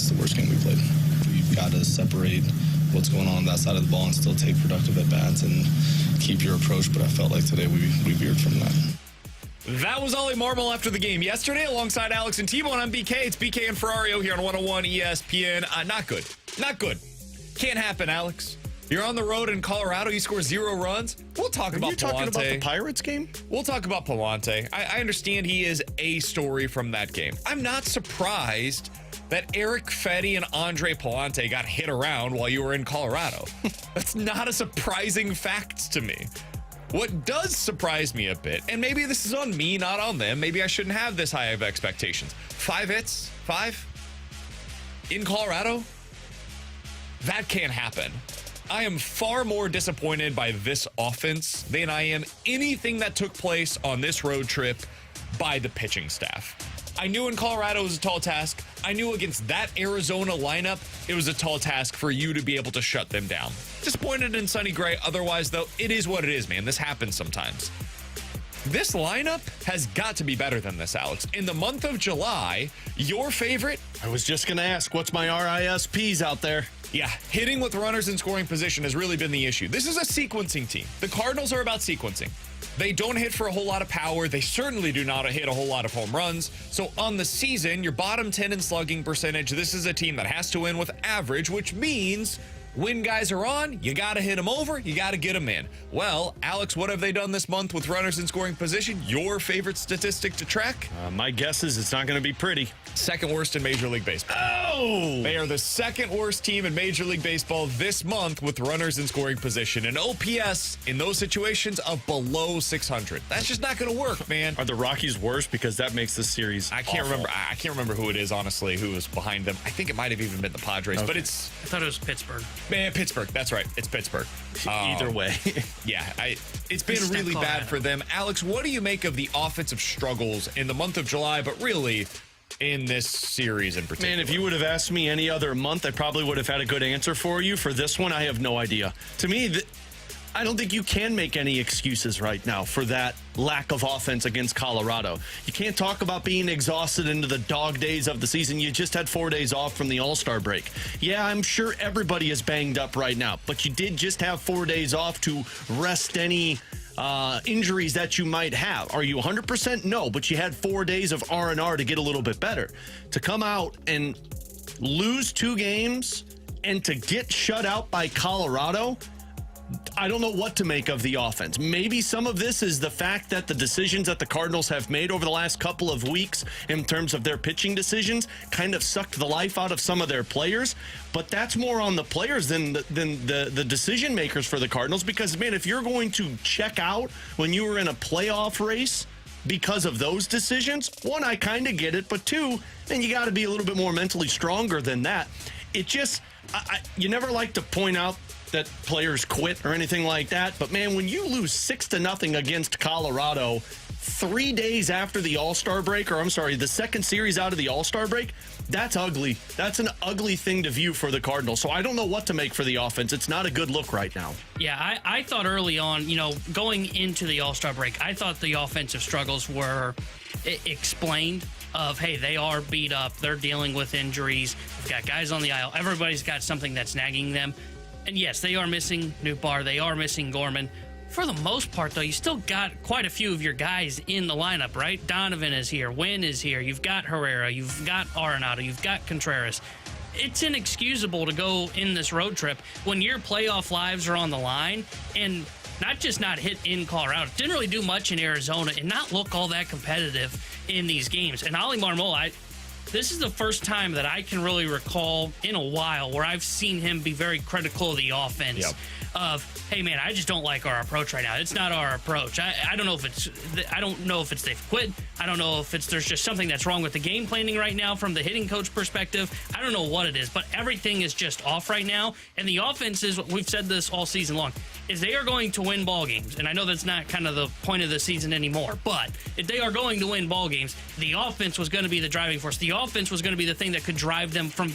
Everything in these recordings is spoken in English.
it's the worst game we played. We've got to separate what's going on that side of the ball and still take productive at-bats and keep your approach, but I felt like today we veered from that. That was Ollie Marmol after the game yesterday alongside Alex and T-Bone. I'm BK. It's BK and Ferrario here on 101 ESPN. Not good. Not good. Can't happen, Alex. You're on the road in Colorado. You score 0 runs. We'll talk about Pallante. Are you talking about the Pirates game? We'll talk about Pallante. I understand he is a story from that game. I'm not surprised that Eric Fetty and Andre Pallante got hit around while you were in Colorado. That's not a surprising fact to me. What does surprise me a bit, and maybe this is on me, not on them, maybe I shouldn't have this high of expectations. 5 hits? 5? In Colorado? That can't happen. I am far more disappointed by this offense than I am anything that took place on this road trip by the pitching staff. I knew in Colorado it was a tall task. I knew against that Arizona lineup, it was a tall task for you to be able to shut them down. Disappointed in Sonny Gray. Otherwise, though, it is what it is, man. This happens sometimes. This lineup has got to be better than this, Alex. In the month of July, your favorite? I was just going to ask, what's my RISPs out there? Yeah, hitting with runners in scoring position has really been the issue. This is a sequencing team. The Cardinals are about sequencing. They don't hit for a whole lot of power. They certainly do not hit a whole lot of home runs. So on the season, your bottom 10 in slugging percentage, this is a team that has to win with average, which means when guys are on, you got to hit them over, you got to get them in. Well, Alex, what have they done this month with runners in scoring position? Your favorite statistic to track? My guess is it's not going to be pretty. Second worst in Major League Baseball. Oh! They are the second worst team in Major League Baseball this month with runners in scoring position. An OPS in those situations of below 600. That's just not going to work, man. Are the Rockies worse? Because that makes this series I can't remember who it is, honestly, who was behind them. I think it might have even been the Padres, but it's... I thought it was Pittsburgh. Man, Pittsburgh. That's right. It's Pittsburgh. Either way. Yeah, it's been really bad for them. Alex, what do you make of the offensive struggles in the month of July, but really in this series in particular? Man, if you would have asked me any other month, I probably would have had a good answer for you. For this one, I have no idea. To me, I don't think you can make any excuses right now for that lack of offense against Colorado. You can't talk about being exhausted into the dog days of the season. You just had 4 days off from the All-Star break. Yeah, I'm sure everybody is banged up right now, but you did just have 4 days off to rest any injuries that you might have. Are you 100%? No, but you had 4 days of R&R to get a little bit better. To come out and lose 2 games and to get shut out by Colorado, I don't know what to make of the offense. Maybe some of this is the fact that the decisions that the Cardinals have made over the last couple of weeks in terms of their pitching decisions kind of sucked the life out of some of their players. But that's more on the players than the decision makers for the Cardinals. Because, man, if you're going to check out when you were in a playoff race because of those decisions, one, I kind of get it. But two, then you got to be a little bit more mentally stronger than that. It just, you never like to point out that players quit or anything like that. But, man, when you lose 6-0 against Colorado 3 days after the All-Star break, or I'm sorry, the second series out of the All-Star break, that's ugly. That's an ugly thing to view for the Cardinals. So I don't know what to make for the offense. It's not a good look right now. Yeah, I thought early on, going into the All-Star break, I thought the offensive struggles were explained. Of, hey, they are beat up. They're dealing with injuries. We've got guys on the aisle. Everybody's got something that's nagging them. And yes, they are missing Nootbaar. They are missing Gorman. For the most part, though, you still got quite a few of your guys in the lineup, right? Donovan is here. Winn is here. You've got Herrera. You've got Arenado. You've got Contreras. It's inexcusable to go in this road trip when your playoff lives are on the line and not just not hit in Colorado. Didn't really do much in Arizona and not look all that competitive in these games. And Ollie Marmol, this is the first time that I can really recall in a while where I've seen him be very critical of the offense. Yep. Of, hey man, I just don't like our approach right now. It's not our approach. I don't know if it's they've quit. I don't know if there's just something that's wrong with the game planning right now from the hitting coach perspective. I don't know what it is, but everything is just off right now. And the offense is, we've said this all season long, is they are going to win ball games. And I know that's not kind of the point of the season anymore, but if they are going to win ball games, the offense was going to be the driving force. The offense was going to be the thing that could drive them from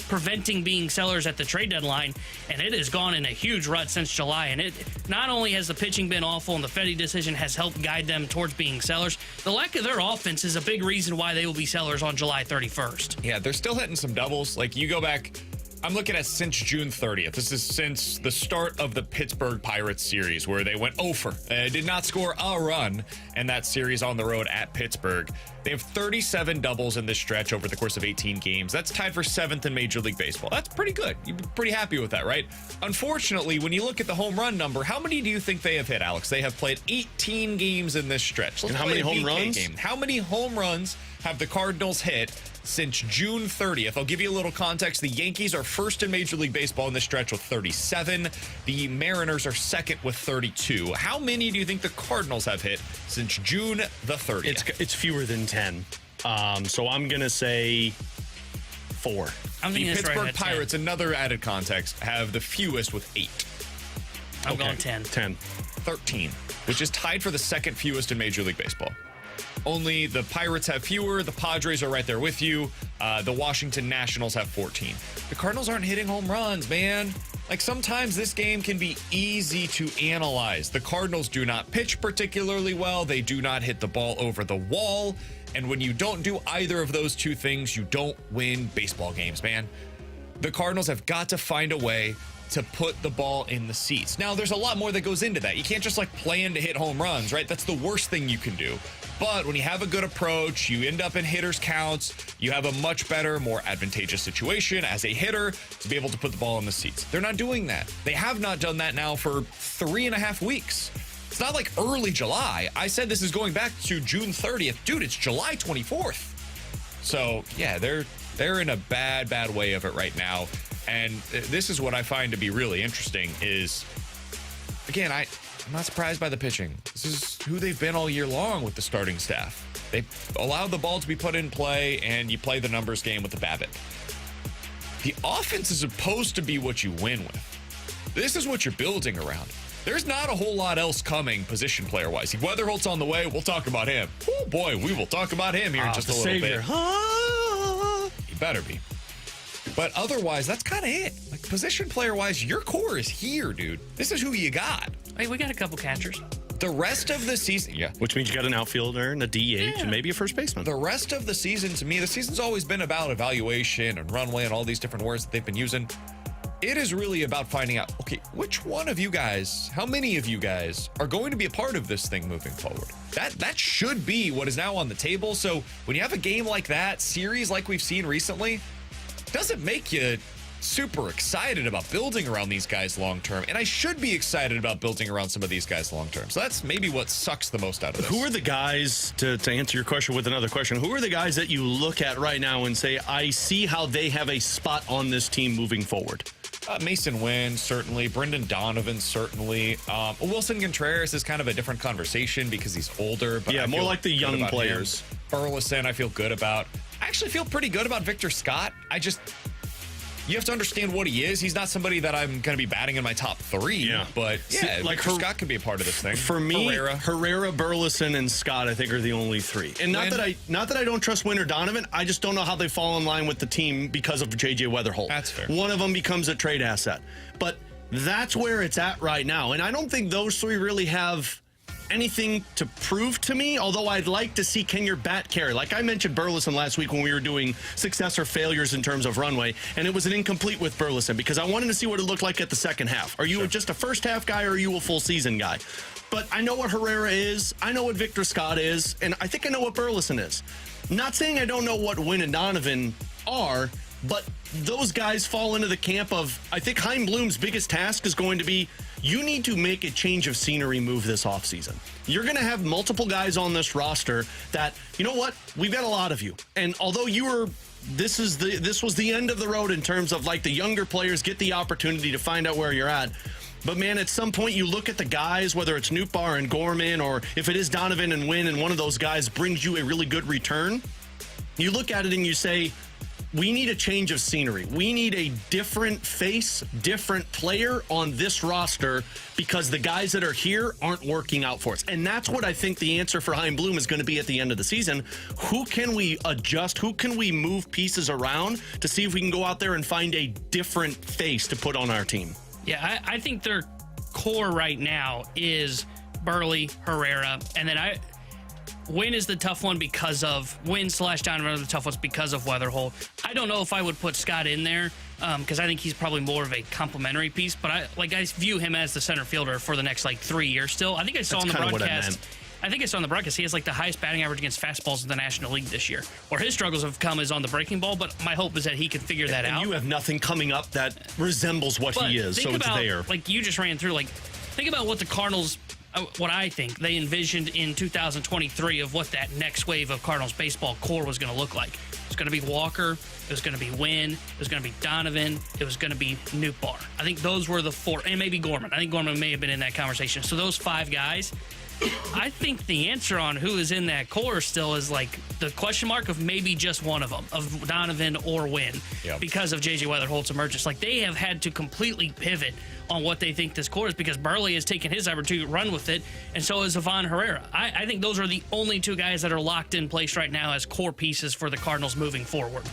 preventing being sellers at the trade deadline, and it has gone in a huge rut since July. And it not only has the pitching been awful, and the Fetty decision has helped guide them towards being sellers, the lack of their offense is a big reason why they will be sellers on July 31st. Yeah, they're still hitting some doubles. Like, you go back, I'm looking at since June 30th. This is since the start of the Pittsburgh Pirates series, where they went 0 did not score a run in that series on the road at Pittsburgh. They have 37 doubles in this stretch over the course of 18 games. That's tied for 7th in Major League Baseball. That's pretty good. You'd be pretty happy with that, right? Unfortunately, when you look at the home run number, how many do you think they have hit, Alex? They have played 18 games in this stretch. And how many home runs? How many home runs have the Cardinals hit since June 30th? I'll give you a little context. The Yankees are first in Major League Baseball in this stretch with 37. The Mariners are second with 32. How many do you think the Cardinals have hit since June the 30th? It's fewer than 10. So I'm going to say 4. The Pittsburgh Pirates, another added context, have the fewest with 8. I'm going 10. 13, which is tied for the second fewest in Major League Baseball. Only the Pirates have fewer. The Padres are right there with you. The Washington Nationals have 14. The Cardinals aren't hitting home runs, man. Like, sometimes this game can be easy to analyze. The Cardinals do not pitch particularly well. They do not hit the ball over the wall. And when you don't do either of those two things, you don't win baseball games, man. The Cardinals have got to find a way to put the ball in the seats. Now, there's a lot more that goes into that. You can't just plan to hit home runs, right? That's the worst thing you can do. But when you have a good approach, you end up in hitters counts, you have a much better, more advantageous situation as a hitter to be able to put the ball in the seats. They're not doing that. They have not done that now for 3.5 weeks. It's not like early July. I said this is going back to June 30th. Dude, it's July 24th. So, yeah, they're in a bad way of it right now. And this is what I find to be really interesting is, again, I'm not surprised by the pitching. This is who they've been all year long with the starting staff. They allow the ball to be put in play, and you play the numbers game with the BABIP. The offense is supposed to be what you win with. This is what you're building around. There's not a whole lot else coming position player-wise. Wetherholt's on the way. We'll talk about him. Oh, boy, we will talk about him here in just a little bit. He better be. But otherwise, that's kind of it. Like, position player-wise, your core is here, dude. This is who you got. Hey, we got a couple catchers. The rest of the season, yeah. Which means you got an outfielder and a DH and maybe a first baseman. The rest of the season, to me, the season's always been about evaluation and runway and all these different words that they've been using. It is really about finding out, okay, which one of you guys, how many of you guys are going to be a part of this thing moving forward? That should be what is now on the table. So when you have a game like that, series like we've seen recently, it doesn't make you super excited about building around these guys long term. And I should be excited about building around some of these guys long term. So that's maybe what sucks the most out of this. Who are the guys, to answer your question with another question, who are the guys that you look at right now and say, I see how they have a spot on this team moving forward? Mason Winn, certainly. Brendan Donovan, certainly. Wilson Contreras is kind of a different conversation because he's older. But yeah, more like the young players. Burleson, I feel good about. I actually feel pretty good about Victor Scott. You have to understand what he is. He's not somebody that I'm going to be batting in my top 3. Yeah. But, yeah, like Victor Scott can be a part of this thing. For me, Herrera, Burleson, and Scott, I think, are the only 3. And not that I don't trust Winn or Donovan. I just don't know how they fall in line with the team because of JJ Wetherholt. That's fair. One of them becomes a trade asset. But that's where it's at right now. And I don't think those 3 really have anything to prove to me, although I'd like to see can your bat carry. Like I mentioned Burleson last week when we were doing success or failures in terms of runway, and it was an incomplete with Burleson because I wanted to see what it looked like at the second half. Are you just a first half guy or are you a full season guy? But I know what Herrera is, I know what Victor Scott is, and I think I know what Burleson is. Not saying I don't know what Winn and Donovan are, but those guys fall into the camp of, I think Chaim Bloom's biggest task is going to be, you need to make a change of scenery move this offseason. You're going to have multiple guys on this roster that, you know what, we've got a lot of you. And although this was the end of the road in terms of like the younger players get the opportunity to find out where you're at. But man, at some point you look at the guys, whether it's Nootbaar and Gorman, or if it is Donovan and Winn, and one of those guys brings you a really good return, you look at it and you say, we need a change of scenery. We need a different face, different player on this roster because the guys that are here aren't working out for us. And that's what I think the answer for Chaim Bloom is going to be at the end of the season. Who can we adjust? Who can we move pieces around to see if we can go out there and find a different face to put on our team? Yeah, I think their core right now is Burley, Herrera, and then Winn is the tough one because of Winn/Donovan are the tough ones because of Wetherholt. I don't know if I would put Scott in there because I think he's probably more of a complementary piece. But I view him as the center fielder for the next 3 years still. I think I saw on the broadcast. I think I saw on the broadcast he has the highest batting average against fastballs in the National League this year. Where his struggles have come is on the breaking ball, but my hope is that he can figure that out. You have nothing coming up that resembles what he is, so it's there. You just ran through. Think about what the Cardinals. What I think they envisioned in 2023 of what that next wave of Cardinals baseball core was going to look like. It was going to be Walker. It was going to be Winn. It was going to be Donovan. It was going to be Nootbaar. I think those were the four, and maybe Gorman. I think Gorman may have been in that conversation. So those five guys, I think the answer on who is in that core still is the question mark of maybe just one of them, of Donovan or Winn, because of JJ Wetherholt's emergence. They have had to completely pivot on what they think this core is because Burley has taken his opportunity to run with it, and so is Ivan Herrera. I think those are the only two guys that are locked in place right now as core pieces for the Cardinals moving forward.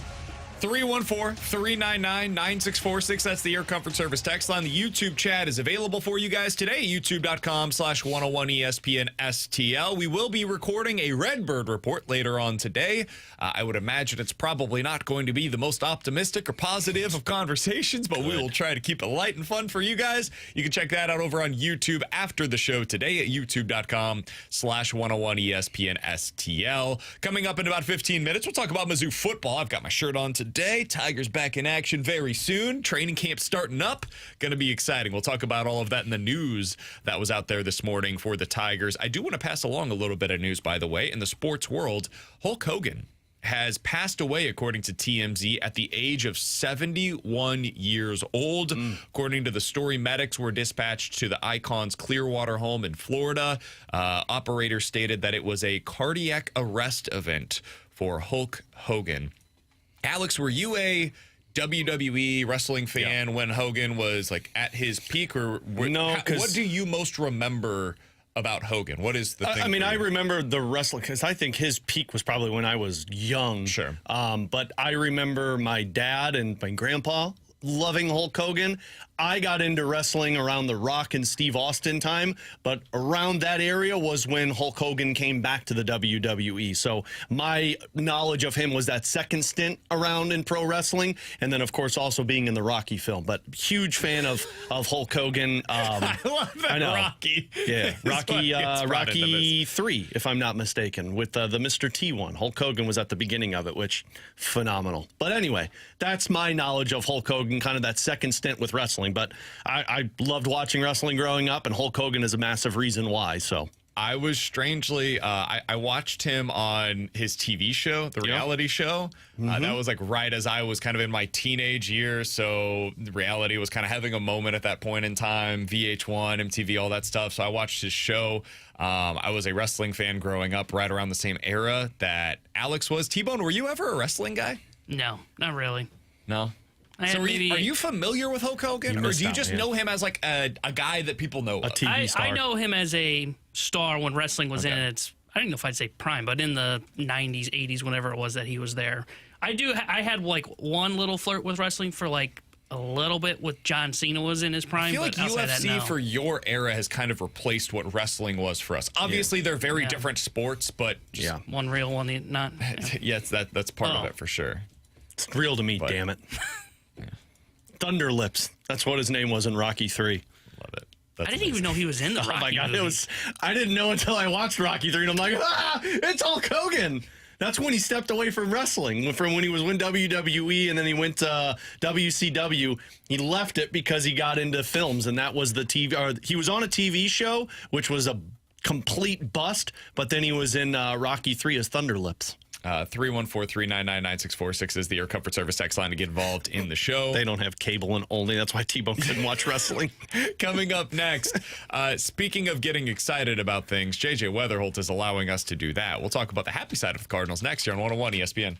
314-399-9646. That's the Air Comfort Service text line. The YouTube chat is available for you guys today. YouTube.com/101ESPN STL. We will be recording a Redbird report later on today. I would imagine it's probably not going to be the most optimistic or positive of conversations, but we will try to keep it light and fun for you guys. You can check that out over on YouTube after the show today at youtube.com/101ESPN STL. Coming up in about 15 minutes, we'll talk about Mizzou football. I've got my shirt on today. Tigers back in action very soon. Training camp starting up. Going to be exciting. We'll talk about all of that in the news that was out there this morning for the Tigers. I do want to pass along a little bit of news, by the way. In the sports world, Hulk Hogan has passed away, according to TMZ, at the age of 71 years old. According to the story, medics were dispatched to the Icon's Clearwater home in Florida. Operators stated that it was a cardiac arrest event for Hulk Hogan. Alex, were you a WWE wrestling fan when Hogan was at his peak, or no? What do you most remember about Hogan? What is the thing? I remember the wrestling because I think his peak was probably when I was young. Sure. But I remember my dad and my grandpa loving Hulk Hogan. I got into wrestling around the Rock and Steve Austin time, but around that area was when Hulk Hogan came back to the WWE. So my knowledge of him was that second stint around in pro wrestling, and then, of course, also being in the Rocky film. But huge fan of Hulk Hogan. I love that. I know. Rocky. Yeah, Rocky 3, if I'm not mistaken, with the Mr. T one. Hulk Hogan was at the beginning of it, which phenomenal. But anyway, that's my knowledge of Hulk Hogan, kind of that second stint with wrestling. But I loved watching wrestling growing up, and Hulk Hogan is a massive reason why. So I was strangely, I watched him on his TV show, the reality show. That was right as I was kind of in my teenage years. So reality was kind of having a moment at that point in time, VH1, MTV, all that stuff. So I watched his show. I was a wrestling fan growing up right around the same era that Alex was. T-Bone, were you ever a wrestling guy? No, not really. No? So are you familiar with Hulk Hogan, or do you just know him as a guy that people know? A TV star. I know him as a star when wrestling was in its, I don't know if I'd say prime, but in the 90s, 80s, whenever it was that he was there. I had one little flirt with wrestling for a little bit with John Cena was in his prime. I feel like UFC for your era has kind of replaced what wrestling was for us. Obviously, they're very different sports, but one real, one not. Yes, that's part of it for sure. It's real to me, damn it. Thunder Lips. That's what his name was in Rocky 3. Love it. I didn't even know he was in the Rocky movie. I didn't know until I watched Rocky 3, and I'm like, it's Hulk Hogan. That's when he stepped away from wrestling, from when he was in WWE, and then he went to WCW. He left it because he got into films, and that was the TV. He was on a TV show, which was a complete bust, but then he was in Rocky 3 as Thunder Lips. 314-399-9646 is the Air Comfort Service text line to get involved in the show. They don't have cable and only. That's why T-Bone couldn't watch wrestling. Coming up next, speaking of getting excited about things, JJ Wetherholt is allowing us to do that. We'll talk about the happy side of the Cardinals next year on 101 ESPN.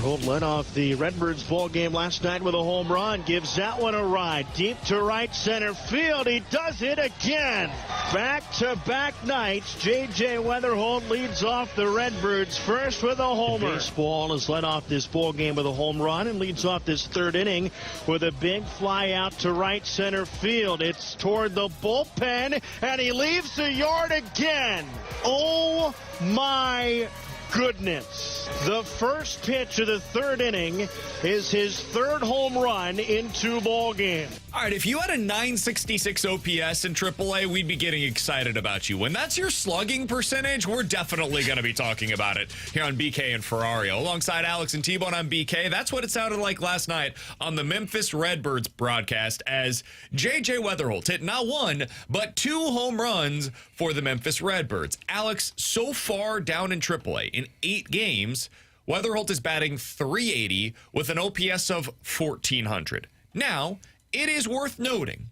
Wetherholt led off the Redbirds ball game last night with a home run. Gives that one a ride. Deep to right center field. He does it again. Back-to-back nights. JJ Wetherholt leads off the Redbirds first with a homer. Baseball has led off this ball game with a home run and leads off this third inning with a big fly out to right center field. It's toward the bullpen, and he leaves the yard again. Oh my goodness. The first pitch of the third inning is his third home run in 2 ball games. All right, if you had a 966 OPS in AAA, we'd be getting excited about you. When that's your slugging percentage, we're definitely going to be talking about it here on BK and Ferrario. Alongside Alex and T-Bone, I'm BK. That's what it sounded like last night on the Memphis Redbirds broadcast as JJ Wetherholt hit not 1, but 2 home runs for the Memphis Redbirds. Alex, so far down in AAA, in 8 games, Wetherholt is batting .380 with an OPS of 1,400. Now, it is worth noting,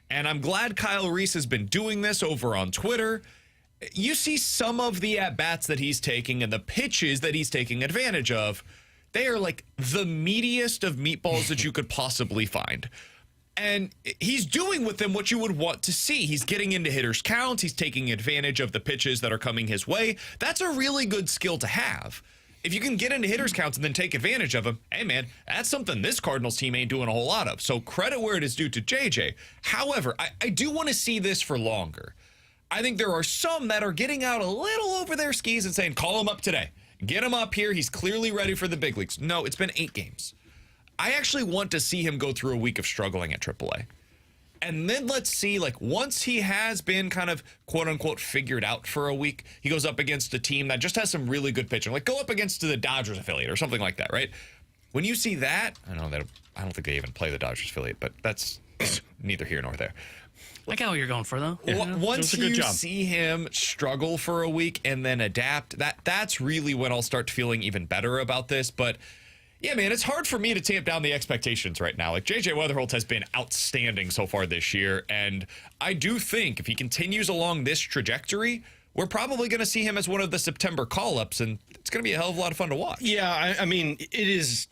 and I'm glad Kyle Reese has been doing this over on Twitter, you see some of the at-bats that he's taking and the pitches that he's taking advantage of, they are like the meatiest of meatballs that you could possibly find. And he's doing with them what you would want to see. He's getting into hitters' counts. He's taking advantage of the pitches that are coming his way. That's a really good skill to have. If you can get into hitters' counts and then take advantage of them, hey, man, that's something this Cardinals team ain't doing a whole lot of. So credit where it is due to JJ. However, I do want to see this for longer. I think there are some that are getting out a little over their skis and saying, call him up today. Get him up here. He's clearly ready for the big leagues. No, it's been 8 games. I actually want to see him go through a week of struggling at AAA. And then let's see, like, once he has been kind of, quote-unquote, figured out for a week, he goes up against a team that just has some really good pitching. Like, go up against the Dodgers affiliate or something like that, right? When you see that, I don't think they even play the Dodgers affiliate, but that's neither here nor there. I got what you're going for, though. Yeah. Once you see him struggle for a week and then adapt, that's really when I'll start feeling even better about this. But yeah, man, it's hard for me to tamp down the expectations right now. Like, JJ Wetherholt has been outstanding so far this year, and I do think if he continues along this trajectory, we're probably going to see him as one of the September call-ups, and it's going to be a hell of a lot of fun to watch. Yeah, I mean, it is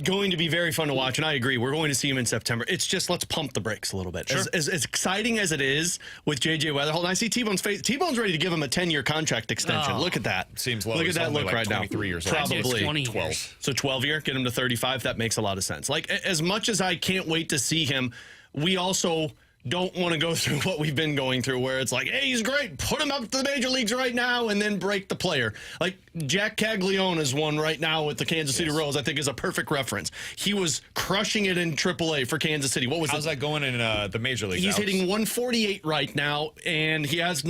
going to be very fun to watch, and I agree. We're going to see him in September. It's just, let's pump the brakes a little bit. Sure. As exciting as it is with JJ Wetherholt, and I see T-Bone's face. T-Bone's ready to give him a 10-year contract extension. Look at that. Seems low. Look at that look like right 23 now. years old. Probably 20 12. years. So 12-year, get him to 35. That makes a lot of sense. Like, as much as I can't wait to see him, we also don't want to go through what we've been going through where it's like, hey, he's great, put him up to the major leagues right now and then break the player. Like Jack Caglione is one right now with the Kansas City Royals, I think is a perfect reference. He was crushing it in AAA for Kansas City. What was How's that going in the major leagues? He's hitting 148 right now, and he has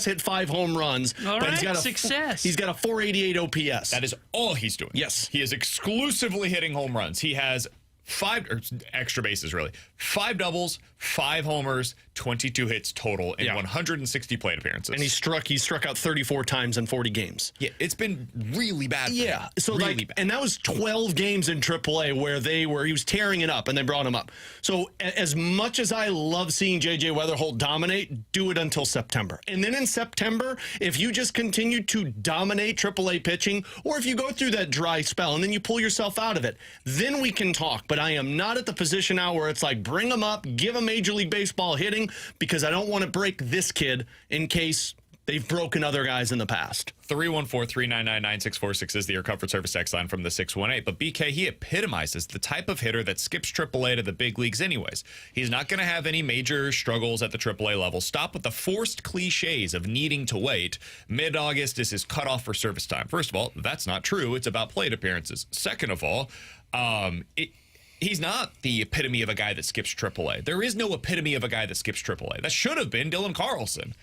hit 5 home runs. All but right, he's got success. He's got a 488 OPS. That is all he's doing. Yes. He is exclusively hitting home runs. He has 5 extra bases, really. 5 doubles, 5 homers, 22 hits total in 160 plate appearances. And he struck out 34 times in 40 games. Yeah, it's been really bad for him. So really bad. And that was 12 games in AAA where he was tearing it up and they brought him up. So as much as I love seeing JJ Wetherholt dominate, do it until September. And then in September, if you just continue to dominate AAA pitching, or if you go through that dry spell and then you pull yourself out of it, then we can talk. But I am not at the position now where it's like, bring him up, give him Major League Baseball hitting, because I don't want to break this kid in case they've broken other guys in the past. 314-399-9646 is the Air Comfort Service X line from the 618. But BK, he epitomizes the type of hitter that skips AAA to the big leagues anyways. He's not going to have any major struggles at the AAA level. Stop with the forced cliches of needing to wait. Mid-August is his cutoff for service time. First of all, that's not true. It's about plate appearances. Second of all, he's not the epitome of a guy that skips AAA. There is no epitome of a guy that skips AAA. That should have been Dylan Carlson.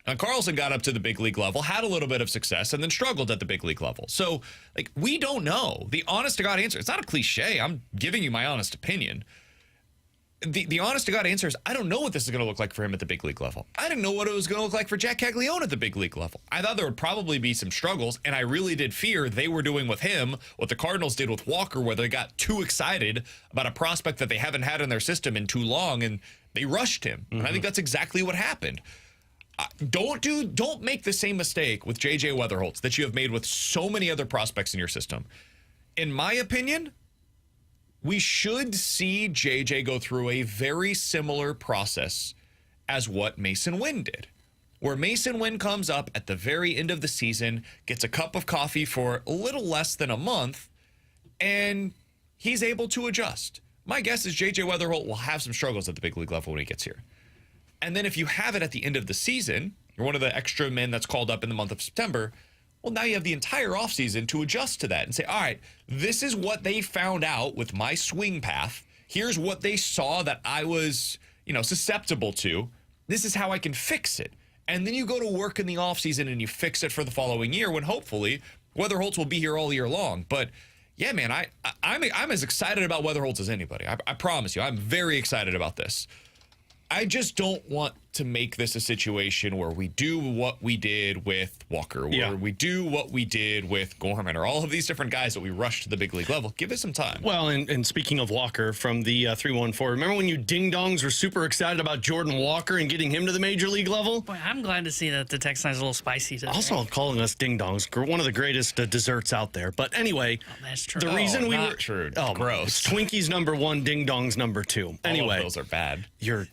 And Carlson got up to the big league level, had a little bit of success, and then struggled at the big league level. So, like, we don't know. The honest-to-God answer, it's not a cliche. I'm giving you my honest opinion. The honest-to-God answer is, I don't know what this is going to look like for him at the big league level. I didn't know what it was going to look like for Jack Caglione at the big league level. I thought there would probably be some struggles, and I really did fear they were doing with him what the Cardinals did with Walker, where they got too excited about a prospect that they haven't had in their system in too long, and they rushed him. And I think that's exactly what happened. Don't make the same mistake with JJ Wetherholt that you have made with so many other prospects in your system. in my opinion, we should see JJ go through a very similar process as what Mason Winn did, where Mason Winn comes up at the very end of the season, gets a cup of coffee for a little less than a month, and he's able to adjust. My guess is JJ Wetherholt will have some struggles at the big league level when he gets here. And then if you have it at the end of the season, you're one of the extra men that's called up in the month of September, well, now you have the entire offseason to adjust to that and say, all right, this is what they found out with my swing path. Here's what they saw that I was, susceptible to. This is how I can fix it. And then you go to work in the offseason and you fix it for the following year when hopefully Wetherholt will be here all year long. But yeah, man, I'm as excited about Wetherholt as anybody. I promise you, I'm very excited about this. I just don't want to make this a situation where we do what we did with Walker, where we do what we did with Gorman, or all of these different guys that we rushed to the big league level. Give it some time. Well, and speaking of Walker from the 314, remember when you ding-dongs were super excited about Jordan Walker and getting him to the major league level? Boy, I'm glad to see that the text line's a little spicy today. Also calling us ding-dongs, one of the greatest desserts out there. But anyway, that's true. The reason we not were... true. Oh, gross. Twinkies number 1, ding-dongs number 2. Anyway. All of those are bad. You're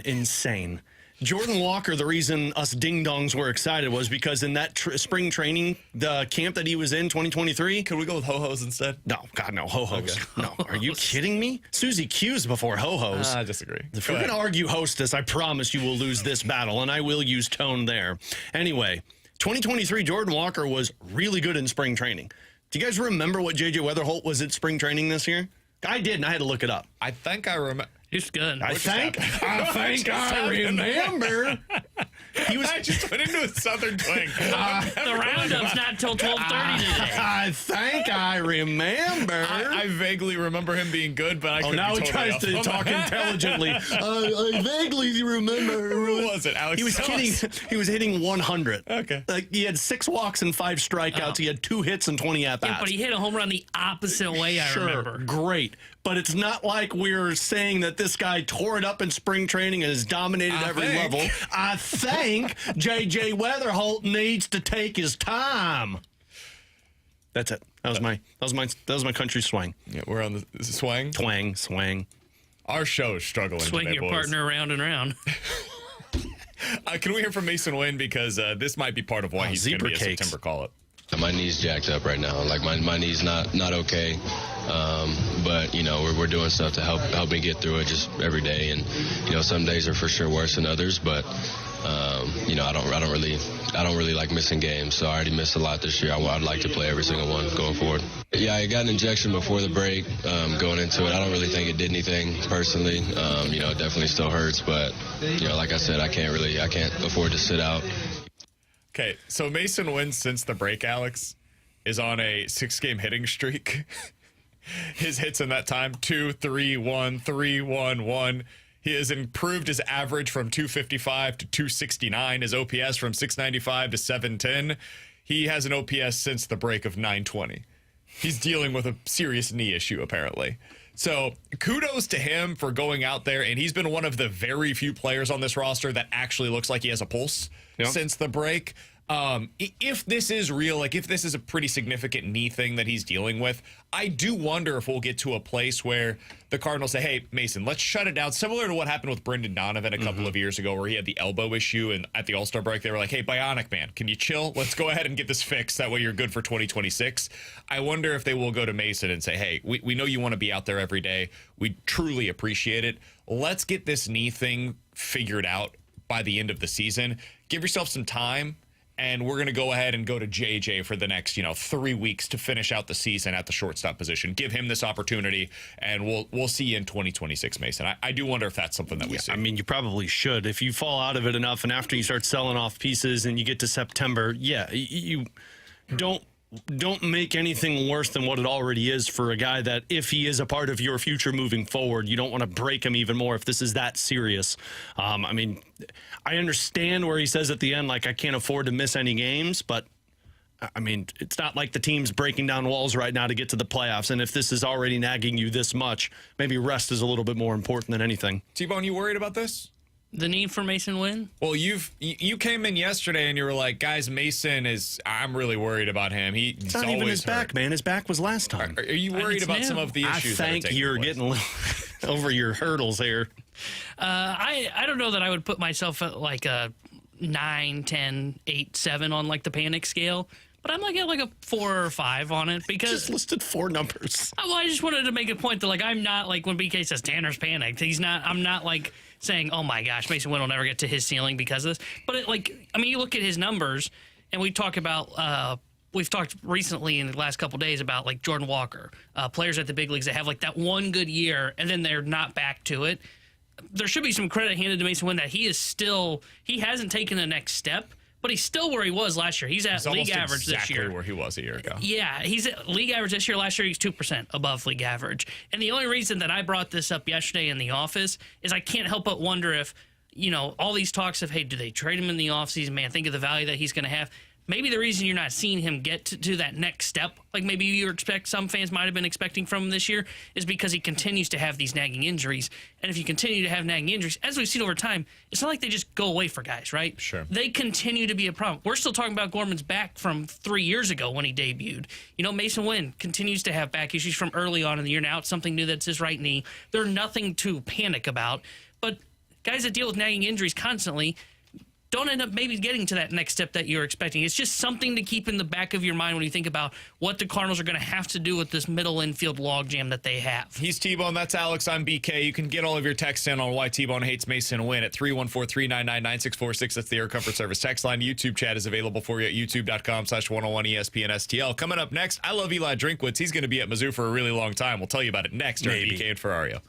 insane. Jordan Walker, the reason us ding-dongs were excited was because in that spring training, the camp that he was in, 2023. Could we go with ho-hos instead? No, God, no, ho-hos. Okay. No, are you kidding me? Susie Q's before ho-hos. I disagree. If we're going to argue hostess, I promise you will lose this battle, and I will use tone there. Anyway, 2023, Jordan Walker was really good in spring training. Do you guys remember what JJ Wetherholt was at spring training this year? I did, and I had to look it up. I think I remember. It's good. I think I remember. He was just put into a southern twang. The Roundup's not till 12:30 today. I think I remember. I vaguely remember him being good, but I couldn't now be he totally tries to off. talk intelligently. I vaguely remember. Who was it? Alex? He was hitting 100. Okay. Like he had 6 walks and 5 strikeouts. He had 2 hits and 20 at bats. Yeah, but he hit a home run the opposite way. I remember. Great. But it's not like we're saying that this guy tore it up in spring training and has dominated every level. I think JJ Wetherholt needs to take his time. That's it. That was my country swing. Yeah, we're on the swing. Swang. Our show is struggling Swing today, your boys. partner around and around. Can we hear from Mason Winn? Because this might be part of why he's going to be a September call-up. My knee's jacked up right now. Like my knee's not okay, but we're doing stuff to help me get through it just every day. And some days are for sure worse than others, but I don't really like missing games. So I already missed a lot this year. I'd like to play every single one going forward. Yeah, I got an injection before the break. Going into it, I don't really think it did anything personally. It definitely still hurts, but like I said, I can't afford to sit out. Okay, so Mason Winn since the break, Alex, is on a 6-game hitting streak. His hits in that time, 2-3-1, 3-1-1. He has improved his average from 255 to 269, his OPS from 695 to 710. He has an OPS since the break of 920. He's dealing with a serious knee issue, apparently. So kudos to him for going out there, and he's been one of the very few players on this roster that actually looks like he has a pulse since the break. If this is real, like if this is a pretty significant knee thing that he's dealing with, I do wonder if we'll get to a place where the Cardinals say, hey, Mason, let's shut it down. Similar to what happened with Brendan Donovan a couple of years ago where he had the elbow issue, and at the All-Star break, they were like, hey, Bionic Man, can you chill? Let's go ahead and get this fixed. That way you're good for 2026. I wonder if they will go to Mason and say, hey, we know you want to be out there every day. We truly appreciate it. Let's get this knee thing figured out by the end of the season. Give yourself some time. And we're going to go ahead and go to JJ for the next, 3 weeks to finish out the season at the shortstop position. Give him this opportunity, and we'll see you in 2026, Mason. I do wonder if that's something that we see. I mean, you probably should. If you fall out of it enough, and after you start selling off pieces and you get to September, you don't make anything worse than what it already is for a guy that, if he is a part of your future moving forward, you don't want to break him even more if this is that serious. I mean, I understand where he says at the end, like, I can't afford to miss any games, but I mean, it's not like the team's breaking down walls right now to get to the playoffs. And if this is already nagging you this much, maybe rest is a little bit more important than anything. T-Bone, you worried about this? The need for Mason Winn? Well, you came in yesterday and you were like, guys, I'm really worried about him. He's It's not always even his hurt. back, man. His back was last time. Are you worried It's about new. some of the I issues that are think taking you're place? getting over your hurdles here. I don't know that I would put myself at like a 9, 10, 8, 7 on like the panic scale, but I'm like at like a 4 or 5 on it because Just listed 4 numbers. well, I just wanted to make a point that like I'm not like when BK says Tanner's panicked. I'm not like saying, oh my gosh, Mason Winn will never get to his ceiling because of this. But you look at his numbers, and we talk about. We've talked recently in the last couple of days about like Jordan Walker, players at the big leagues that have like that one good year and then they're not back to it. There should be some credit handed to Mason Winn that he hasn't taken the next step, but he's still where he was last year. He's at league average this year. Exactly where he was a year ago. Yeah, he's at league average this year. Last year, he's 2% above league average. And the only reason that I brought this up yesterday in the office is I can't help but wonder if, all these talks of, hey, do they trade him in the offseason? Man, think of the value that he's going to have. Maybe the reason you're not seeing him get to that next step, like maybe some fans might have been expecting from him this year, is because he continues to have these nagging injuries. And if you continue to have nagging injuries, as we've seen over time, it's not like they just go away for guys, right? Sure. They continue to be a problem. We're still talking about Gorman's back from 3 years ago when he debuted. Mason Winn continues to have back issues from early on in the year. Now it's something new that's his right knee. They're nothing to panic about. But guys that deal with nagging injuries constantly don't end up maybe getting to that next step that you're expecting. It's just something to keep in the back of your mind when you think about what the Cardinals are going to have to do with this middle infield logjam that they have. He's T-Bone. That's Alex. I'm BK. You can get all of your texts in on why T-Bone hates Mason Winn at 314-399-9646. That's the Air Comfort Service text line. YouTube chat is available for you at youtube.com/101ESPN STL. Coming up next, I love Eli Drinkwitz. He's going to be at Mizzou for a really long time. We'll tell you about it next during BK and Ferrario.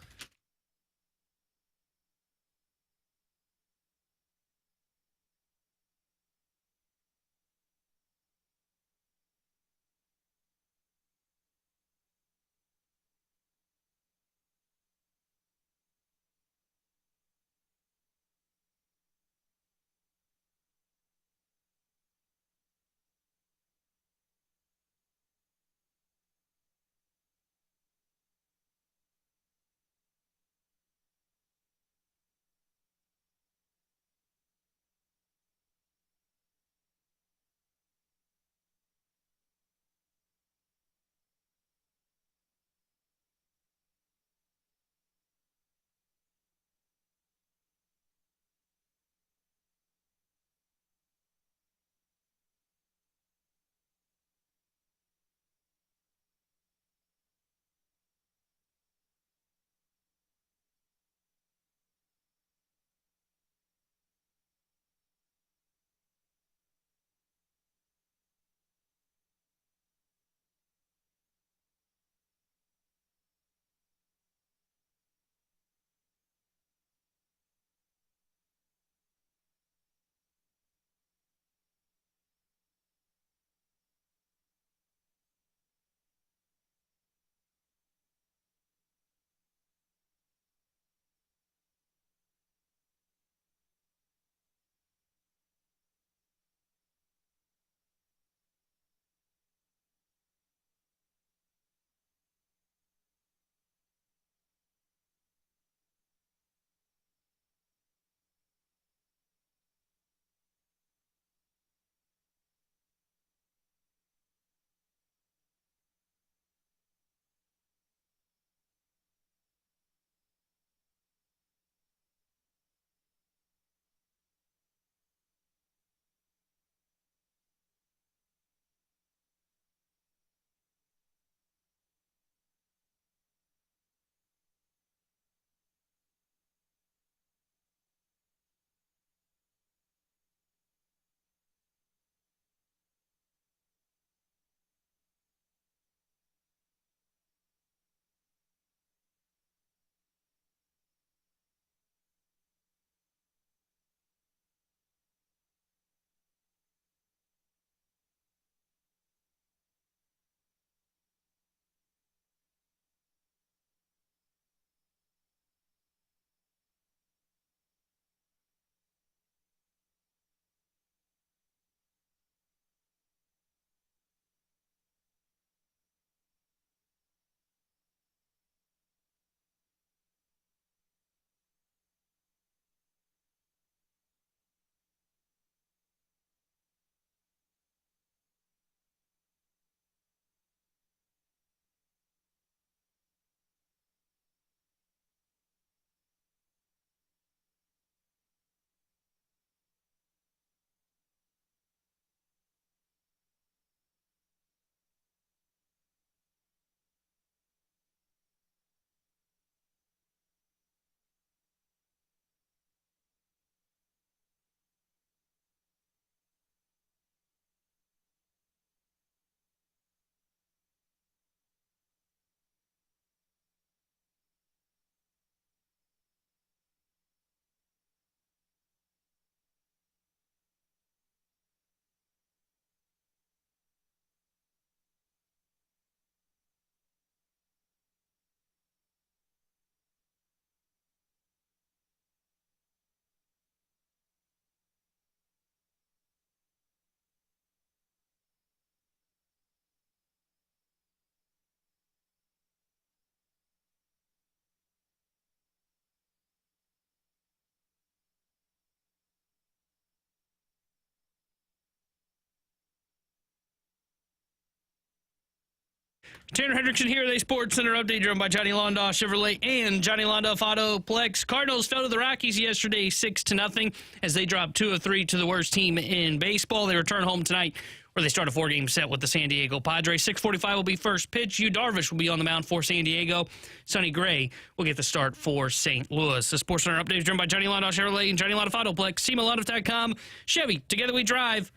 Tanner Hendrickson here, the Sports Center update driven by Johnny Londoff Chevrolet and Johnny Londoff Autoplex. Cardinals fell to the Rockies yesterday 6-0 as they dropped 2 of 3 to the worst team in baseball. They return home tonight where they start a 4-game set with the San Diego Padres. 6:45 will be first pitch. Yu Darvish will be on the mound for San Diego. Sonny Gray will get the start for St. Louis. The Sports Center update is driven by Johnny Londoff Chevrolet and Johnny Londoff Autoplex. SEMALondoff.com. Chevy, together we drive.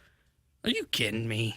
Are you kidding me?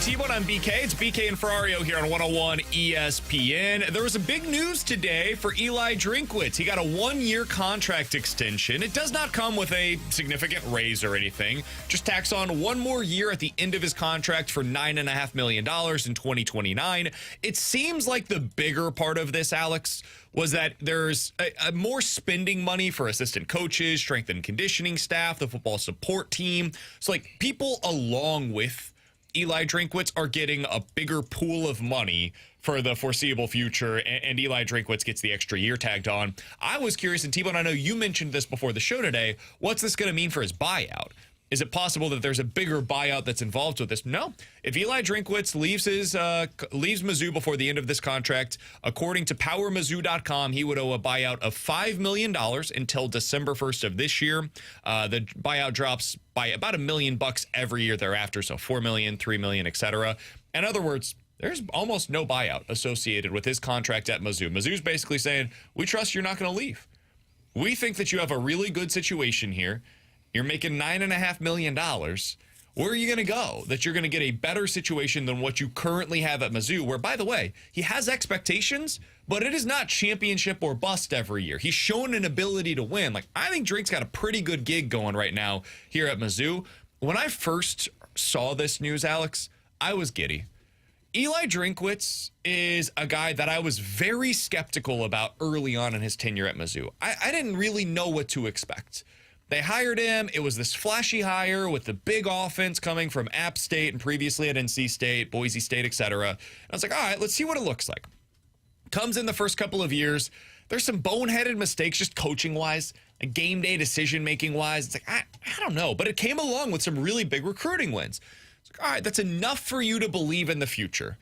T-Bone on BK. It's BK and Ferrario here on 101 ESPN. There was some big news today for Eli Drinkwitz. He got a 1-year contract extension. It does not come with a significant raise or anything. Just tacks on 1 more year at the end of his contract for $9.5 million in 2029. It seems like the bigger part of this, Alex, was that there's a more spending money for assistant coaches, strength and conditioning staff, the football support team. So, like, people along with Eli Drinkwitz are getting a bigger pool of money for the foreseeable future, and Eli Drinkwitz gets the extra year tagged on. I was curious, and T-Bone, I know you mentioned this before the show today. What's this going to mean for his buyout? Is it possible that there's a bigger buyout that's involved with this? No. If Eli Drinkwitz leaves Mizzou before the end of this contract, according to PowerMizzou.com, he would owe a buyout of $5 million until December 1st of this year. The buyout drops by about $1 million every year thereafter, so $4 million, $3 million, etc. In other words, there's almost no buyout associated with his contract at Mizzou. Mizzou's basically saying, we trust you're not going to leave. We think that you have a really good situation here. You're making $9.5 million. Where are you going to go that you're going to get a better situation than what you currently have at Mizzou, where, by the way, he has expectations, but it is not championship or bust every year. He's shown an ability to win. Like, I think Drink's got a pretty good gig going right now here at Mizzou. When I first saw this news, Alex, I was giddy. Eli Drinkwitz is a guy that I was very skeptical about early on in his tenure at Mizzou. I didn't really know what to expect. They hired him. It was this flashy hire with the big offense coming from App State and previously at NC State, Boise State, etc. And I was like, all right, let's see what it looks like. Comes in the first couple of years. There's some boneheaded mistakes just coaching-wise, and game day decision-making-wise. It's like, I don't know. But it came along with some really big recruiting wins. It's like, all right, that's enough for you to believe in the future.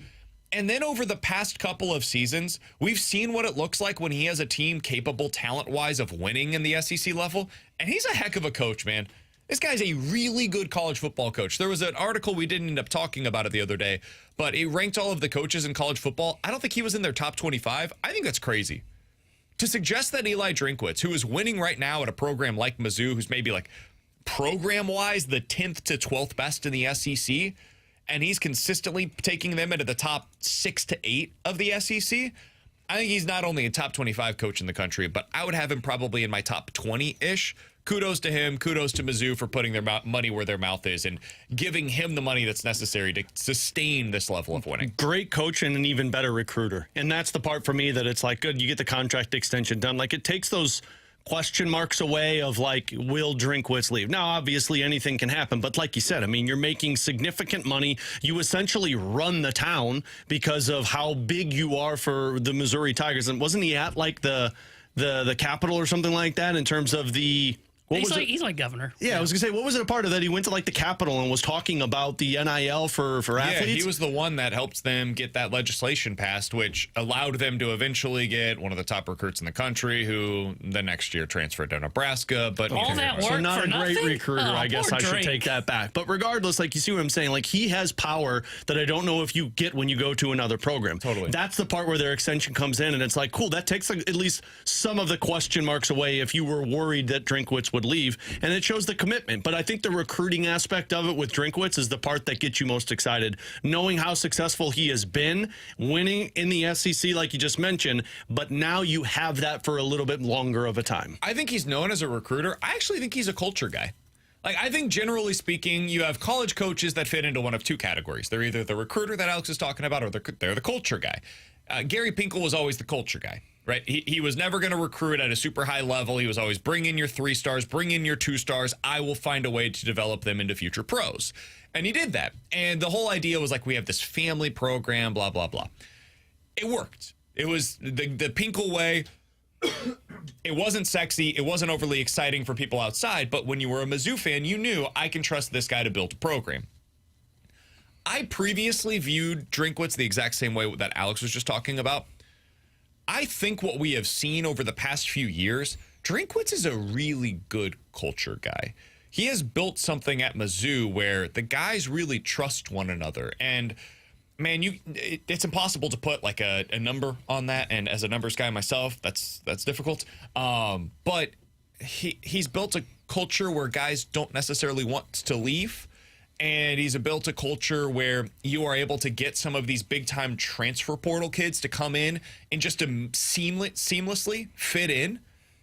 And then over the past couple of seasons, we've seen what it looks like when he has a team capable talent-wise of winning in the SEC level. And he's a heck of a coach, man. This guy's a really good college football coach. There was an article, we didn't end up talking about it the other day, but it ranked all of the coaches in college football. I don't think he was in their top 25. I think that's crazy. To suggest that Eli Drinkwitz, who is winning right now at a program like Mizzou, who's maybe like program-wise the 10th to 12th best in the SEC, and he's consistently taking them into the top 6 to 8 of the SEC, I think he's not only a top 25 coach in the country, but I would have him probably in my top 20-ish. Kudos to him. Kudos to Mizzou for putting their money where their mouth is and giving him the money that's necessary to sustain this level of winning. Great coach and an even better recruiter. And that's the part for me that it's like, good, you get the contract extension done. Like, it takes those question marks away of, like, will Drinkwitz leave? Now, obviously, anything can happen. But like you said, I mean, you're making significant money. You essentially run the town because of how big you are for the Missouri Tigers. And wasn't he at, like, the Capitol or something like that in terms of the... He's like governor. Yeah, I was going to say, what was it a part of that? He went to, like, the Capitol and was talking about the NIL for athletes? Yeah, he was the one that helped them get that legislation passed, which allowed them to eventually get one of the top recruits in the country, who the next year transferred to Nebraska. But all that work so not for a great nothing? recruiter, I guess I should take that back. But regardless, like, you see what I'm saying? Like, he has power that I don't know if you get when you go to another program. Totally. That's the part where their extension comes in, and it's like, cool, that takes, like, at least some of the question marks away if you were worried that Drinkwitz would leave. And it shows the commitment. But I think the recruiting aspect of it with Drinkwitz is the part that gets you most excited. Knowing how successful he has been, winning in the SEC like you just mentioned, but now you have that for a little bit longer of a time. I think he's known as a recruiter. I actually think he's a culture guy. Like, I think generally speaking, you have college coaches that fit into one of two categories. They're either the recruiter that Alex is talking about, or they're the culture guy. Gary Pinkel was always the culture guy. right? He was never going to recruit at a super high level. He was always bring in your 3 stars, bring in your 2 stars. I will find a way to develop them into future pros. And he did that. And the whole idea was like, we have this family program, blah, blah, blah. It worked. It was the Pinkel way. It wasn't sexy. It wasn't overly exciting for people outside. But when you were a Mizzou fan, you knew I can trust this guy to build a program. I previously viewed Drinkwitz the exact same way that Alex was just talking about. I think what we have seen over the past few years, Drinkwitz is a really good culture guy. He has built something at Mizzou where the guys really trust one another. And man, it's impossible to put like a number on that. And as a numbers guy myself, that's difficult. But he's built a culture where guys don't necessarily want to leave. And he's built a culture where you are able to get some of these big-time transfer portal kids to come in and just to seamlessly fit in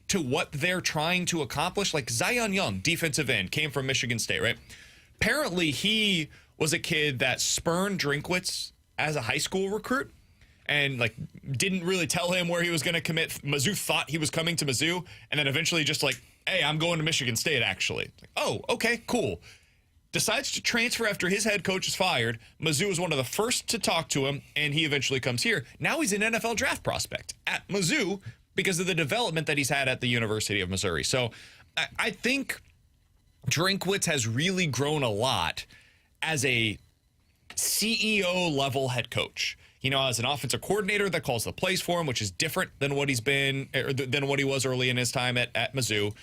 to what they're trying to accomplish. Like Zion Young, defensive end, came from Michigan State, right? Apparently, he was a kid that spurned Drinkwitz as a high school recruit and like didn't really tell him where he was going to commit. Mizzou thought he was coming to Mizzou, and then eventually just like, hey, I'm going to Michigan State, actually. Like, oh, okay, cool. Decides to transfer after his head coach is fired. Mizzou was one of the first to talk to him, and he eventually comes here. Now he's an NFL draft prospect at Mizzou because of the development that he's had at the University of Missouri. So I think Drinkwitz has really grown a lot as a CEO-level head coach. You know, as an offensive coordinator that calls the plays for him, which is different than what he's been, or than what he was early in his time at Mizzou.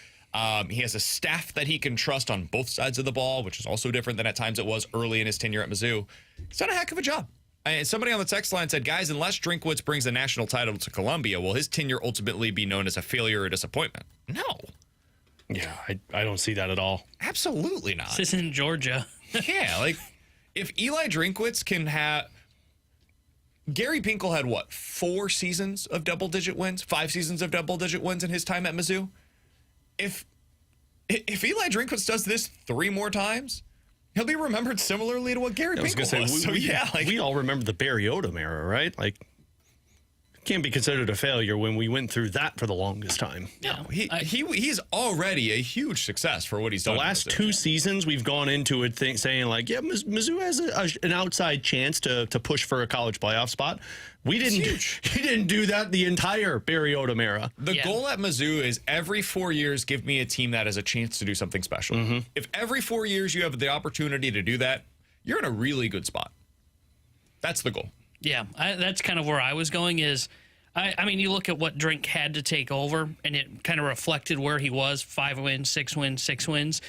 He has a staff that he can trust on both sides of the ball, which is also different than at times it was early in his tenure at Mizzou. He's done a heck of a job. And somebody on the text line said, guys, unless Drinkwitz brings a national title to Columbia, will his tenure ultimately be known as a failure or disappointment? No. Yeah, I don't see that at all. Absolutely not. This is in Georgia. Yeah, like if Eli Drinkwitz can have... Gary Pinkel had what, 4 seasons of double-digit wins? 5 seasons of double-digit wins in his time at Mizzou? If Eli Drinkwitz does this 3 more times, he'll be remembered similarly to what Gary Pinkel was. We all remember the Barry Odom era, right? Like, can't be considered a failure when we went through that for the longest time. No, he's already a huge success for what he's done. The last 2 seasons, we've gone into it saying like, yeah, Mizzou has an outside chance to push for a college playoff spot. He didn't do that the entire Barry Odom era. The goal at Mizzou is every 4 years, give me a team that has a chance to do something special. Mm-hmm. If every 4 years you have the opportunity to do that, you're in a really good spot. That's the goal. Yeah, that's kind of where I was going is, I mean, you look at what Drink had to take over, and it kind of reflected where he was, 5 wins, 6 wins, 6 wins.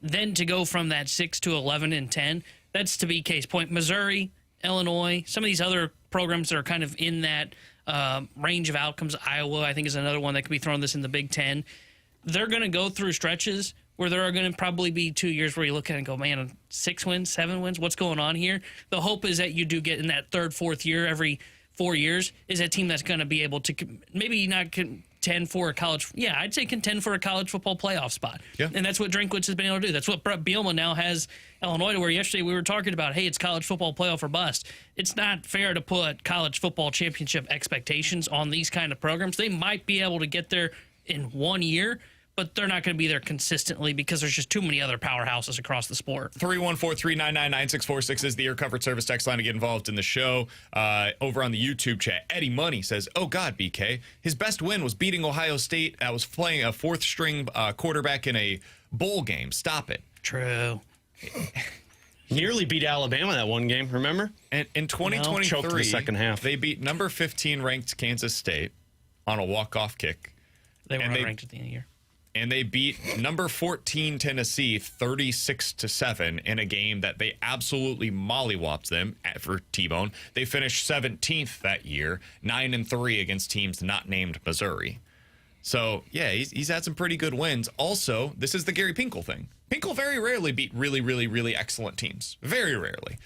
Then to go from that 6 to 11 and 10, that's to be case point. Missouri, Illinois, some of these other programs that are kind of in that range of outcomes. Iowa, I think, is another one that could be throwing this in the Big Ten. They're going to go through stretches where there are going to probably be 2 years where you look at it and go, man, 6 wins, 7 wins, what's going on here? The hope is that you do get in that 3rd, 4th year every 4 years is a team that's going to be able to maybe not contend for a college. Yeah, I'd say contend for a college football playoff spot. Yeah. And that's what Drinkwitz has been able to do. That's what Brett Bielema now has Illinois to where yesterday we were talking about, hey, it's college football playoff or bust. It's not fair to put college football championship expectations on these kind of programs. They might be able to get there in 1 year, but they're not going to be there consistently because there's just too many other powerhouses across the sport. 314-399-9646 is the Air Comfort Service text line to get involved in the show. Over on the YouTube chat, Eddie Money says, oh, God, BK, his best win was beating Ohio State. I was playing a 4th-string quarterback in a bowl game. Stop it. True. Nearly beat Alabama that one game, remember? And in 2023, choked in the second half. They beat number 15 ranked Kansas State on a walk-off kick. They were unranked at the end of the year. And they beat number 14 Tennessee 36-7 in a game that they absolutely mollywopped them for T-Bone. They finished 17th that year, 9-3 against teams not named Missouri. So, yeah, he's had some pretty good wins. Also, this is the Gary Pinkel thing. Pinkel very rarely beat really, really, really excellent teams. Very rarely.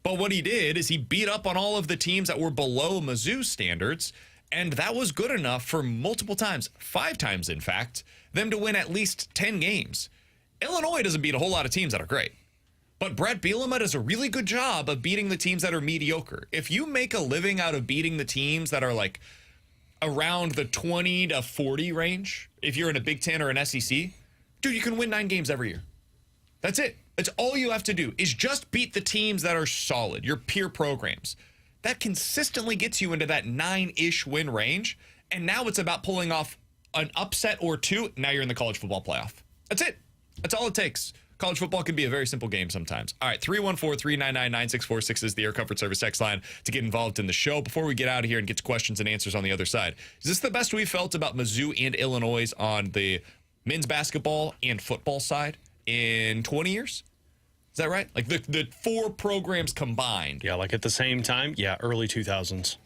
But what he did is he beat up on all of the teams that were below Mizzou standards, and that was good enough for multiple times, 5 times in fact, them to win at least 10 games. Illinois doesn't beat a whole lot of teams that are great. But Brett Bielema does a really good job of beating the teams that are mediocre. If you make a living out of beating the teams that are like around the 20 to 40 range, if you're in a Big Ten or an SEC, dude, you can win 9 games every year. That's it. That's all you have to do is just beat the teams that are solid, your peer programs. That consistently gets you into that 9-ish win range. And now it's about pulling off an upset or 2. Now you're in the college football playoff. That's it. That's all it takes. College football can be a very simple game sometimes. All right, 314-399-9646 is the Air Comfort Service text line to get involved in the show. Before we get out of here and get to questions and answers on the other side, is this the best we've felt about Mizzou and Illinois on the men's basketball and football side in 20 years? Is that right? Like the 4 programs combined. Yeah, like at the same time. Yeah, early 2000s.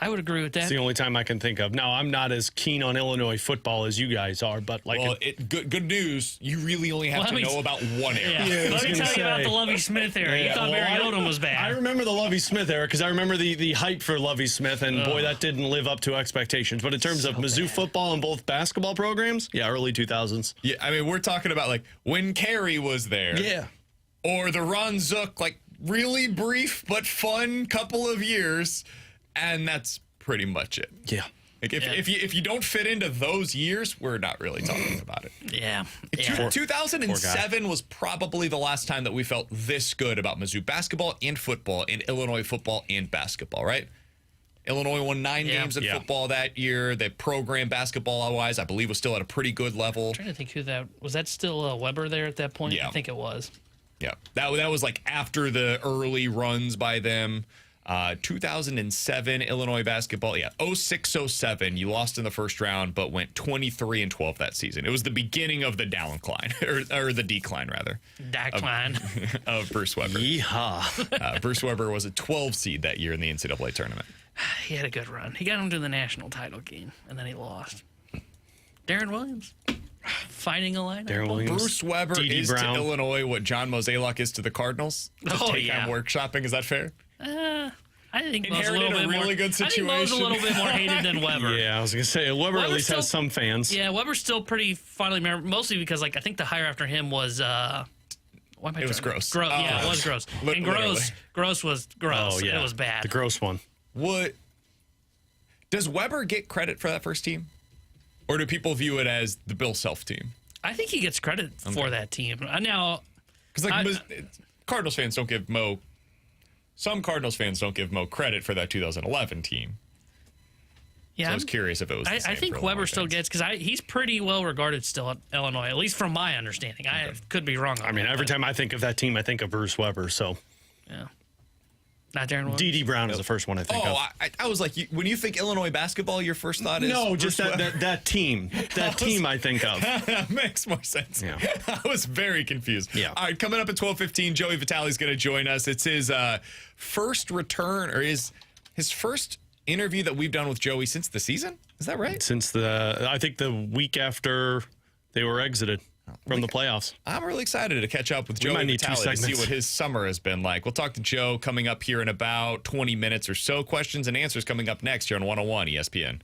I would agree with that. It's the only time I can think of. Now, I'm not as keen on Illinois football as you guys are, but like, well, good news. You really only have to know about one era. Yeah. Let me tell you about the Lovie Smith era. You thought Barry Odom was bad. I remember the Lovie Smith era because I remember the hype for Lovie Smith, and boy, that didn't live up to expectations. But in terms of Mizzou football and both basketball programs, yeah, early 2000s. Yeah, I mean, we're talking about like when Carey was there. Yeah. Or the Ron Zook, like really brief but fun couple of years, and that's pretty much it. Yeah. Like if you don't fit into those years, we're not really talking about it. Yeah. 2007 was probably the last time that we felt this good about Mizzou basketball and football and Illinois football and basketball, right? Illinois won 9 games in football that year. The program basketball-wise, I believe, was still at a pretty good level. I'm trying to think who that was. That still Weber there at that point? Yeah. I think it was. Yeah, that was like after the early runs by them. 2007 Illinois basketball, 06-07, you lost in the first round, but went 23-12 that season. It was the beginning of the downcline, or the decline rather. Decline of Bruce Weber. Yeehaw. Bruce Weber was a 12 seed that year in the NCAA tournament. He had a good run. He got him to the national title game, and then he lost. Darren Williams. Fighting a lineup. Darren Williams. Bruce Weber D.D. is Brown. to Illinois what John Mozeliak is to the Cardinals. I'm workshopping. Is that fair? I think Mo's Inherited a really good situation. I think Mo's a little bit more hated than Weber. Yeah, I was going to say, Weber at least has some fans. Yeah, Weber's still pretty fondly remembered, mostly because like I think the hire after him was it was Gross. Yeah, it was Gross. And Gross was gross. Oh, yeah. It was bad. The gross one. Does Weber get credit for that first team? Or do people view it as the Bill Self team? I think he gets credit for that team. Now, because Cardinals fans don't give Mo. Some Cardinals fans don't give Mo credit for that 2011 team. Yeah, so I was curious if it was. The same I think for Weber Illinois still fans. gets because he's pretty well regarded still at Illinois, at least from my understanding. I could be wrong. I mean, every time I think of that team, I think of Bruce Weber. So, yeah, not Darren Williams. D.D. Brown is the first one I think of. I was like, when you think Illinois basketball, your first thought is no, Bruce just that team. That team I think of. That makes more sense. Yeah. I was very confused. Yeah. All right, coming up at 12:15, Joey Vitale is going to join us. It's his first return, or his first interview that we've done with Joey since the season. Is that right? Since I think the week after they were exited from the playoffs. I'm really excited to catch up with Joey might need 2 Vitale to see segments. what his summer has been like. We'll talk to Joe coming up here in about 20 minutes or so. Questions and answers coming up next here on 101 ESPN.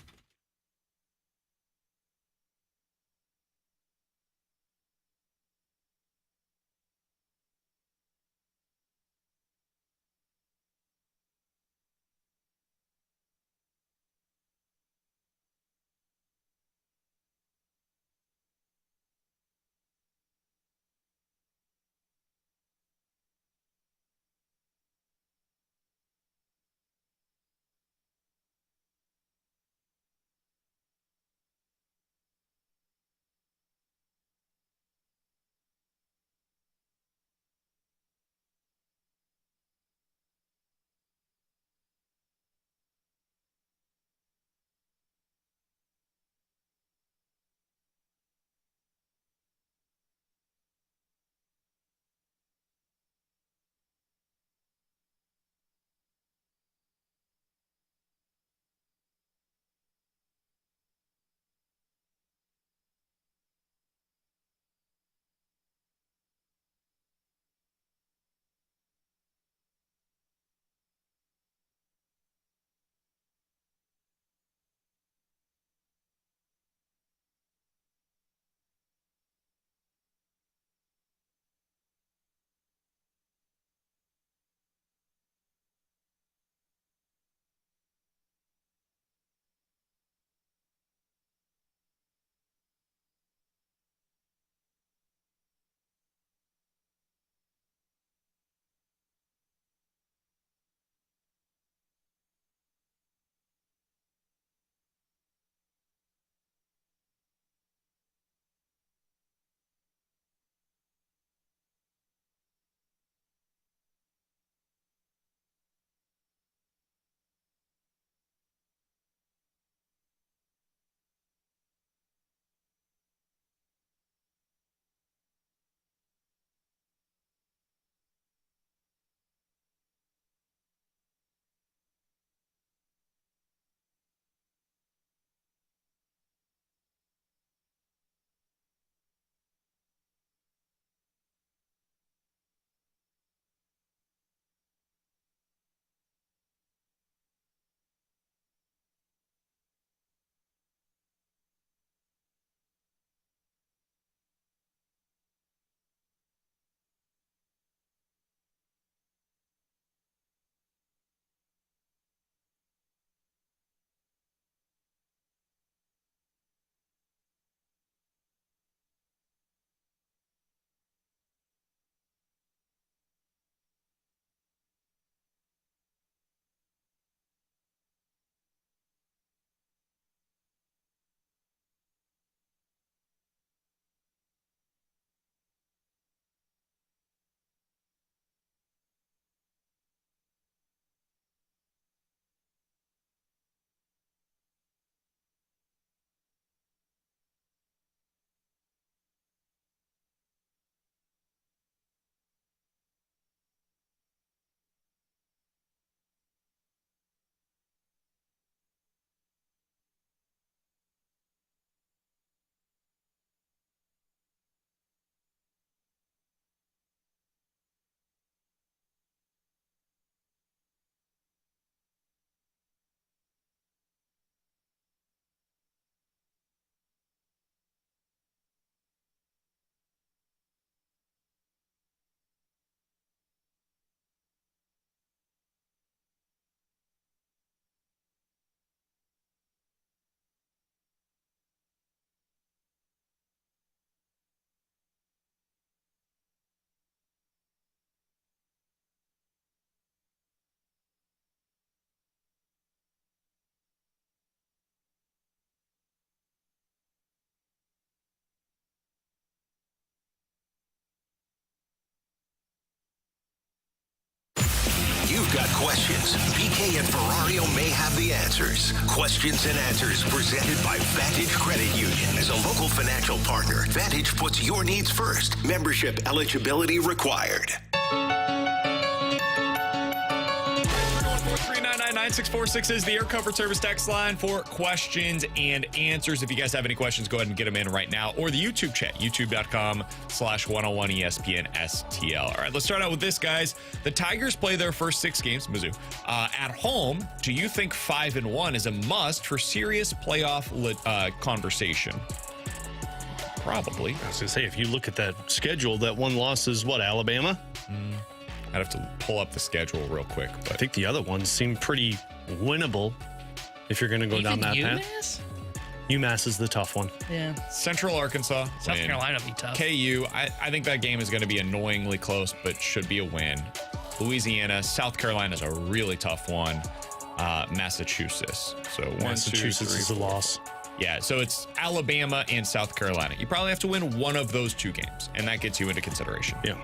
questions. BK and Ferrario may have the answers. Questions and answers presented by Vantage Credit Union. As a local financial partner, Vantage puts your needs first. Membership eligibility required. 964-6 is the Air Comfort Service text line for questions and answers. If you guys have any questions, go ahead and get them in right now. Or the YouTube chat, youtube.com/101ESPN STL. All right, let's start out with this, guys. The Tigers play their first 6 games, Mizzou, at home. Do you think 5-1 is a must for serious playoff conversation? Probably. I was going to say, if you look at that schedule, that one loss is what, Alabama? I'd have to pull up the schedule real quick. But I think the other ones seem pretty winnable if you're going to go down that path. UMass is the tough one. Yeah. Central Arkansas. South Carolina will be tough. KU, I think that game is going to be annoyingly close, but should be a win. Louisiana, South Carolina is a really tough one. Massachusetts. So Massachusetts is a loss. Yeah, so it's Alabama and South Carolina. You probably have to win one of those 2 games, and that gets you into consideration. Yeah.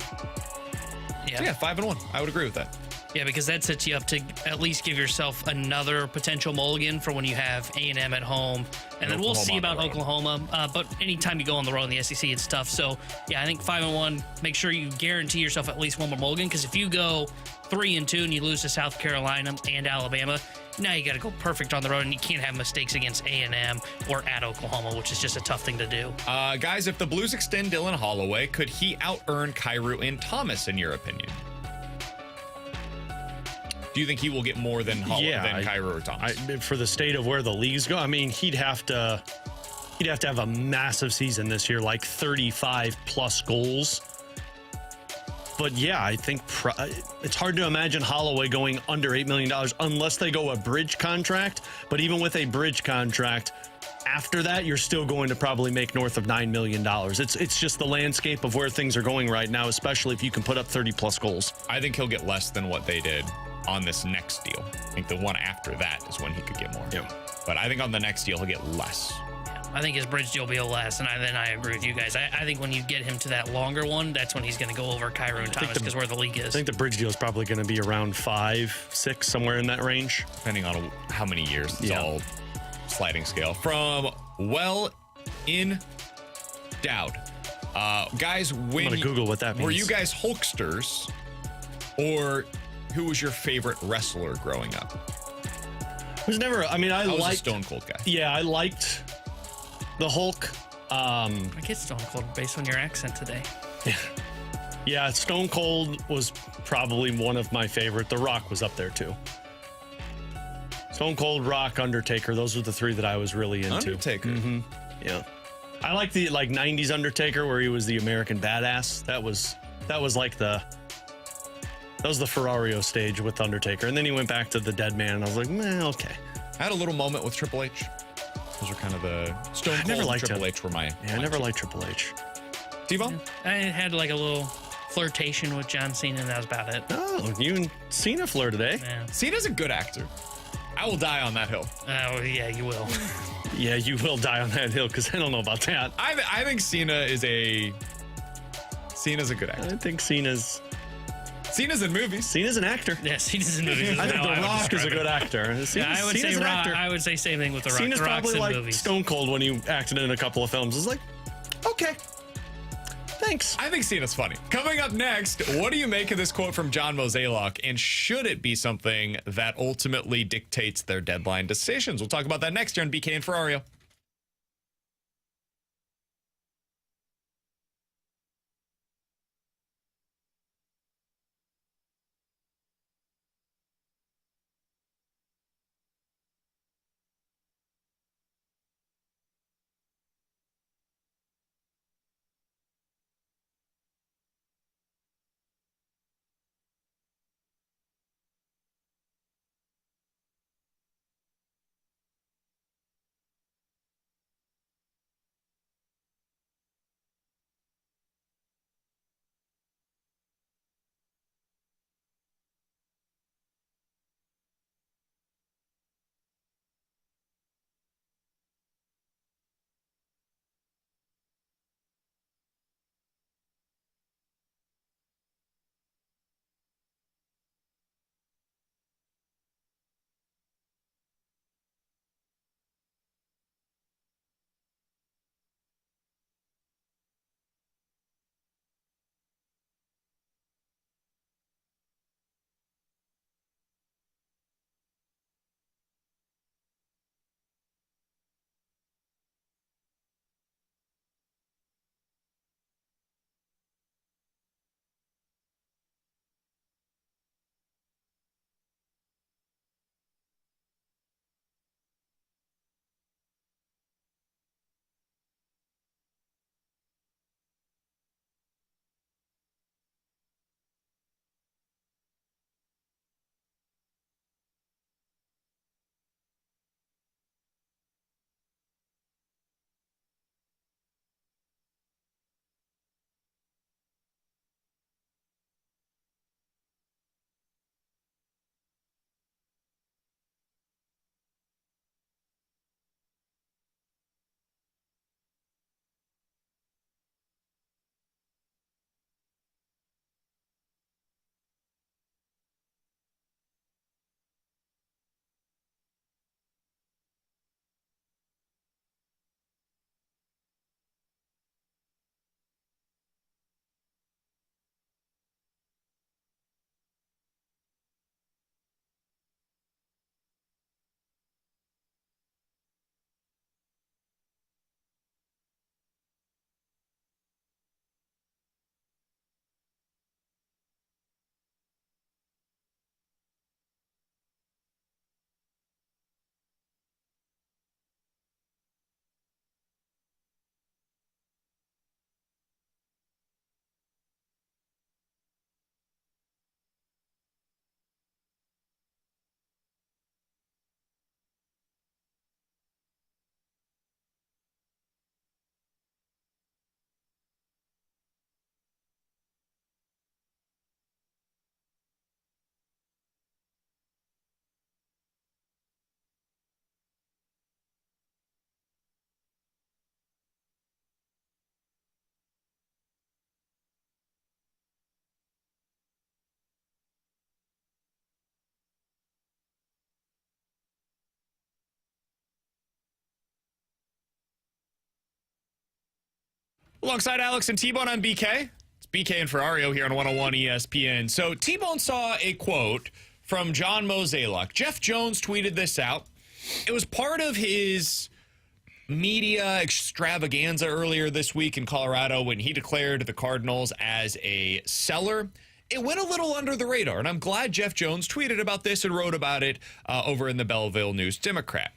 So yeah, 5-1. I would agree with that. Yeah, because that sets you up to at least give yourself another potential mulligan for when you have A&M at home. And then we'll see about Oklahoma. But anytime you go on the road in the SEC, it's tough. So, yeah, I think 5-1, make sure you guarantee yourself at least one more mulligan. Because if you go 3-2 and you lose to South Carolina and Alabama, now you got to go perfect on the road, and you can't have mistakes against A&M or at Oklahoma, which is just a tough thing to do. Guys, if the Blues extend Dylan Holloway, could he out-earn Kyrou and Thomas, in your opinion? Do you think he will get more than Kyrou or Thomas? For the state of where the leagues go, I mean, he'd have to have a massive season this year, like 35-plus goals. But yeah, I think it's hard to imagine Holloway going under $8 million unless they go a bridge contract. But even with a bridge contract, after that, you're still going to probably make north of $9 million. It's just the landscape of where things are going right now, especially if you can put up 30-plus goals. I think he'll get less than what they did on this next deal. I think the one after that is when he could get more. Yeah. But I think on the next deal, he'll get less. I think his bridge deal will be less, and then I agree with you guys. I think when you get him to that longer one, that's when he's going to go over Kyrou and Thomas because where the league is. I think the bridge deal is probably going to be around 5, 6, somewhere in that range. Depending on how many years. It's all sliding scale. From Well In Dowd. Guys, I'm going to Google what that means. Were you guys Hulksters, or who was your favorite wrestler growing up? It was never, I was a Stone Cold guy. Yeah, I liked the Hulk. I get Stone Cold based on your accent today. Yeah, Stone Cold was probably one of my favorite. The Rock was up there too. Stone Cold, Rock, Undertaker. Those were the 3 that I was really into. Undertaker. Mm-hmm. Yeah. I like the 90s Undertaker where he was the American badass. That was the Ferrario stage with Undertaker. And then he went back to the Dead Man and I was like, okay. I had a little moment with Triple H. Those were kind of the Stone Cold and Triple H were my. Yeah, I never liked Triple H. T-Bone? I had like a little flirtation with John Cena, and that was about it. Oh, you and Cena flirted, eh? Yeah. Cena's a good actor. I will die on that hill. Oh, yeah, you will. Yeah, you will die on that hill because I don't know about that. I think Cena's a good actor. I think Cena's in movies. Cena's an actor. Yes, Cena's in movies. I think The Rock is a good actor. I would say Rock. I would say same thing with The Rock. Cena's The Rock's probably in like movies. Stone Cold when he acted in a couple of films. It's like, okay, thanks. I think Cena's funny. Coming up next, what do you make of this quote from John Mozeliak, and should it be something that ultimately dictates their deadline decisions? We'll talk about that next here on BK and Ferrario. Alongside Alex and T-Bone on BK. It's BK and Ferrario here on 101 ESPN. So T-Bone saw a quote from John Mozeliak. Jeff Jones tweeted this out. It was part of his media extravaganza earlier this week in Colorado when he declared the Cardinals as a seller. It went a little under the radar, and I'm glad Jeff Jones tweeted about this and wrote about it over in the Belleville News-Democrat.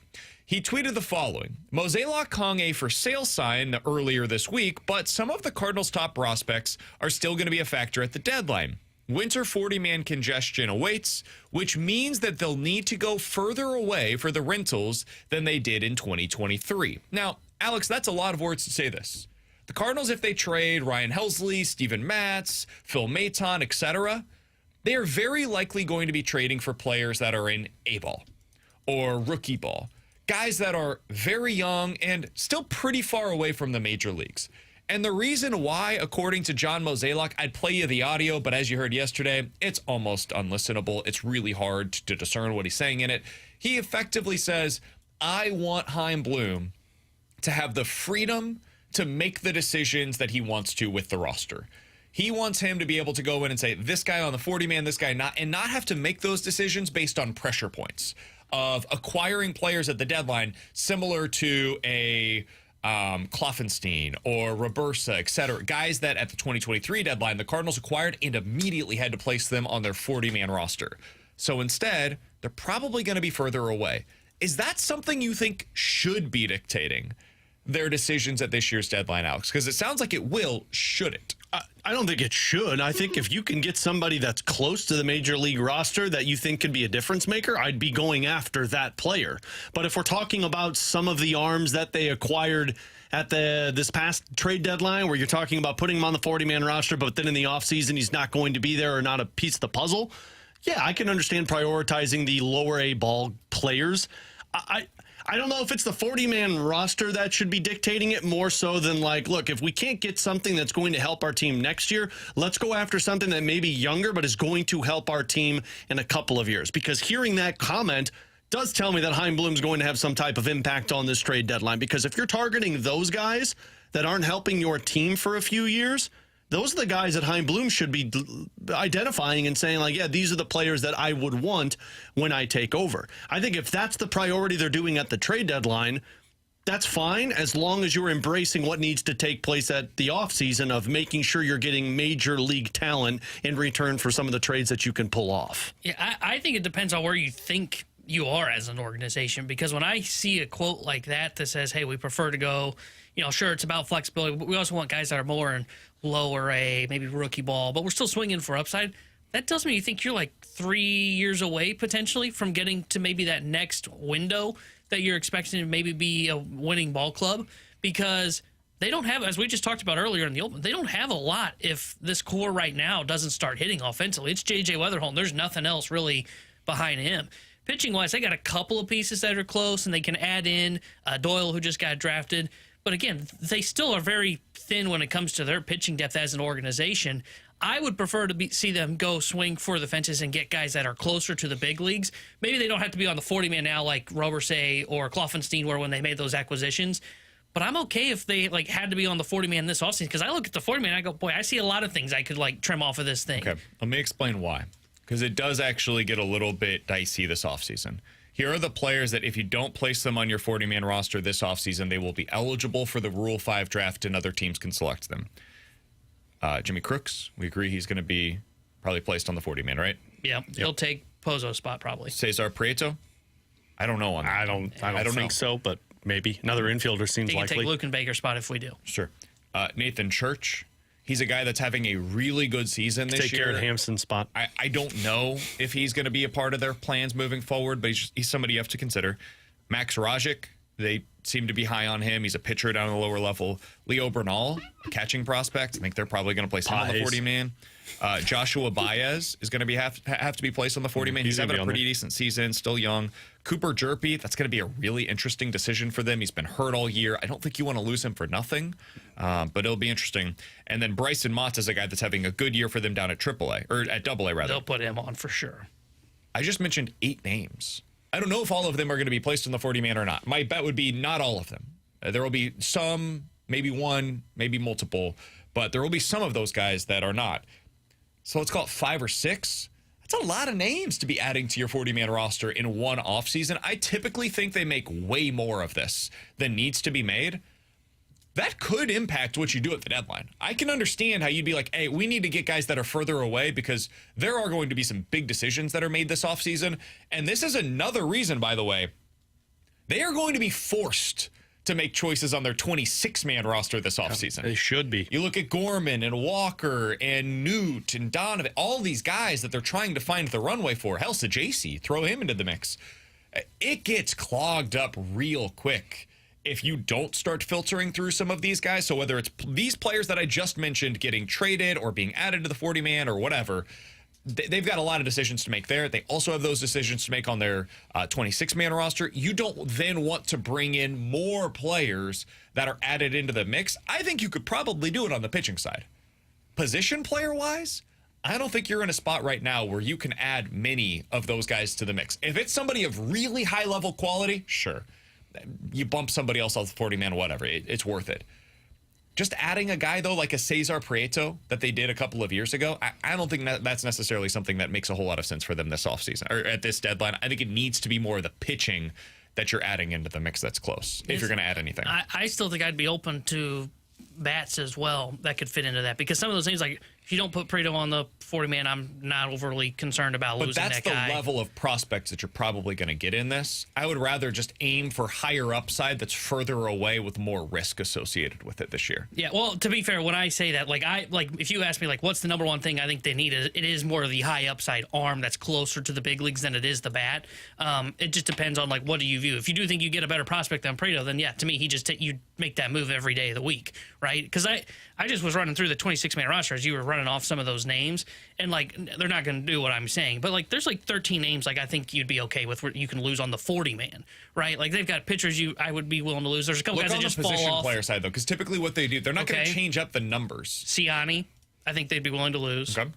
He tweeted the following. Mozeliak hung a for sale sign earlier this week, but some of the Cardinals' top prospects are still going to be a factor at the deadline. Winter 40-man congestion awaits, which means that they'll need to go further away for the rentals than they did in 2023. Now, Alex, that's a lot of words to say this. The Cardinals, if they trade Ryan Helsley, Steven Matz, Phil Maton, etc., they are very likely going to be trading for players that are in A-ball or rookie ball. Guys that are very young and still pretty far away from the major leagues. And the reason why, according to John Mozeliak, I'd play you the audio, but as you heard yesterday, it's almost unlistenable. It's really hard to discern what he's saying in it. He effectively says, I want Chaim Bloom to have the freedom to make the decisions that he wants to with the roster. He wants him to be able to go in and say, this guy on the 40-man, this guy not, and not have to make those decisions based on pressure points of acquiring players at the deadline, similar to a Kloffenstein or Robersa, et cetera. Guys that at the 2023 deadline, the Cardinals acquired and immediately had to place them on their 40-man roster. So instead, they're probably going to be further away. Is that something you think should be dictating their decisions at this year's deadline, Alex? Because it sounds like it will, should it? I don't think it should. I think if you can get somebody that's close to the major league roster that you think could be a difference maker, I'd be going after that player. But if we're talking about some of the arms that they acquired at this past trade deadline, where you're talking about putting him on the 40-man roster, but then in the offseason he's not going to be there or not a piece of the puzzle, yeah, I can understand prioritizing the lower A ball players. I don't know if it's the 40-man roster that should be dictating it more so than like, look, if we can't get something that's going to help our team next year, let's go after something that may be younger but is going to help our team in a couple of years. Because hearing that comment does tell me that Chaim Bloom's going to have some type of impact on this trade deadline. Because if you're targeting those guys that aren't helping your team for a few years, those are the guys that Chaim Bloom should be identifying and saying, like, yeah, these are the players that I would want when I take over. I think if that's the priority they're doing at the trade deadline, that's fine, as long as you're embracing what needs to take place at the offseason of making sure you're getting major league talent in return for some of the trades that you can pull off. Yeah, I think it depends on where you think you are as an organization, because when I see a quote like that says, hey, we prefer to go, sure, it's about flexibility, but we also want guys that are more in lower A, maybe rookie ball, but we're still swinging for upside. That tells me you think you're like 3 years away potentially from getting to maybe that next window that you're expecting to maybe be a winning ball club, because they don't have, as we just talked about earlier in the open, they don't have a lot if this core right now doesn't start hitting offensively. It's JJ Wetherholt, and there's nothing else really behind him. Pitching-wise, they got a couple of pieces that are close, and they can add in Doyle, who just got drafted. But again, they still are very thin when it comes to their pitching depth as an organization. I would prefer to see them go swing for the fences and get guys that are closer to the big leagues. Maybe they don't have to be on the 40-man now like Roberse or Kloffenstein were when they made those acquisitions. But I'm okay if they had to be on the 40-man this offseason, because I look at the 40-man and I go, boy, I see a lot of things I could trim off of this thing. Okay, let me explain why. Because it does actually get a little bit dicey this offseason. Here are the players that if you don't place them on your 40-man roster this offseason, they will be eligible for the Rule 5 draft and other teams can select them. Jimmy Crooks, we agree he's going to be probably placed on the 40-man, right? Yeah, he'll take Pozo's spot probably. Cesar Prieto? I don't know on that. I don't think so, but maybe. Another infielder seems he can likely. Take Luke and Baker's spot if we do. Sure. Nathan Church. He's a guy that's having a really good season this year. Take Garrett Hampson's spot. I don't know if he's going to be a part of their plans moving forward, but he's somebody you have to consider. Max Rajic, they seem to be high on him. He's a pitcher down at the lower level. Leo Bernal, a catching prospect. I think they're probably going to place him on the 40-man. Joshua Baez is going to have to be placed on the 40-man. He's having a pretty decent season, still young. Cooper Jerpy, that's going to be a really interesting decision for them. He's been hurt all year. I don't think you want to lose him for nothing, but it'll be interesting. And then Bryson Mott is a guy that's having a good year for them down at AAA, or at AA, rather. They'll put him on for sure. I just mentioned 8 names. I don't know if all of them are going to be placed on the 40-man or not. My bet would be not all of them. There will be some Maybe one, maybe multiple, but there will be some of those guys that are not. So let's call it 5 or 6. That's a lot of names to be adding to your 40-man roster in one offseason. I typically think they make way more of this than needs to be made. That could impact what you do at the deadline. I can understand how you'd be like, hey, we need to get guys that are further away because there are going to be some big decisions that are made this offseason. And this is another reason, by the way, they are going to be forced to make choices on their 26-man roster this offseason. They should be. You look at Gorman and Walker and Newt and Donovan, all these guys that they're trying to find the runway for. Hell, JC, throw him into the mix. It gets clogged up real quick if you don't start filtering through some of these guys. So whether it's these players that I just mentioned getting traded or being added to the 40-man or whatever, they've got a lot of decisions to make there. They also have those decisions to make on their 26-man roster. You don't then want to bring in more players that are added into the mix. I think you could probably do it on the pitching side. Position player-wise, I don't think you're in a spot right now where you can add many of those guys to the mix. If it's somebody of really high-level quality, sure. You bump somebody else off the 40-man, whatever. It's worth it. Just adding a guy, though, like a Cesar Prieto that they did a couple of years ago, I don't think that's necessarily something that makes a whole lot of sense for them this offseason or at this deadline. I think it needs to be more of the pitching that you're adding into the mix that's close, if you're going to add anything. I still think I'd be open to bats as well that could fit into that because some of those things, like if you don't put Prieto on the 40-man, I'm not overly concerned about losing that guy. But that's the level of prospects that you're probably going to get in this. I would rather just aim for higher upside that's further away with more risk associated with it this year. Yeah, well, to be fair, when I say that, like if you ask me, like, what's the number one thing I think they need, it is more of the high upside arm that's closer to the big leagues than it is the bat. It just depends on, like, what do you view? If you do think you get a better prospect than Prieto, then, yeah, to me, you make that move every day of the week, right? Because I just was running through the 26-man roster as you were running off some of those names, and, like, they're not going to do what I'm saying. But, like, there's, like, 13 names, like, I think you'd be okay with where you can lose on the 40-man, right? Like, they've got pitchers I would be willing to lose. There's a couple guys that just fall off. Look on the position player side, though, because typically what they do, they're not going to change up the numbers. Siani, I think they'd be willing to lose. Okay.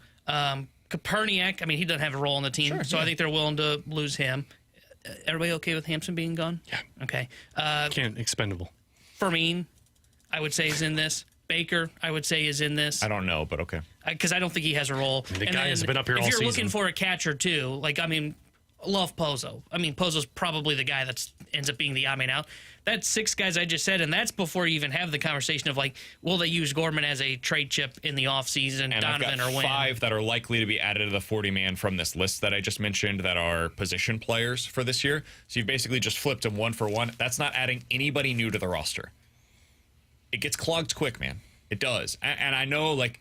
Koperniak, I mean, he doesn't have a role on the team, I think they're willing to lose him. Everybody okay with Hampson being gone? Yeah. Okay. Expendable. Fermin, I would say, is in this. Baker, I would say, is in this. I don't know, but okay. Because I don't think he has a role. The guy has been up here all season. If you're looking for a catcher, too, like, I mean, love Pozo. I mean, Pozo's probably the guy that ends up being the odd man out. That's 6 guys I just said, and that's before you even have the conversation of, like, will they use Gorman as a trade chip in the offseason, and Donovan I've got or Winn? 5 that are likely to be added to the 40-man from this list that I just mentioned that are position players for this year. So you've basically just flipped them 1 for 1. That's not adding anybody new to the roster. It gets clogged quick, man. It does. And I know, like,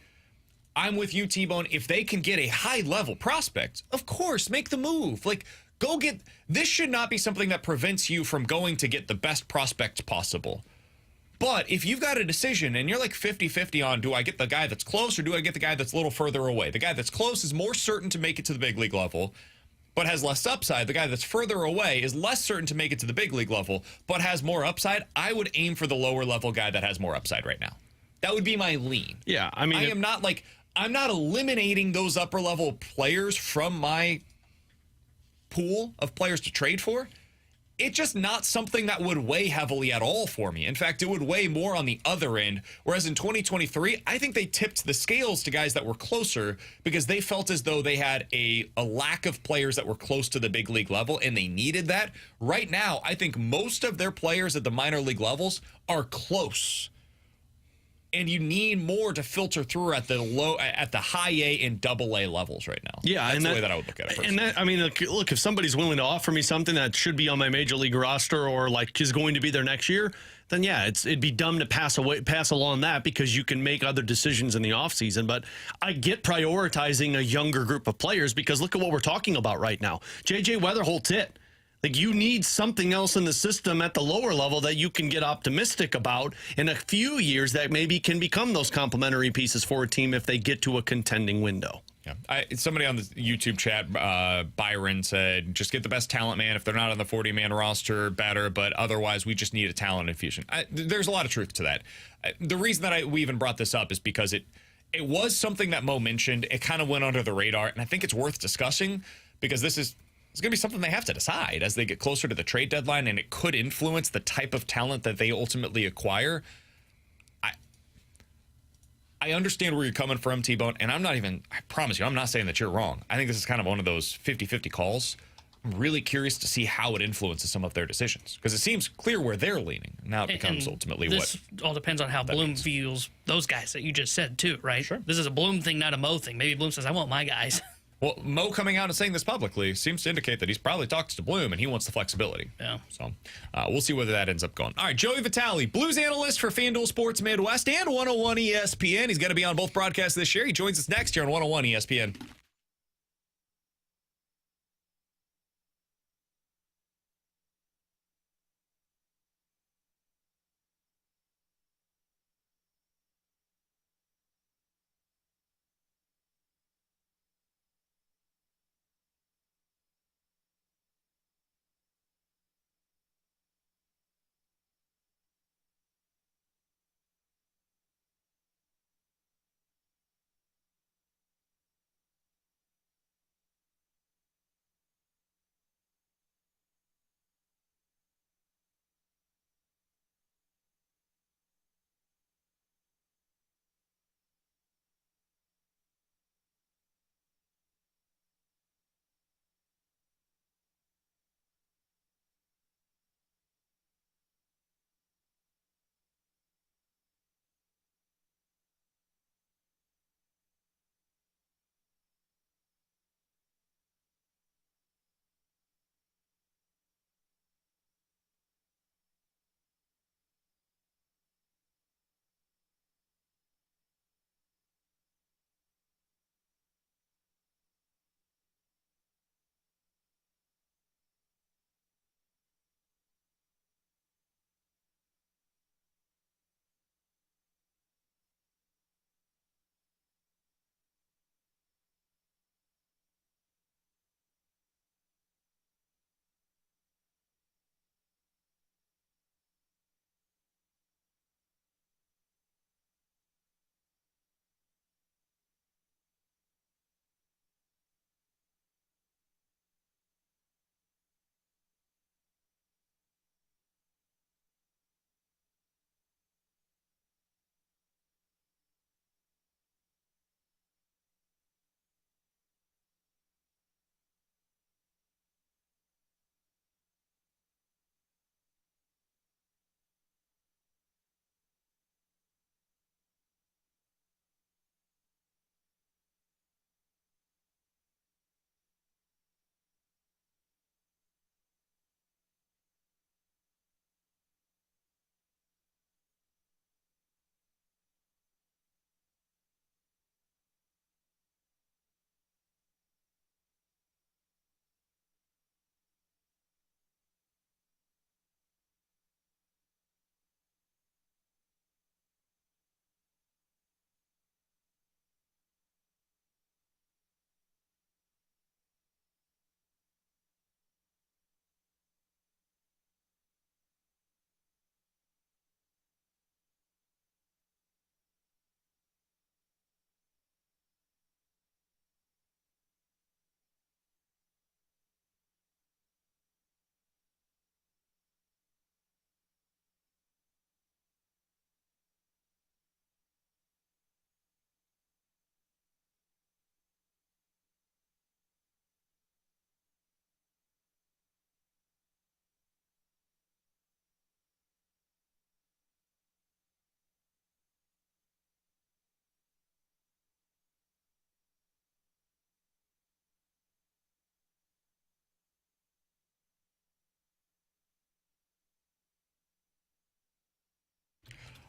I'm with you, T-Bone. If they can get a high-level prospect, of course, make the move. Like, go get... This should not be something that prevents you from going to get the best prospect possible. But if you've got a decision and you're like 50-50 on, do I get the guy that's close or do I get the guy that's a little further away? The guy that's close is more certain to make it to the big league level, but has less upside. The guy that's further away is less certain to make it to the big league level, but has more upside. I would aim for the lower level guy that has more upside right now. That would be my lean. Yeah, I mean... I'm not eliminating those upper level players from my pool of players to trade for. It's just not something that would weigh heavily at all for me. In fact, it would weigh more on the other end. Whereas in 2023, I think they tipped the scales to guys that were closer because they felt as though they had a lack of players that were close to the big league level, and they needed that. Right now, I think most of their players at the minor league levels are close. And you need more to filter through at the high A and double A levels right now. Yeah, that's the way that I would look at it. And that, I mean, look, if somebody's willing to offer me something that should be on my major league roster or like is going to be there next year, then yeah, it'd be dumb to pass along that because you can make other decisions in the offseason. But I get prioritizing a younger group of players because look at what we're talking about right now. JJ Wetherholt's it. Like, you need something else in the system at the lower level that you can get optimistic about in a few years that maybe can become those complementary pieces for a team if they get to a contending window. Yeah, somebody on the YouTube chat, Byron, said, just get the best talent, man. If they're not on the 40-man roster, better, but otherwise we just need a talent infusion. There's a lot of truth to that. The reason that we even brought this up is because it was something that Mo mentioned. It kind of went under the radar, and I think it's worth discussing because it's going to be something they have to decide as they get closer to the trade deadline, and it could influence the type of talent that they ultimately acquire. I understand where you're coming from, T-Bone, and I promise you, I'm not saying that you're wrong. I think this is kind of one of those 50-50 calls. I'm really curious to see how it influences some of their decisions, because it seems clear where they're leaning. Now it becomes ultimately this all depends on how Bloom views those guys that you just said, too, right? Sure. This is a Bloom thing, not a Mo thing. Maybe Bloom says, I want my guys. Well, Mo coming out and saying this publicly seems to indicate that he's probably talked to Bloom and he wants the flexibility. Yeah. So we'll see whether that ends up going. All right, Joey Vitale, Blues analyst for FanDuel Sports Midwest and 101 ESPN. He's going to be on both broadcasts this year. He joins us next year on 101 ESPN.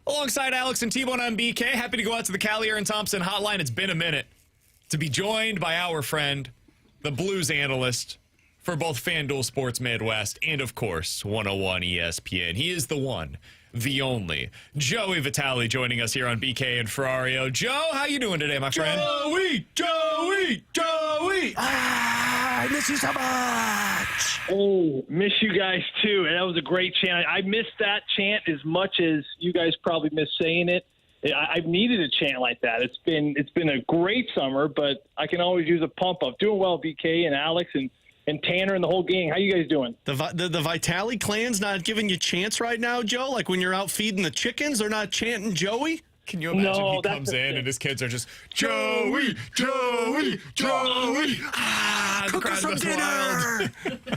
Alongside Alex and T-Bone on BK, happy to go out to the Callier and Thompson hotline. It's been a minute to be joined by our friend, the Blues analyst for both FanDuel Sports Midwest and, of course, 101 ESPN. He is the one, the only, Joey Vitale, joining us here on BK and Ferrario. Joe, how you doing today, my friend? Joey! I miss you so much. Oh, miss you guys too. And that was a great chant. I missed that chant as much as you guys probably miss saying it. I've needed a chant like that. It's been a great summer, but I can always use a pump up. Doing well, BK and Alex and Tanner and the whole gang. How you guys doing? The Vitale clan's not giving you chants right now, Joe? Like when you're out feeding the chickens, they're not chanting Joey? Can you imagine No, he comes in and his kids are just, Joey, Joey, Joey, Cook us some dinner.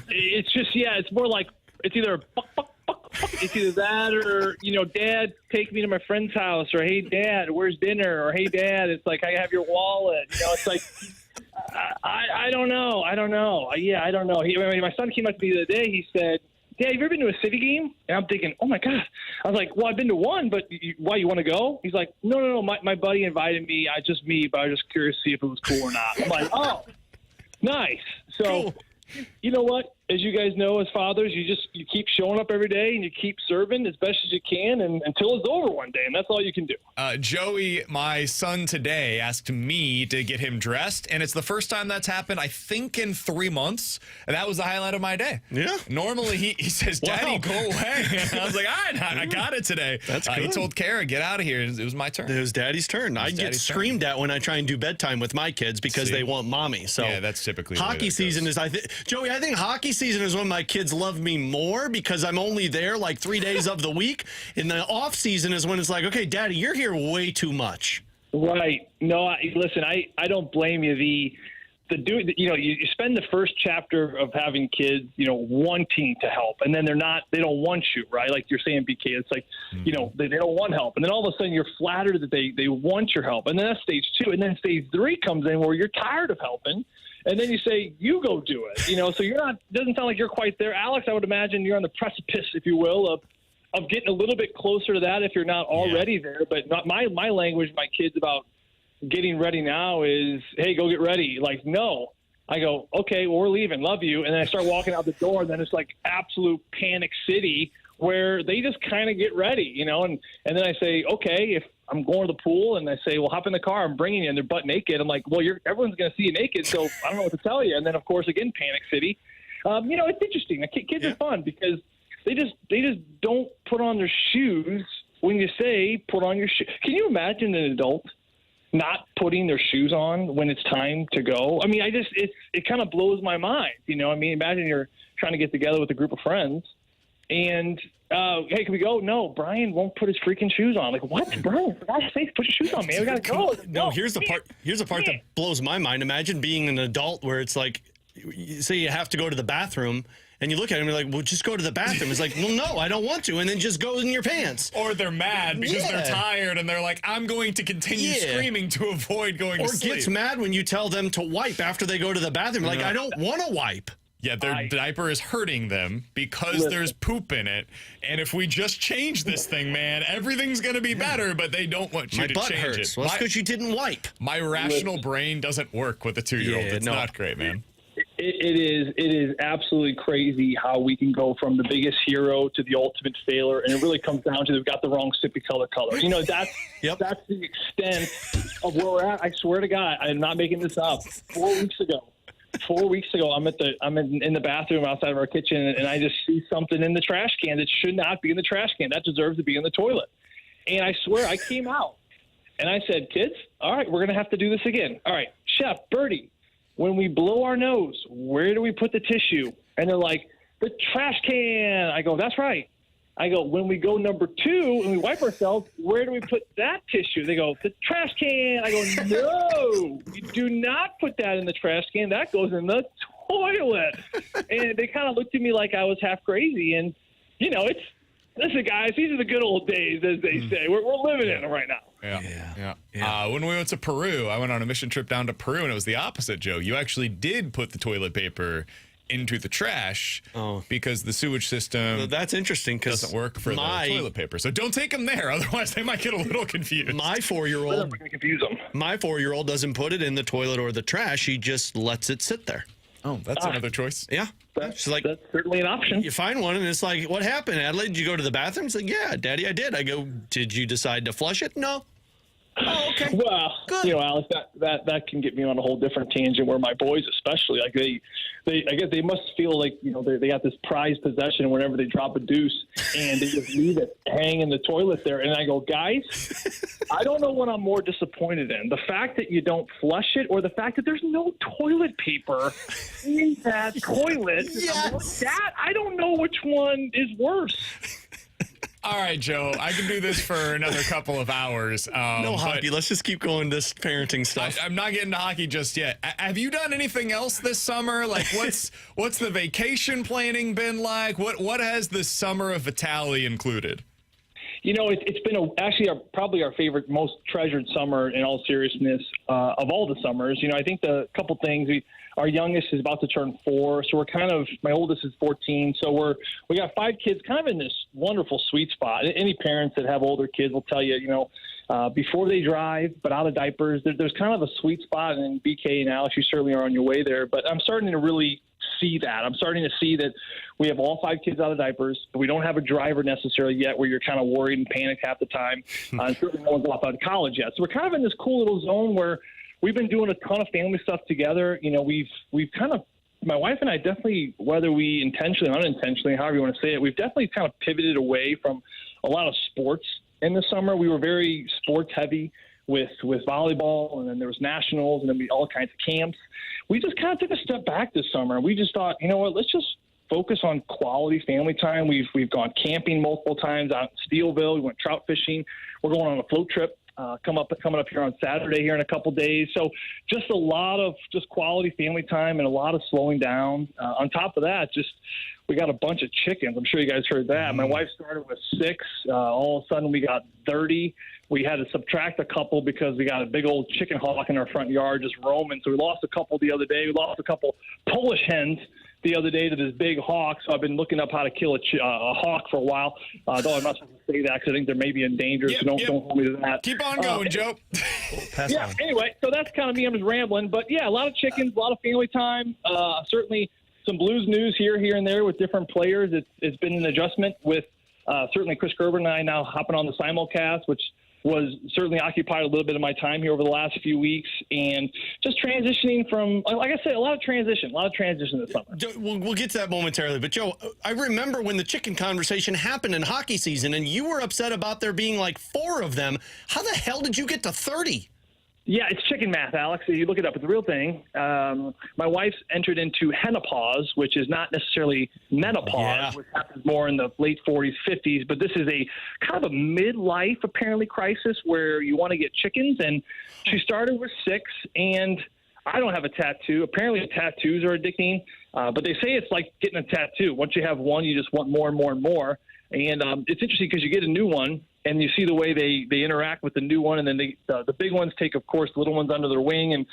It's just, it's more like it's either buck, buck, buck, buck. It's either that or, Dad, take me to my friend's house, or hey, Dad, where's dinner? Or hey, Dad, it's like, I have your wallet. It's like, I don't know. Yeah, I don't know. My son came up to me the other day. He said, Dad, have you ever been to a City game? And I'm thinking, oh, my God. I was like, well, I've been to one, but why, you want to go? He's like, no. My buddy invited me. But I was just curious to see if it was cool or not. I'm like, oh, nice. So, cool. You know what? As you guys know, as fathers, you keep showing up every day and you keep serving as best as you can and until it's over one day, and that's all you can do. Joey, my son today asked me to get him dressed, and it's the first time that's happened, I think, in 3 months, and that was the highlight of my day. Yeah. Normally, he says, Daddy, go away. And I was like, all right, I got it today. That's good. He told Kara, get out of here. It was my turn. It was Daddy's turn. I get screamed at when I try and do bedtime with my kids because they want mommy. So yeah, that's typically hockey season is, Joey, I think hockey season is when my kids love me more because I'm only there like 3 days of the week. And the off season is when it's like, okay, Daddy, you're here way too much. Right. No, listen, I don't blame you. You spend the first chapter of having kids, wanting to help, and then they don't want you, right? Like you're saying, BK, it's like, they don't want help. And then all of a sudden you're flattered that they want your help. And then that's stage 2. And then stage 3 comes in where you're tired of helping. And then you say, you go do it, so doesn't sound like you're quite there. Alex, I would imagine you're on the precipice, if you will, of getting a little bit closer to that if you're not already there. But not my language, my kids about getting ready now is, hey, go get ready. Like, no. I go, okay, well, we're leaving. Love you. And then I start walking out the door, and then it's like absolute panic city where they just kind of get ready, and then I say, okay, if I'm going to the pool, and I say, well, hop in the car, I'm bringing you, and they're butt naked. I'm like, well, everyone's going to see you naked, so I don't know what to tell you. And then, of course, again, panic city. It's interesting. Kids are fun because they just don't put on their shoes when you say put on your shoes. Can you imagine an adult not putting their shoes on when it's time to go? I mean, it kind of blows my mind. Imagine you're trying to get together with a group of friends and, hey, can we go? No, Brian won't put his freaking shoes on. Like, what? Brian, for God's sake, put your shoes on, man. We got to go. No, here's the part that blows my mind. Imagine being an adult where it's like, say you have to go to the bathroom, and you look at him and you're like, well, just go to the bathroom. It's like, well, no, I don't want to. And then just go in your pants. Or they're mad because they're tired and they're like, I'm going to continue screaming to avoid going to sleep. Or gets mad when you tell them to wipe after they go to the bathroom. Like, I don't want to wipe. Yeah, their diaper is hurting them because there's poop in it. And if we just change this thing, man, everything's going to be better, but they don't want you to change it. Well, that's because you didn't wipe. My rational brain doesn't work with a 2-year-old. It's not great, man. It is absolutely crazy how we can go from the biggest hero to the ultimate failure, and it really comes down to they've got the wrong sippy color. That's the extent of where we're at. I swear to God, I'm not making this up. 4 weeks ago, I'm in the bathroom outside of our kitchen, and I just see something in the trash can that should not be in the trash can. That deserves to be in the toilet. And I swear, I came out and I said, kids, all right, we're going to have to do this again. All right, Chef, Birdie, when we blow our nose, where do we put the tissue? And they're like, the trash can. I go, that's right. I go, when we go number 2 and we wipe ourselves, where do we put that tissue? They go, the trash can. I go, no, you do not put that in the trash can. That goes in the toilet. And they kind of looked at me like I was half crazy. And, listen, guys, these are the good old days, as they say. We're living in them right now. Yeah. When we went to Peru, I went on a mission trip down to Peru, and it was the opposite, Joe. You actually did put the toilet paper into the trash because the sewage system that's interesting doesn't work for the toilet paper. So don't take them there, otherwise they might get a little confused. My 4-year-old doesn't put it in the toilet or the trash. He just lets it sit there. Oh, that's another choice. Yeah. That's certainly an option. You find one, and it's like, what happened, Adelaide? Did you go to the bathroom? It's like, yeah, Daddy, I did. I go, did you decide to flush it? No. Oh, okay. Well, good. Alex, that can get me on a whole different tangent where my boys especially, like I guess they must feel like, they got this prized possession whenever they drop a deuce and they just leave it hang in the toilet there. And I go, guys, I don't know what I'm more disappointed in. The fact that you don't flush it or the fact that there's no toilet paper in that toilet. Yes. I don't know which one is worse. All right, Joe, I can do this for another couple of hours. No hockey. Let's just keep going this parenting stuff. I'm not getting to hockey just yet. Have you done anything else this summer? Like, what's the vacation planning been like? What has the summer of Vitale included? You know, it's been actually probably our favorite, most treasured summer in all seriousness of all the summers. You know, I think the couple things, our youngest is about to turn 4, so we're kind of, my oldest is 14, so we got 5 kids kind of in this wonderful sweet spot. Any parents that have older kids will tell you, you know, before they drive, but out of diapers, there's kind of a sweet spot, and BK and Alex, you certainly are on your way there, but I'm starting to really see that. I'm starting to see that we have all 5 kids out of diapers, but we don't have a driver necessarily yet where you're kind of worried and panicked half the time. And certainly no one's off out of college yet. So we're kind of in this cool little zone where we've been doing a ton of family stuff together. You know, we've kind of, my wife and I definitely, whether we intentionally or unintentionally, however you want to say it, we've definitely kind of pivoted away from a lot of sports in the summer. We were very sports heavy with volleyball, and then there was nationals, and then all kinds of camps. We just kind of took a step back this summer. We just thought, you know what, let's just focus on quality family time. We've gone camping multiple times out in Steelville. We went trout fishing. We're going on a float trip coming up here on Saturday here in a couple days. So just a lot of just quality family time and a lot of slowing down. On top of that, just we got a bunch of chickens. I'm sure you guys heard that. My wife started with 6. All of a sudden we got 30. We had to subtract a couple because we got a big old chicken hawk in our front yard just roaming. So we lost a couple the other day. We lost a couple Polish hens the other day to this big hawk. So I've been looking up how to kill a hawk for a while. Though I'm not supposed to say that because I think they may be endangered. So don't hold me to that. Keep on going, Joe. Yeah, anyway, so that's kind of me. I'm just rambling. But, yeah, a lot of chickens, a lot of family time. Certainly some Blues news here and there with different players. It's been an adjustment with certainly Chris Gerber and I now hopping on the simulcast, which was certainly occupied a little bit of my time here over the last few weeks, and just transitioning from, like I said, a lot of transition this summer. We'll get to that momentarily, but Joe, I remember when the chicken conversation happened in hockey season, and you were upset about there being like 4 of them. How the hell did you get to 30? Yeah, it's chicken math, Alex. You look it up. It's a real thing. My wife's entered into henopause, which is not necessarily menopause, which happens more in the late 40s, 50s. But this is a kind of a midlife, apparently, crisis where you want to get chickens. And she started with 6, and I don't have a tattoo. Apparently, tattoos are addicting. But they say it's like getting a tattoo. Once you have one, you just want more and more and more. And it's interesting because you get a new one, and you see the way they interact with the new one, and then the big ones take, of course, the little ones under their wing, and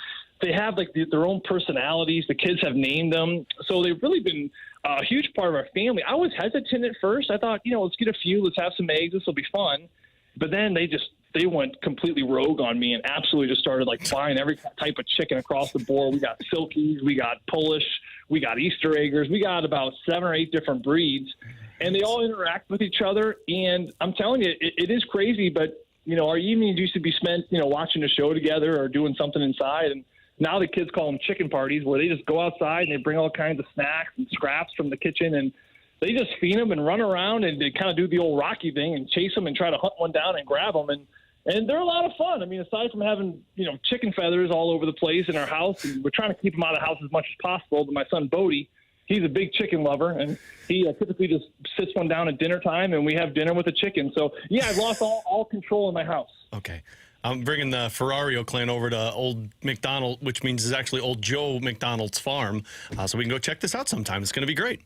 they have like their own personalities. The kids have named them, so they've really been a huge part of our family. I was hesitant at first. I thought, let's get a few, let's have some eggs, this will be fun. But then they went completely rogue on me and absolutely just started like buying every type of chicken across the board. We got Silkies, we got Polish, we got Easter eggers, we got about 7 or 8 different breeds. And they all interact with each other. And I'm telling you, it is crazy. But, our evenings used to be spent, watching a show together or doing something inside. And now the kids call them chicken parties, where they just go outside and they bring all kinds of snacks and scraps from the kitchen. And they just feed them and run around and they kind of do the old Rocky thing and chase them and try to hunt one down and grab them. And they're a lot of fun. I mean, aside from having, chicken feathers all over the place in our house, and we're trying to keep them out of the house as much as possible. But my son, Bodie, he's a big chicken lover, and he typically just sits one down at dinner time, and we have dinner with a chicken. So, yeah, I've lost all control in my house. Okay. I'm bringing the Ferrario clan over to Old McDonald, which means it's actually Old Joe McDonald's farm, so we can go check this out sometime. It's going to be great.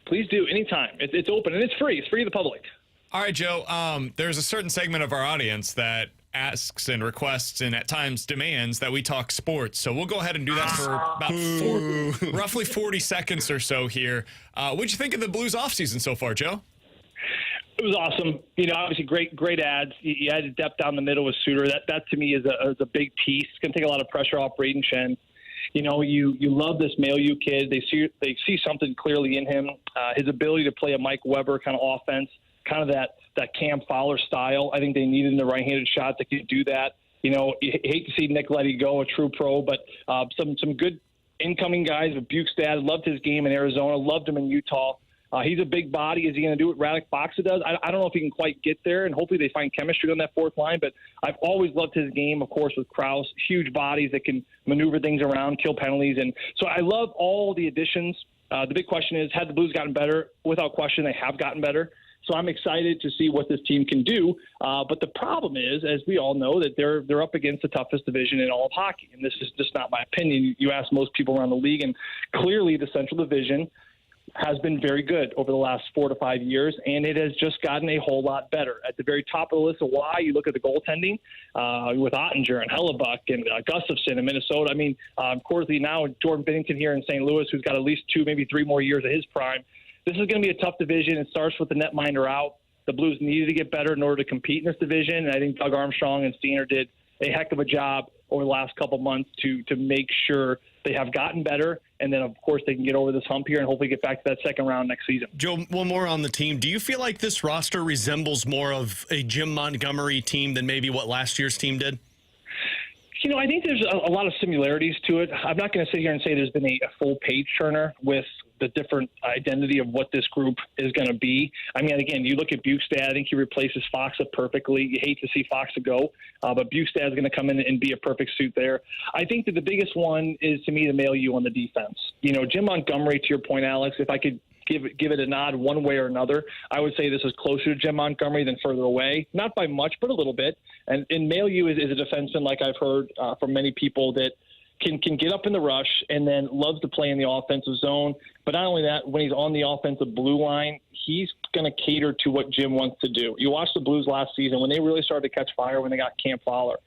Please do, anytime. It's open, and it's free. It's free to the public. All right, Joe, there's a certain segment of our audience that asks and requests and at times demands that we talk sports. So we'll go ahead and do that for about roughly 40 seconds or so here. What'd you think of the Blues offseason so far, Joe? It was awesome. Obviously great ads. You added depth down the middle with Suter. That to me is a big piece. It's going to take a lot of pressure off Braden Shen. You love this Mailloux kid. They see something clearly in him. His ability to play a Mike Weber kind of offense, kind of that Cam Fowler style. I think they needed in the right-handed shot that could do that. You hate to see Nick Leddy go, a true pro, but some good incoming guys. Bukestad, loved his game in Arizona, loved him in Utah. He's a big body. Is he going to do what Radek Boxa does? I don't know if he can quite get there, and hopefully they find chemistry on that fourth line, but I've always loved his game, of course, with Krause. Huge bodies that can maneuver things around, kill penalties. And so I love all the additions. The big question is, had the Blues gotten better? Without question, they have gotten better. So I'm excited to see what this team can do. But the problem is, as we all know, that they're up against the toughest division in all of hockey. And this is just not my opinion. You ask most people around the league, and clearly the Central Division has been very good over the last 4 to 5 years, and it has just gotten a whole lot better. At the very top of the list of why, you look at the goaltending with Ottinger and Hellebuck and Gustafsson in Minnesota. I mean, of course, now Jordan Binnington here in St. Louis, who's got at least 2, maybe 3 more years of his prime. This is going to be a tough division. It starts with the netminder out. The Blues needed to get better in order to compete in this division, and I think Doug Armstrong and Steiner did a heck of a job over the last couple months to make sure they have gotten better, and then, of course, they can get over this hump here and hopefully get back to that second round next season. Joe, one more on the team. Do you feel like this roster resembles more of a Jim Montgomery team than maybe what last year's team did? You know, I think there's a lot of similarities to it. I'm not going to sit here and say there's been a full page turner with the different identity of what this group is going to be. I mean, again, you look at Bukestad, I think he replaces Foxa perfectly. You hate to see Foxa go, but Bukestad is going to come in and be a perfect suit there. I think that the biggest one is, to me, the male you on the defense. You know, Jim Montgomery, to your point, Alex, if I could give it a nod one way or another, I would say this is closer to Jim Montgomery than further away. Not by much, but a little bit. And Mailloux is a defenseman, like I've heard from many people, that can get up in the rush and then loves to play in the offensive zone. But not only that, when he's on the offensive blue line, he's going to cater to what Jim wants to do. You watched the Blues last season when they really started to catch fire when they got Cam Fowler.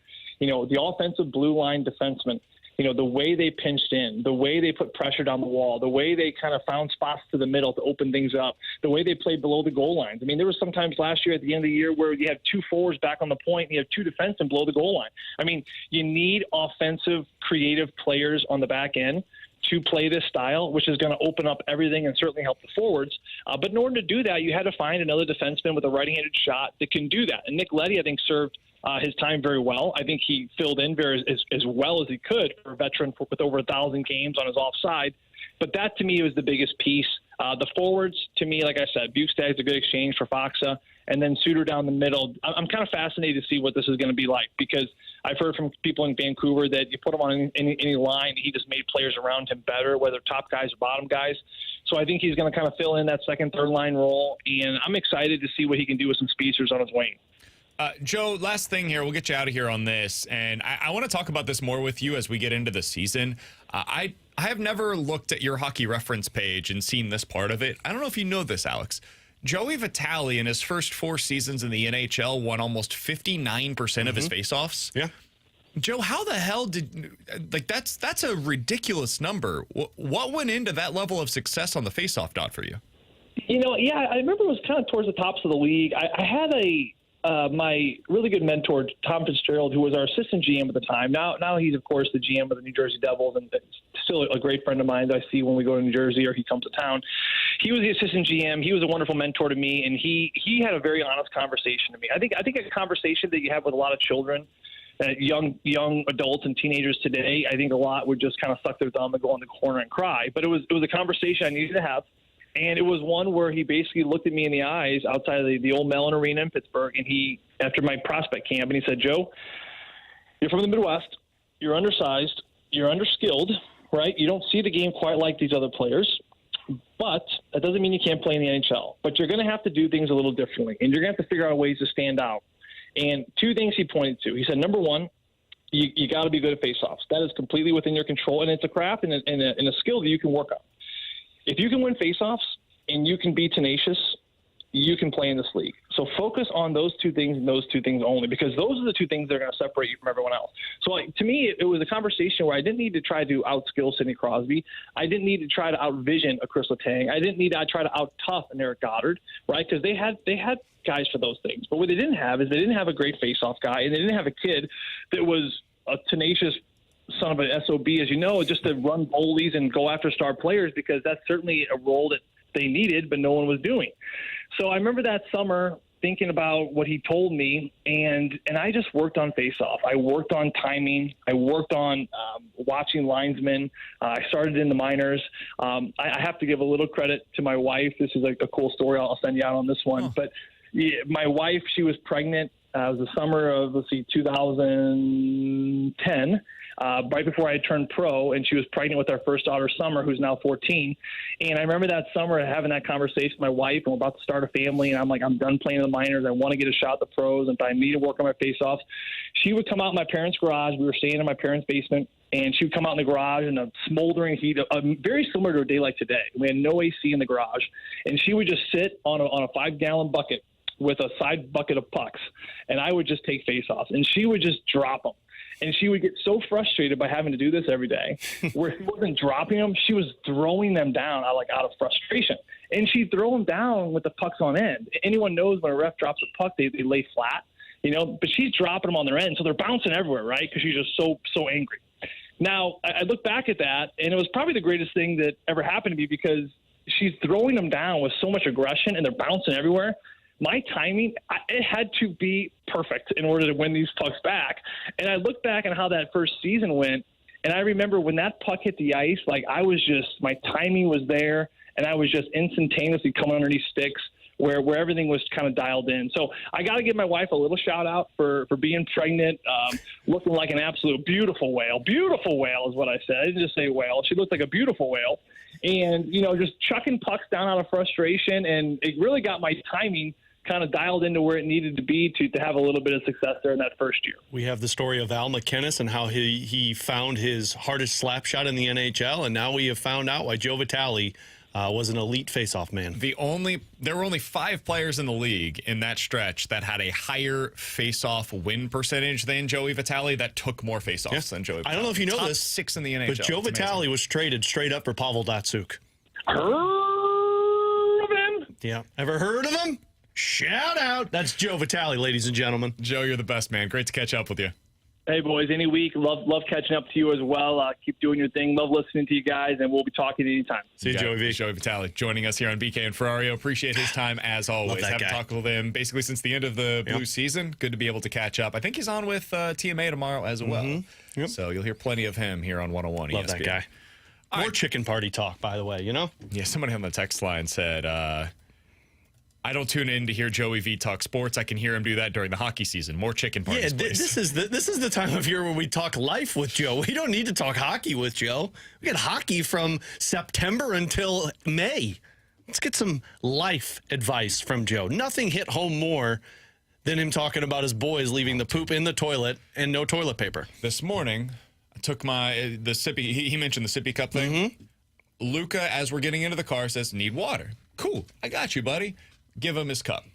You know, the offensive blue line defenseman, you know, the way they pinched in, the way they put pressure down the wall, the way they kind of found spots to the middle to open things up, the way they played below the goal lines. I mean, there was sometimes last year at the end of the year where you had 2 forwards back on the point and you have 2 defensemen below the goal line. I mean, you need offensive, creative players on the back end to play this style, which is going to open up everything and certainly help the forwards. But in order to do that, you had to find another defenseman with a right-handed shot that can do that. And Nick Leddy, I think, served his time very well. I think he filled in as well as he could for a veteran with over 1,000 games on his offside. But that, to me, was the biggest piece. The forwards, to me, like I said, Bukestad's a good exchange for Foxa, and then Suter down the middle. I'm kind of fascinated to see what this is going to be like, because I've heard from people in Vancouver that you put him on any line, he just made players around him better, whether top guys or bottom guys. So I think he's going to kind of fill in that second, third line role, and I'm excited to see what he can do with some speedsters on his wing. Joe, last thing here. We'll get you out of here on this. And I want to talk about this more with you as we get into the season. I have never looked at your hockey reference page and seen this part of it. I don't know if you know this, Alex. Joey Vitale, in his first 4 seasons in the NHL, won almost 59% of his faceoffs. Yeah. Joe, how the hell that's a ridiculous number. What went into that level of success on the faceoff dot for you? You know, yeah, I remember it was kind of towards the tops of the league. I had my really good mentor, Tom Fitzgerald, who was our assistant GM at the time. Now he's, of course, the GM of the New Jersey Devils, and still a great friend of mine that I see when we go to New Jersey or he comes to town. He was the assistant GM. He was a wonderful mentor to me, and he had a very honest conversation to me. I think a conversation that you have with a lot of children, young adults and teenagers today, I think a lot would just kind of suck their thumb and go in the corner and cry. But it was a conversation I needed to have. And it was one where he basically looked at me in the eyes outside of the old Mellon Arena in Pittsburgh, and after my prospect camp, and he said, "Joe, you're from the Midwest, you're undersized, you're underskilled, right? You don't see the game quite like these other players, but that doesn't mean you can't play in the NHL. But you're going to have to do things a little differently, and you're going to have to figure out ways to stand out." And 2 things he pointed to. He said, number one, you got to be good at faceoffs. That is completely within your control, and it's a craft and a skill that you can work on. If you can win faceoffs and you can be tenacious, you can play in this league. So focus on those 2 things and those 2 things only, because those are the 2 things that are going to separate you from everyone else. So to me, it was a conversation where I didn't need to try to outskill Sidney Crosby. I didn't need to try to outvision a Chris Letang. I didn't need to try to out-tough an Eric Goddard, right? Because they had guys for those things. But what they didn't have is they didn't have a great faceoff guy, and they didn't have a kid that was a tenacious son of an SOB, as you know, just to run goalies and go after star players, because that's certainly a role that they needed, but no one was doing. So I remember that summer thinking about what he told me, and I just worked on face-off. I worked on timing. I worked on watching linesmen. I started in the minors. I have to give a little credit to my wife. This is like a cool story. I'll send you out on this one. Oh. But yeah, my wife, she was pregnant. It was the summer of, 2010. right before I turned pro, and she was pregnant with our first daughter, Summer, who's now 14. And I remember that summer having that conversation with my wife, and we're about to start a family, and I'm like, I'm done playing in the minors. I want to get a shot at the pros, and if I need to work on my face-offs. She would come out in my parents' garage. We were staying in my parents' basement, and she would come out in the garage in a smoldering heat, very similar to a day like today. We had no AC in the garage, and she would just sit on a 5-gallon bucket with a side bucket of pucks, and I would just take face-offs, and she would just drop them. And she would get so frustrated by having to do this every day, where she wasn't dropping them, she was throwing them down out of frustration. And she'd throw them down with the pucks on end. Anyone knows when a ref drops a puck, they lay flat, but she's dropping them on their end, so they're bouncing everywhere, right? Because she's just so angry. Now, I look back at that, and it was probably the greatest thing that ever happened to me because she's throwing them down with so much aggression, and they're bouncing everywhere. My timing, it had to be perfect in order to win these pucks back. And I look back on how that first season went, and I remember when that puck hit the ice, my timing was there, and I was just instantaneously coming underneath sticks where everything was kind of dialed in. So I got to give my wife a little shout out for being pregnant, looking like an absolute beautiful whale. Beautiful whale is what I said. I didn't just say whale. She looked like a beautiful whale. And, just chucking pucks down out of frustration, and it really got my timing kind of dialed into where it needed to be to have a little bit of success there in that first year. We have the story of Al McInnes and how he found his hardest slap shot in the NHL, and now we have found out why Joe Vitale was an elite faceoff man. There were only 5 players in the league in that stretch that had a higher faceoff win percentage than Joey Vitale that took more faceoffs than Joey Vitale. I don't know if you know Top this. 6 in the NHL. But Joe Vitale was traded straight up for Pavel Datsyuk. Heard of him? Yeah. Ever heard of him? Shout out. That's Joe Vitale, ladies and gentlemen. Joe, you're the best, man. Great to catch up with you. Hey, boys, any week. Love catching up to you as well. Keep doing your thing. Love listening to you guys, and we'll be talking anytime. See you, Joey V. Joey Vitale joining us here on BK and Ferrario. Appreciate his time as always. Haven't talked with him basically since the end of the Blue season. Good to be able to catch up. I think he's on with TMA tomorrow as well. Mm-hmm. Yep. So you'll hear plenty of him here on 101 Love ESPN. that guy. More chicken party talk, by the way, Yeah, somebody on the text line said, I don't tune in to hear Joey V talk sports. I can hear him do that during the hockey season. More chicken parties, please. This is the time of year where we talk life with Joe. We don't need to talk hockey with Joe. We get hockey from September until May. Let's get some life advice from Joe. Nothing hit home more than him talking about his boys leaving the poop in the toilet and no toilet paper. This morning, I took the sippy. He mentioned the sippy cup thing. Mm-hmm. Luca, as we're getting into the car, says, "Need water." Cool. I got you, buddy. Give him his cup.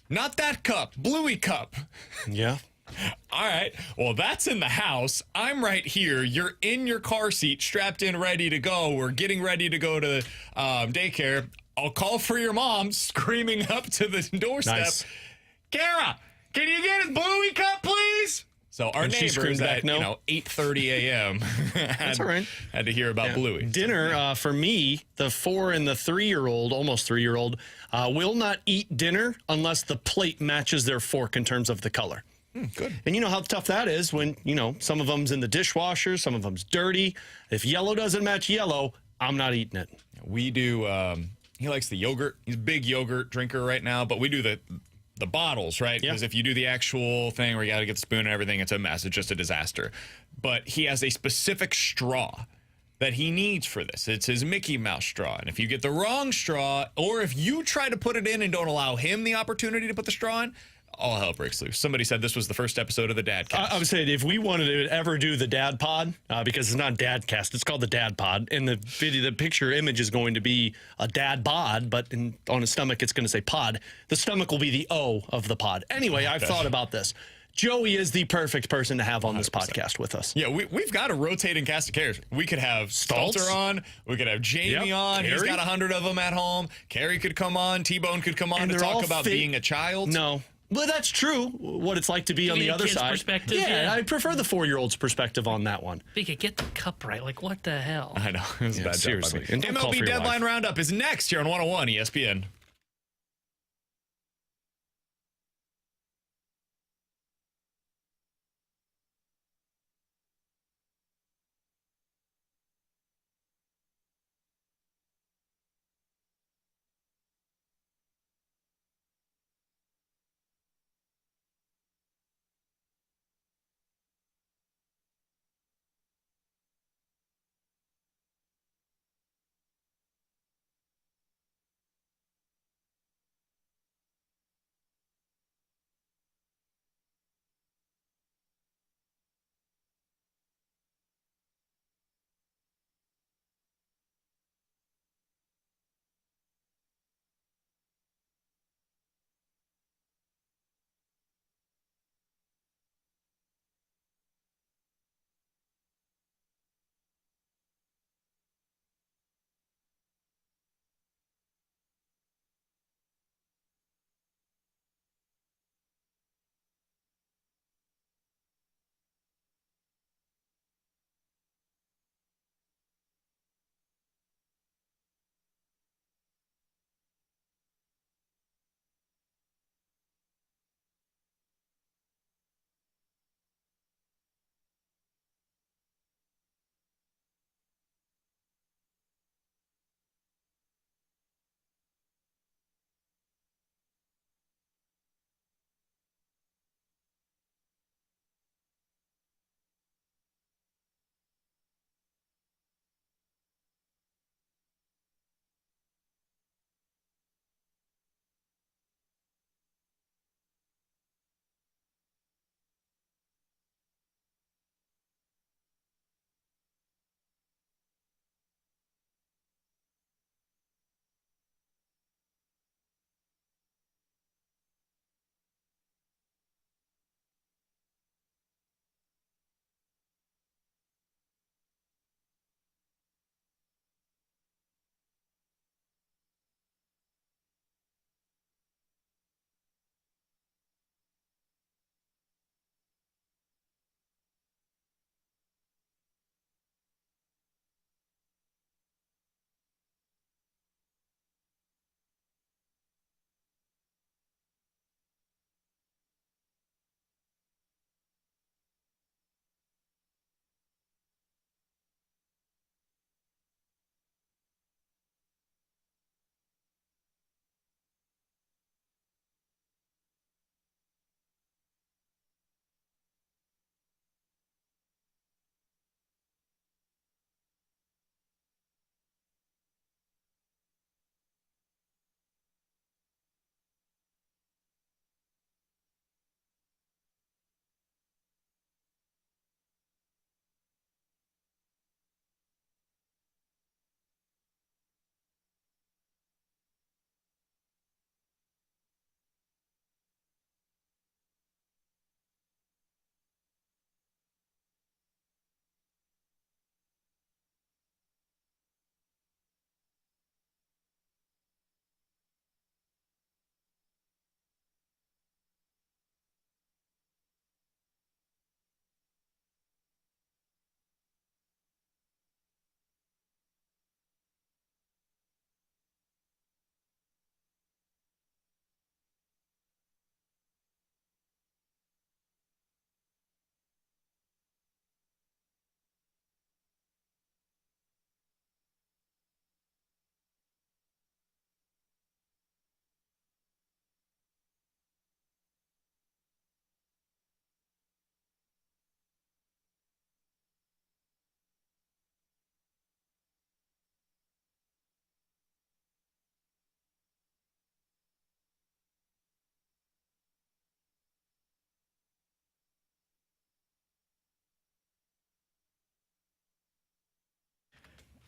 Not that cup. Bluey cup. Yeah. All right. Well, that's in the house. I'm right here. You're in your car seat, strapped in, ready to go. We're getting ready to go to daycare. I'll call for your mom, screaming up to the doorstep. Nice. Kara, can you get his Bluey cup, please? So our neighbors at 8:30 a.m. That's all right. Had to hear about Bluey. Dinner for me, the 4 and the 3-year-old, almost 3-year-old, will not eat dinner unless the plate matches their fork in terms of the color. Good. And you know how tough that is when some of them's in the dishwasher, some of them's dirty. If yellow doesn't match yellow, I'm not eating it. We do. He likes the yogurt. He's a big yogurt drinker right now, but we do the bottles, right? Because if you do the actual thing where you got to get the spoon and everything, it's a mess. It's just a disaster. But he has a specific straw that he needs for this. It's his Mickey Mouse straw. And if you get the wrong straw, or if you try to put it in and don't allow him the opportunity to put the straw in, all hell breaks loose. Somebody said this was the first episode of the Dadcast. I would say if we wanted to ever do the Dad Pod, because it's not Dadcast, it's called the Dad Pod, and the picture image is going to be a dad bod, but on his stomach it's going to say pod. The stomach will be the O of the pod. Anyway, I've thought about this. Joey is the perfect person to have on this 100%. Podcast with us. Yeah, we've got a rotating cast of characters. We could have Stalter on. We could have Jamie on. Carrie? He's got 100 of them at home. Carrie could come on. T-Bone could come on to talk about being a child. No. Well, that's true. What it's like to be on the other side. Perspective, yeah, I prefer the 4-year-old's perspective on that one. Vika, get the cup right. Like, what the hell? I know. It was a bad seriously. job. MLB Deadline Roundup is next here on 101 ESPN.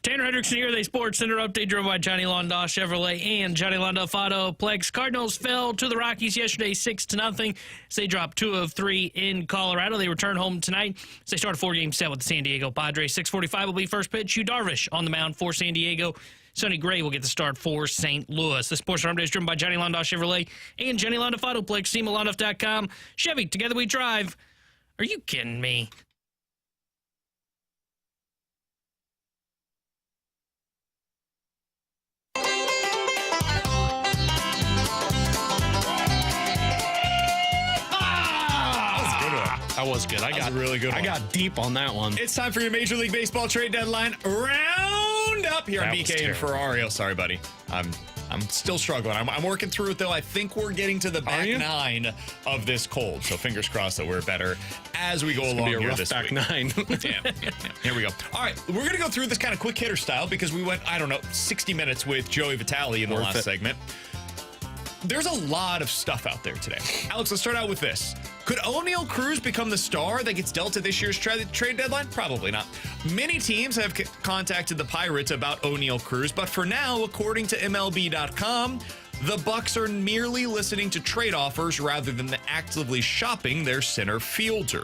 Tanner Hendrickson here, the Sports Center update driven by Johnny Londahl Chevrolet and Johnny Londahl Autoplex. Cardinals fell to the Rockies yesterday 6-0 as they dropped 2 of 3 in Colorado. They return home tonight as they start a 4-game set with the San Diego Padres. 6:45 will be first pitch. Yu Darvish on the mound for San Diego. Sonny Gray will get the start for St. Louis. The Sports Center update is driven by Johnny Londahl Chevrolet and Johnny Londahl Autoplex. SEMALondahl.com. Chevy, together we drive. Are you kidding me? That was good. I got really good. I got deep on that one. It's time for your Major League Baseball trade deadline roundup here on BK and Ferrario. Sorry, buddy. I'm still struggling. I'm working through it, though. I think we're getting to the back 9 of this cold. So fingers crossed that we're better as we go along here this back week. 9. Yeah. Here we go. All right. We're going to go through this kind of quick hitter style because we went, 60 minutes with Joey Vitale in the last segment. There's a lot of stuff out there today. Alex, let's start out with this. Could O'Neal Cruz become the star that gets dealt at this year's trade deadline? Probably not. Many teams have contacted the Pirates about O'Neal Cruz, but for now, according to MLB.com, the Bucks are merely listening to trade offers rather than actively shopping their center fielder.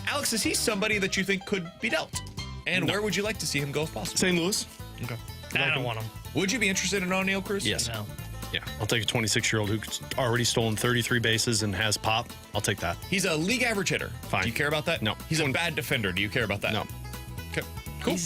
Alex, is he somebody that you think could be dealt? And where would you like to see him go if possible? St. Louis. Okay. I don't want him. Would you be interested in O'Neal Cruz? Yes. No. Yeah, I'll take a 26-year-old who's already stolen 33 bases and has pop. I'll take that. He's a league average hitter. Fine. Do you care about that? No. He's a bad defender. Do you care about that? No. Okay. Cool.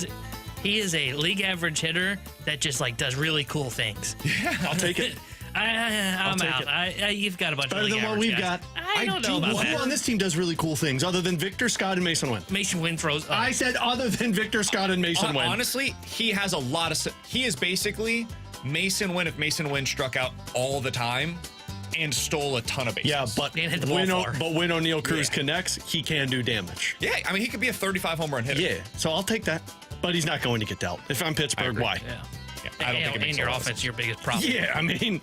He is a league average hitter that just does really cool things. Yeah, I'll take it. I'm take out. You've got a bunch Better of league than what average we've guys. got. I don't know about Who that. on this team does really cool things other than Victor Scott and Mason Winn? Mason Winn throws. I said other than Victor Scott and Mason Winn. Honestly, he has a lot of. He is basically Mason Winn if Mason Winn struck out all the time and stole a ton of bases. Yeah, but And hit the ball far. when O'Neal Cruz connects, he can do damage. Yeah, I mean, he could be a 35 home run hitter. Yeah, so I'll take that. But he's not going to get dealt. If I'm Pittsburgh, why? Yeah. I don't think it makes and your a lot of offense, sense. your biggest problem. Yeah, I mean,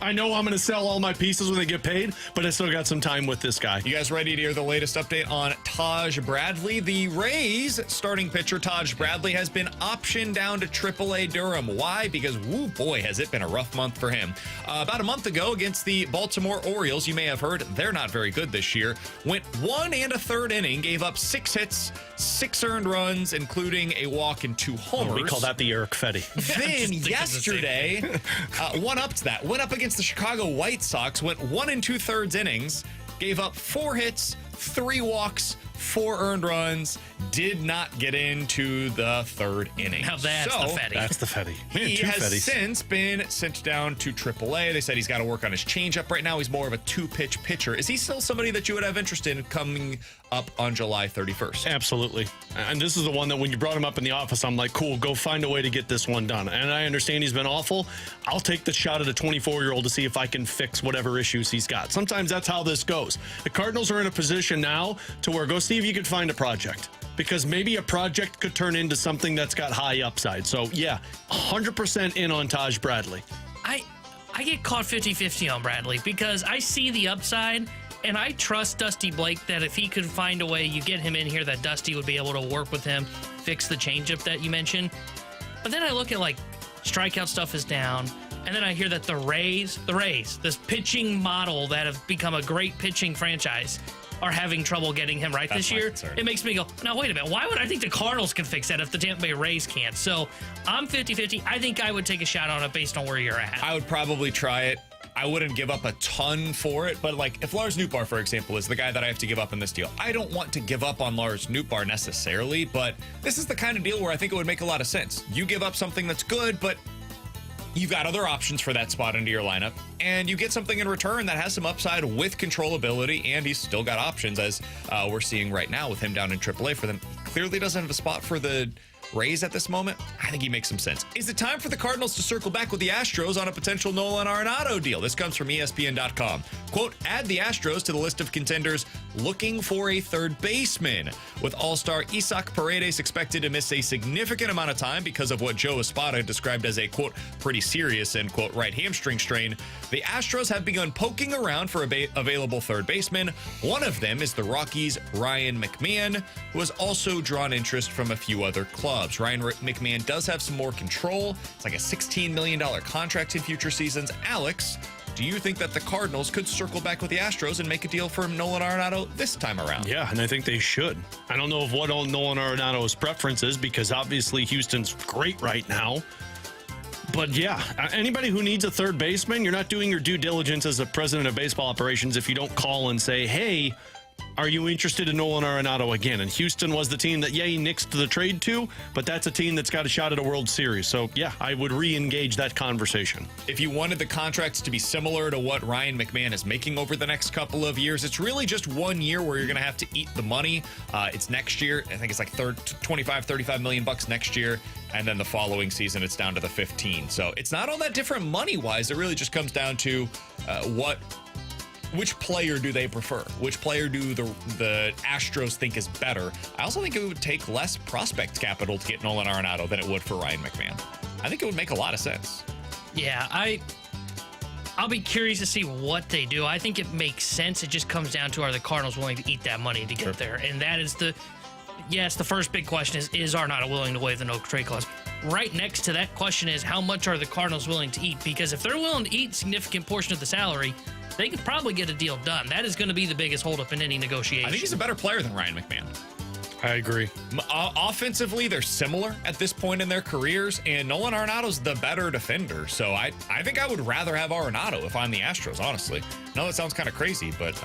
I know I'm going to sell all my pieces when they get paid, but I still got some time with this guy. You guys ready to hear the latest update on Taj Bradley? The Rays starting pitcher Taj Bradley has been optioned down to AAA Durham. Why? Because, woo boy, has it been a rough month for him. About a month ago against the Baltimore Orioles, you may have heard they're not very good this year, went 1 1/3 inning, gave up 6 hits, 6 earned runs, including a walk and 2 homers. We call that the Eric Fetty. Then yesterday, went up against the Chicago White Sox, went 1 2/3 innings, gave up 4 hits, 3 walks, 4 earned runs, did not get into the 3rd inning. Now that's the Fetty. That's the Fetty. Man, He 2 has Fetties. since been sent down to AAA. They said he's got to work on his changeup right now. He's more of a 2-pitch pitcher. Is he still somebody that you would have interest in coming up on July 31st? Absolutely. And this is the one that when you brought him up in the office, I'm like, cool, go find a way to get this one done. And I understand he's been awful. I'll take the shot at a 24-year-old to see if I can fix whatever issues he's got. Sometimes that's how this goes. The Cardinals are in a position now to where go see if you could find a project. Because maybe a project could turn into something that's got high upside. So, yeah, 100% in on Taj Bradley. I get caught 50-50 on Bradley because I see the upside, and I trust Dusty Blake that if he could find a way you get him in here, that Dusty would be able to work with him, fix the changeup that you mentioned. But then I look at, strikeout stuff is down, and then I hear that the Rays, this pitching model that have become a great pitching franchise, are having trouble getting him right this year. Concern. It makes me go, now, wait a minute. Why would I think the Cardinals can fix that if the Tampa Bay Rays can't? So I'm 50-50. I think I would take a shot on it based on where you're at. I would probably try it. I wouldn't give up a ton for it, but if Lars Nootbaar, for example, is the guy that I have to give up in this deal, I don't want to give up on Lars Nootbaar necessarily, but this is the kind of deal where I think it would make a lot of sense. You give up something that's good, but you've got other options for that spot into your lineup, and you get something in return that has some upside with controllability, and he's still got options, as we're seeing right now with him down in AAA for them. He clearly doesn't have a spot for the Rays at this moment. I think he makes some sense. Is it time for the Cardinals to circle back with the Astros on a potential Nolan Arenado deal? This comes from ESPN.com. Quote, add the Astros to the list of contenders looking for a third baseman. With All-Star Isaac Paredes expected to miss a significant amount of time because of what Joe Espada described as a, quote, pretty serious, end quote, right hamstring strain, the Astros have begun poking around for available third basemen. One of them is the Rockies' Ryan McMahon, who has also drawn interest from a few other clubs. Ryan McMahon does have some more control. It's like a $16 million contract in future seasons. Alex, do you think that the Cardinals could circle back with the Astros and make a deal for Nolan Arenado this time around? Yeah, and I think they should. I don't know of what Nolan Arenado's preference is, because obviously Houston's great right now. But yeah, anybody who needs a third baseman, you're not doing your due diligence as a president of baseball operations if you don't call and say, hey, are you interested in Nolan Arenado again? And Houston was the team that, he nixed the trade to, but that's a team that's got a shot at a World Series. So, yeah, I would re-engage that conversation. If you wanted the contracts to be similar to what Ryan McMahon is making over the next couple of years, it's really just 1 year where you're going to have to eat the money. It's next year. I think it's like $25-35 million next year. And then the following season, it's down to the 15. So it's not all that different money-wise. It really just comes down to which player do they prefer? Which player do the Astros think is better? I also think it would take less prospect capital to get Nolan Arenado than it would for Ryan McMahon. I think it would make a lot of sense. Yeah, I'll be curious to see what they do. I think it makes sense. It just comes down to, are the Cardinals willing to eat that money to get there? And that is the first big question is Arenado willing to waive the no trade clause? Right next to that question is, how much are the Cardinals willing to eat? Because if they're willing to eat a significant portion of the salary, they could probably get a deal done. That is going to be the biggest holdup in any negotiation. I think he's a better player than Ryan McMahon. I agree. Offensively, they're similar at this point in their careers, and Nolan Arenado's the better defender. So I think I would rather have Arenado if I'm the Astros, honestly. No, that sounds kind of crazy, but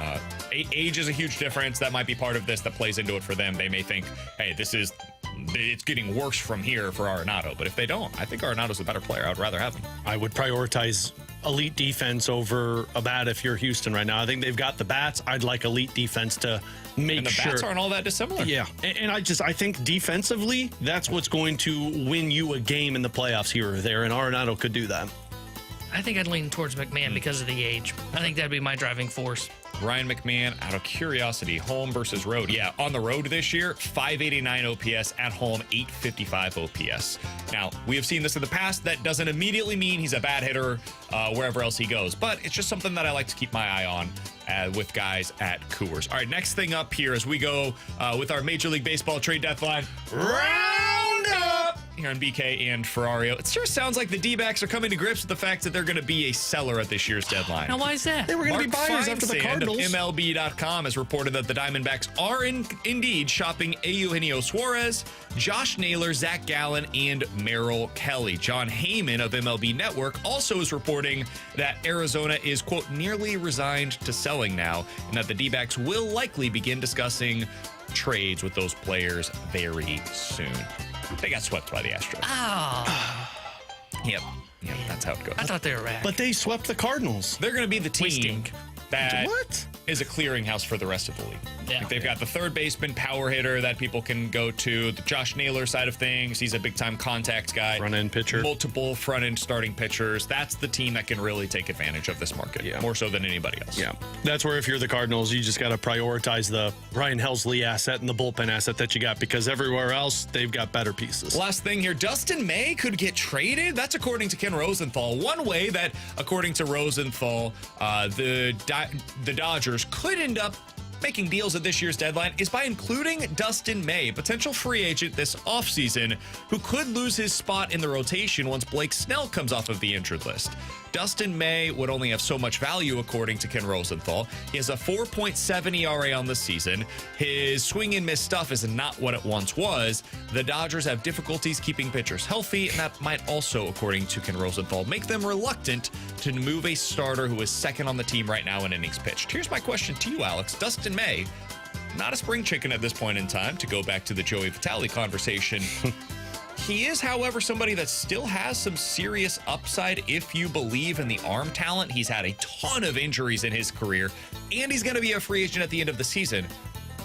age is a huge difference. That might be part of this that plays into it for them. They may think, hey, it's getting worse from here for Arenado. But if they don't, I think Arenado's a better player. I would rather have him. I would prioritize elite defense over a bat if you're Houston right now. I think they've got the bats. I'd like elite defense to make sure. And the bats aren't all that dissimilar. Yeah. And I think defensively, that's what's going to win you a game in the playoffs here or there, and Arenado could do that. I think I'd lean towards McMahon because of the age. I think that'd be my driving force. Ryan McMahon, out of curiosity, home versus road. Yeah, on the road this year, 589 OPS. At home, 855 OPS. Now, we have seen this in the past. That doesn't immediately mean he's a bad hitter wherever else he goes. But it's just something that I like to keep my eye on with guys at Coors. All right, next thing up here as we go with our Major League Baseball trade deadline Roundup here on BK and Ferrario. It sure sounds like the D-backs are coming to grips with the fact that they're going to be a seller at this year's deadline. Now, why is that? They were going to be buyers after the Cardinals. Of MLB.com has reported that the Diamondbacks are indeed shopping Eugenio Suarez, Josh Naylor, Zach Gallen, and Merrill Kelly. John Heyman of MLB Network also is reporting that Arizona is, quote, nearly resigned to selling now, and that the D-backs will likely begin discussing trades with those players very soon. They got swept by the Astros. Oh. Yep, that's how it goes. I thought they were back. But they swept the Cardinals. They're going to be the team that What? is a clearinghouse for the rest of the league. Yeah. Like they've got the third baseman power hitter that people can go to. The Josh Naylor side of things, he's a big-time contact guy. Front-end pitcher. Multiple front-end starting pitchers. That's the team that can really take advantage of this market, more so than anybody else. Yeah, that's where if you're the Cardinals, you just got to prioritize the Ryan Helsley asset and the bullpen asset that you got, because everywhere else, they've got better pieces. Last thing here, Dustin May could get traded. That's according to Ken Rosenthal. One way that, according to Rosenthal, the Dodgers could end up making deals at this year's deadline is by including Dustin May, potential free agent this offseason, who could lose his spot in the rotation once Blake Snell comes off of the injured list. Dustin May would only have so much value, according to Ken Rosenthal. He has a 4.7 ERA on the season. His swing and miss stuff is not what it once was. The Dodgers have difficulties keeping pitchers healthy, and that might also, according to Ken Rosenthal, make them reluctant to move a starter who is second on the team right now in innings pitched. Here's my question to you, Alex. Dustin May, not a spring chicken at this point in time, to go back to the Joey Vitale conversation. He is, however, somebody that still has some serious upside if you believe in the arm talent. He's had a ton of injuries in his career, and he's going to be a free agent at the end of the season.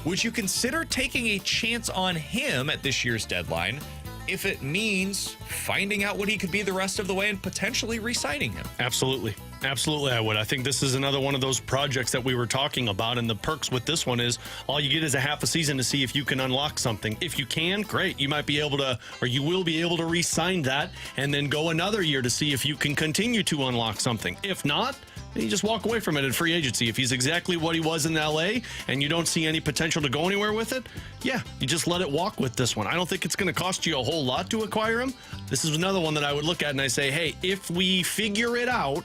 Would you consider taking a chance on him at this year's deadline if it means finding out what he could be the rest of the way and potentially re-signing him? Absolutely. Absolutely, I would. I think this is another one of those projects that we were talking about, and the perks with this one is all you get is a half a season to see if you can unlock something. If you can, great. You might be able to, or you will be able to re-sign that and then go another year to see if you can continue to unlock something. If not, then you just walk away from it at free agency. If he's exactly what he was in L.A. and you don't see any potential to go anywhere with it, yeah, you just let it walk with this one. I don't think it's going to cost you a whole lot to acquire him. This is another one that I would look at and I say, hey, if we figure it out,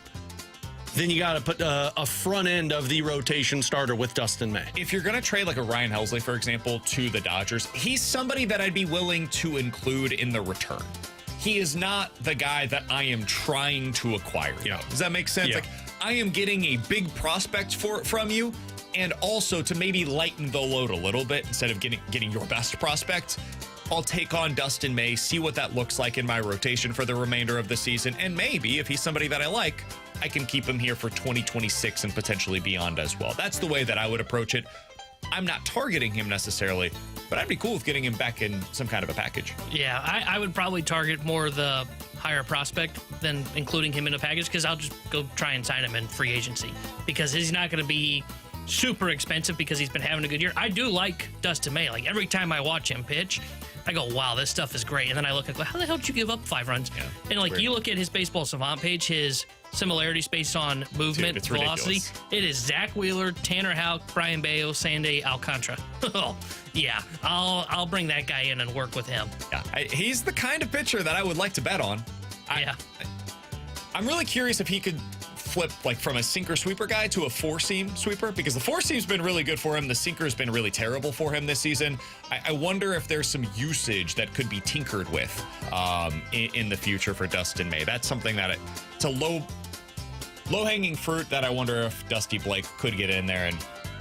then you got to put a front end of the rotation starter with Dustin May. If you're going to trade like a Ryan Helsley, for example, to the Dodgers, he's somebody that I'd be willing to include in the return. He is not the guy that I am trying to acquire. Yeah. Does that make sense? Yeah. Like, I am getting a big prospect from you, and also to maybe lighten the load a little bit instead of getting your best prospect. I'll take on Dustin May, see what that looks like in my rotation for the remainder of the season, and maybe if he's somebody that I like, I can keep him here for 2026 and potentially beyond as well. That's the way that I would approach it. I'm not targeting him necessarily, but I'd be cool with getting him back in some kind of a package. Yeah, I would probably target more the higher prospect than including him in a package, because I'll just go try and sign him in free agency, because he's not going to be super expensive because he's been having a good year. I do like Dustin May. Like, every time I watch him pitch, I go, wow, this stuff is great. And then I look at, how the hell did you give up 5 runs? Yeah, and like, weird. you look at his Baseball Savant page, his similarities based on movement, It's velocity. ridiculous. It is Zach Wheeler, Tanner Houck, Brian Bayo, Sandy Alcantara. Oh, yeah, I'll bring that guy in and work with him. Yeah, he's the kind of pitcher that I would like to bet on. Yeah. I'm really curious if he could flip like from a sinker sweeper guy to a 4-seam sweeper, because the 4-seam's been really good for him. The sinker's been really terrible for him this season. I wonder if there's some usage that could be tinkered with in the future for Dustin May. That's something that it's a low-hanging fruit that I wonder if Dusty Blake could get in there and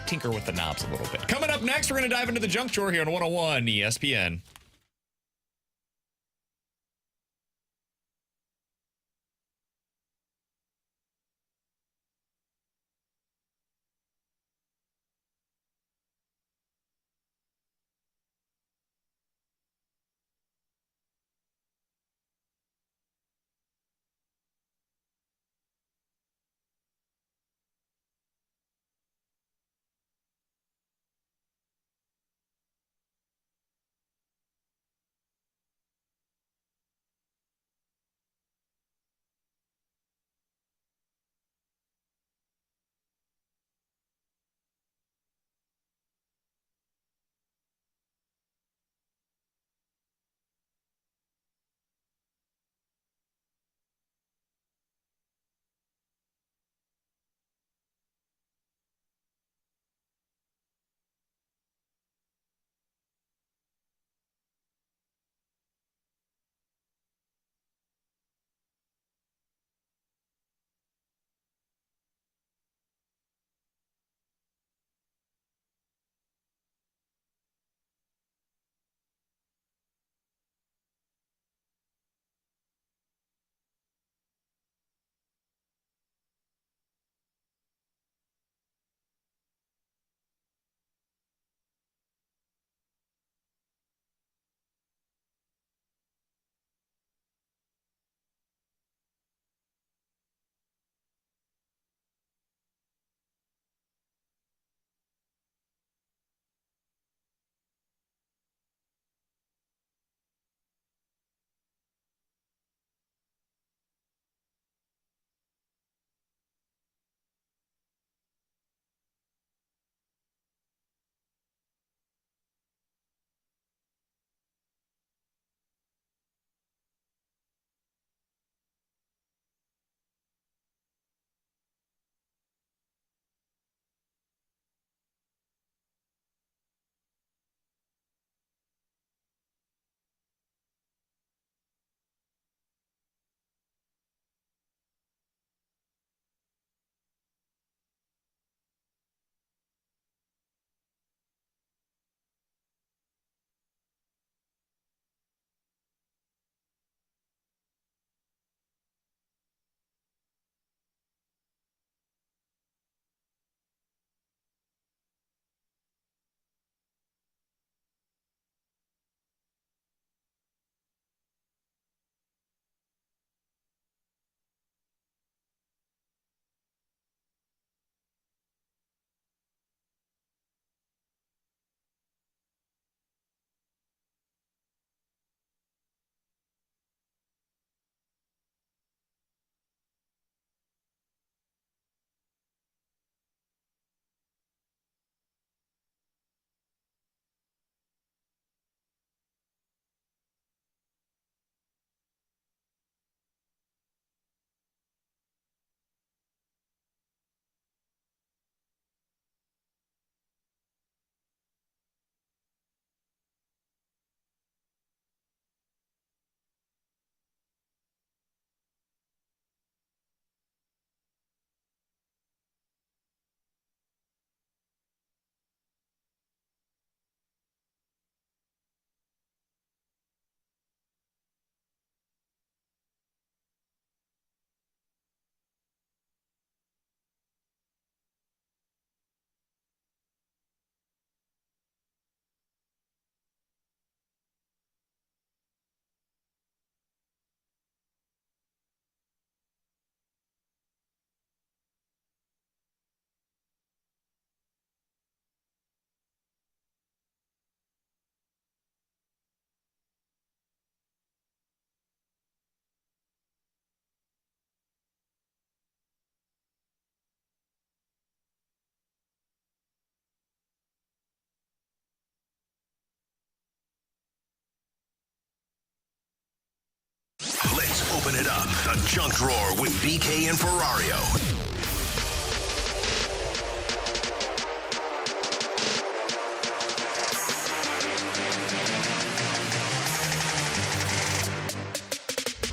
tinker with the knobs a little bit. Coming up next, we're going to dive into the junk drawer here on 101 ESPN. It Up, the junk drawer with BK and Ferrario.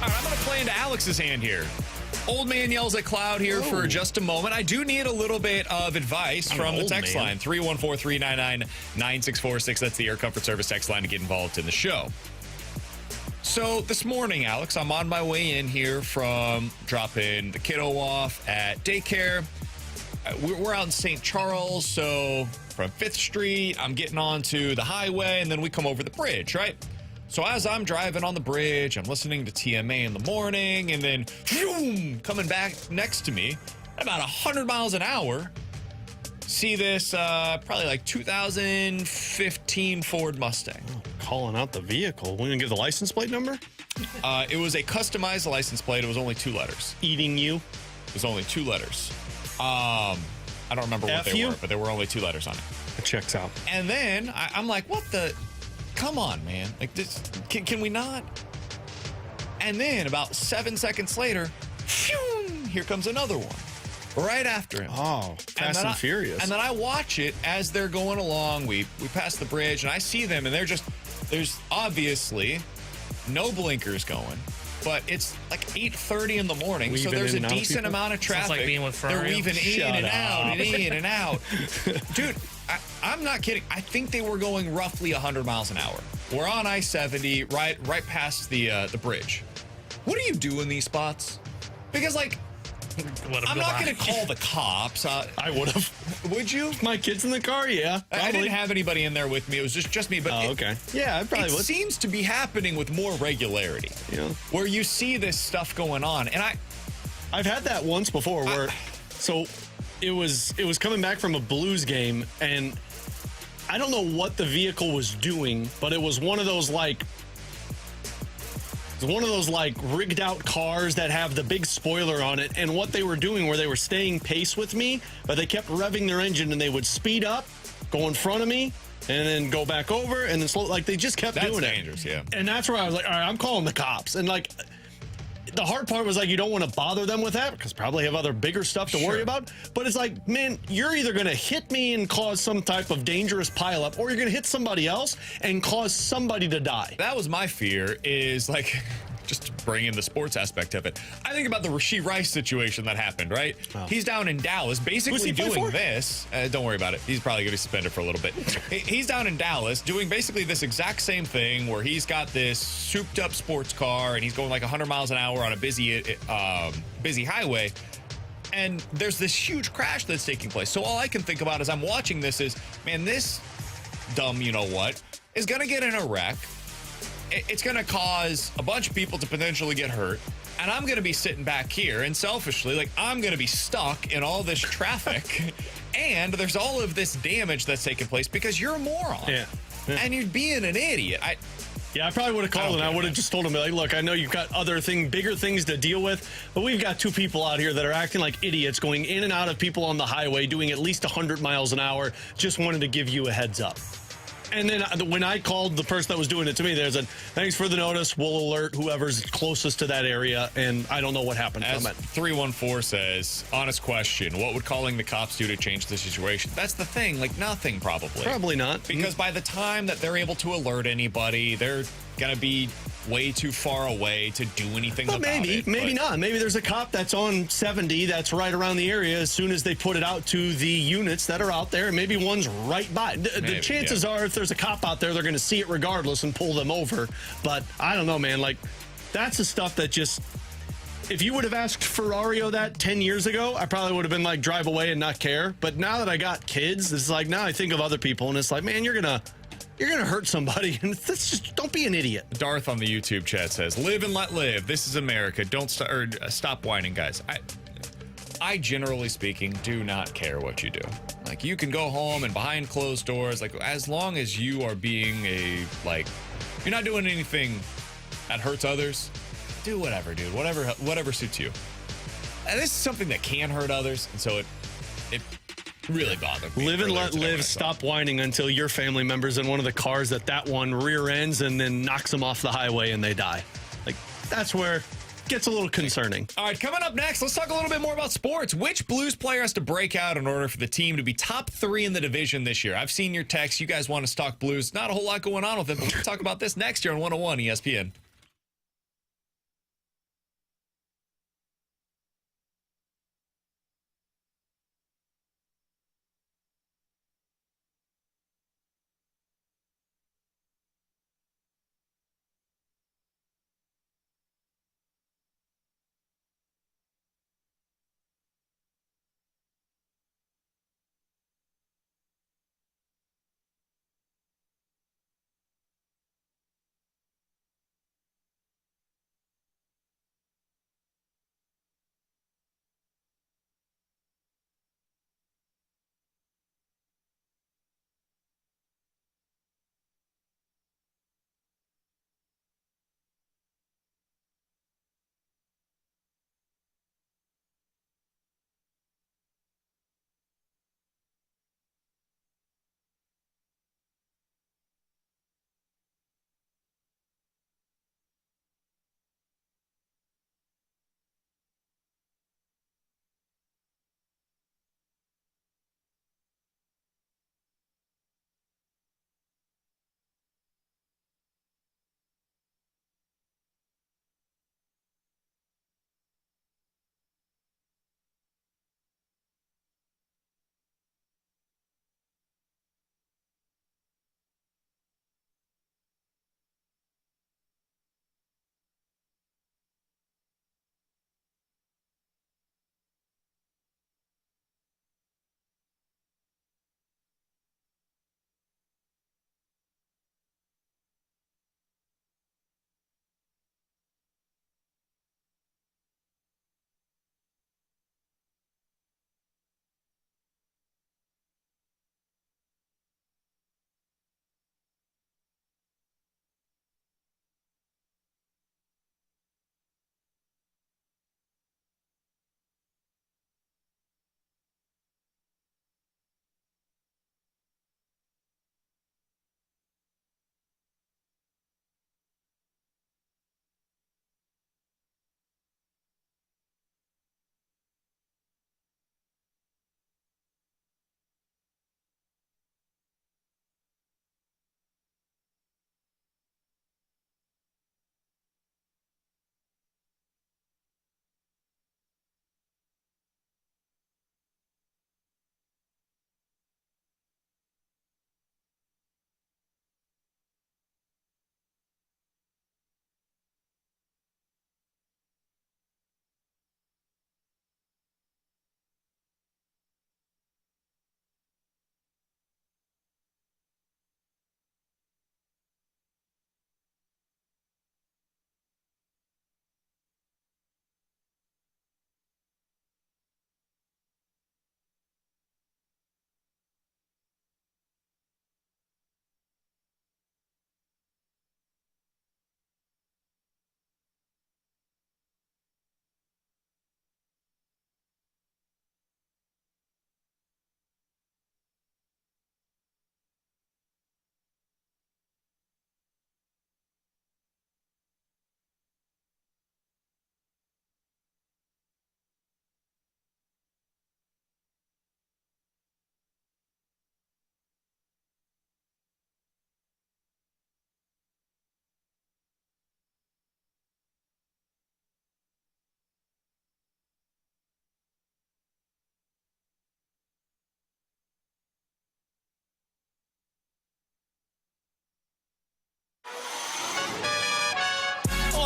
All right, I'm going to play into Alex's hand here. Old man yells at cloud here for just a moment. I do need a little bit of advice from the text line. 314-399-9646. That's the Air Comfort Service text line to get involved in the show. So this morning, Alex, I'm on my way in here from dropping the kiddo off at daycare. We're out in St. Charles, so from 5th Street, I'm getting onto the highway, and then we come over the bridge, right? So as I'm driving on the bridge, I'm listening to TMA in the morning, and then vroom, coming back next to me at about 100 miles an hour, see this probably like 2015 Ford Mustang. Calling out the vehicle. We gonna give the license plate number? It was a customized license plate. It was only 2 letters. Eating you? It was only 2 letters. I don't remember what they were, but there were only 2 letters on it. It checks out. And then I'm like, what the? Come on, man. Like this, can we not? And then about 7 seconds later, phew, here comes another one. Right after him. Oh, Fast and Furious. And then I watch it as they're going along. We pass the bridge, and I see them, and there's obviously no blinkers going. But it's like 8:30 in the morning, so there's a decent amount of traffic. Sounds like being with Ferrario. They're weaving in and out and in and out. Dude, I'm not kidding. I think they were going roughly 100 miles an hour. We're on I-70, right past the bridge. What do you do in these spots? Because, like, I'm not going to call the cops. I would have. Would you? My kids in the car, yeah. I didn't have anybody in there with me. It was just me. But okay. Yeah, I probably would. It seems to be happening with more regularity. Yeah. Where you see this stuff going on. And I've had that once before where so it was coming back from a Blues game, and I don't know what the vehicle was doing, but it was one of those like rigged out cars that have the big spoiler on it. And what they were doing where they were staying pace with me, but they kept revving their engine, and they would speed up, go in front of me, and then go back over, and then slow. Like, they just kept doing it. That's dangerous, yeah. And that's where I was like, all right, I'm calling the cops. And like, the hard part was like, you don't want to bother them with that because probably have other bigger stuff to worry about. But it's like, man, you're either going to hit me and cause some type of dangerous pileup, or you're going to hit somebody else and cause somebody to die. That was my fear, is like, just to bring in the sports aspect of it. I think about the Rashee Rice situation that happened, right? Oh. He's down in Dallas basically doing this. Don't worry about it. He's probably going to be suspended for a little bit. He's down in Dallas doing basically this exact same thing where he's got this souped up sports car and he's going like 100 miles an hour on a busy highway. And there's this huge crash that's taking place. So all I can think about as I'm watching this is, man, this dumb you-know-what is going to get in a wreck. It's going to cause a bunch of people to potentially get hurt. And I'm going to be sitting back here, and selfishly, like, I'm going to be stuck in all this traffic. And there's all of this damage that's taking place because you're a moron. Yeah. And you're being an idiot. I probably would have called and I would have just told him, like, look, I know you've got bigger things to deal with, but we've got 2 people out here that are acting like idiots, going in and out of people on the highway, doing at least 100 miles an hour. Just wanted to give you a heads up. And then when I called the person that was doing it to me, there's a thanks for the notice. We'll alert whoever's closest to that area. And I don't know what happened from it. 314 says, honest question, what would calling the cops do to change the situation? That's the thing, like nothing probably. Probably not. Because by the time that they're able to alert anybody, they're going to be way too far away to do anything about it. Maybe not. Maybe there's a cop that's on 70 that's right around the area as soon as they put it out to the units that are out there. Maybe one's right by. The chances are if there's a cop out there, they're going to see it regardless and pull them over. But I don't know, man. Like, that's the stuff that just... If you would have asked Ferrario that 10 years ago, I probably would have been like, drive away and not care. But now that I got kids, it's like, now I think of other people, and it's like, man, you're going to hurt somebody, and that's just, don't be an idiot. Darth on the YouTube chat says, live and let live. This is America. Don't stop whining, guys. I generally speaking do not care what you do. Like, you can go home and behind closed doors, like, as long as you are being you're not doing anything that hurts others, do whatever, dude. Whatever suits you. And this is something that can hurt others, and so it really bothered me. Live and let live. Stop whining until your family member's in one of the cars that one rear ends and then knocks them off the highway and they die. Like, that's where gets a little concerning. All right, coming up next, let's talk a little bit more about sports. Which Blues player has to break out in order for the team to be top 3 in the division this year? I've seen your text. You guys want to talk Blues. Not a whole lot going on with it, but we'll talk about this next year on 101 ESPN.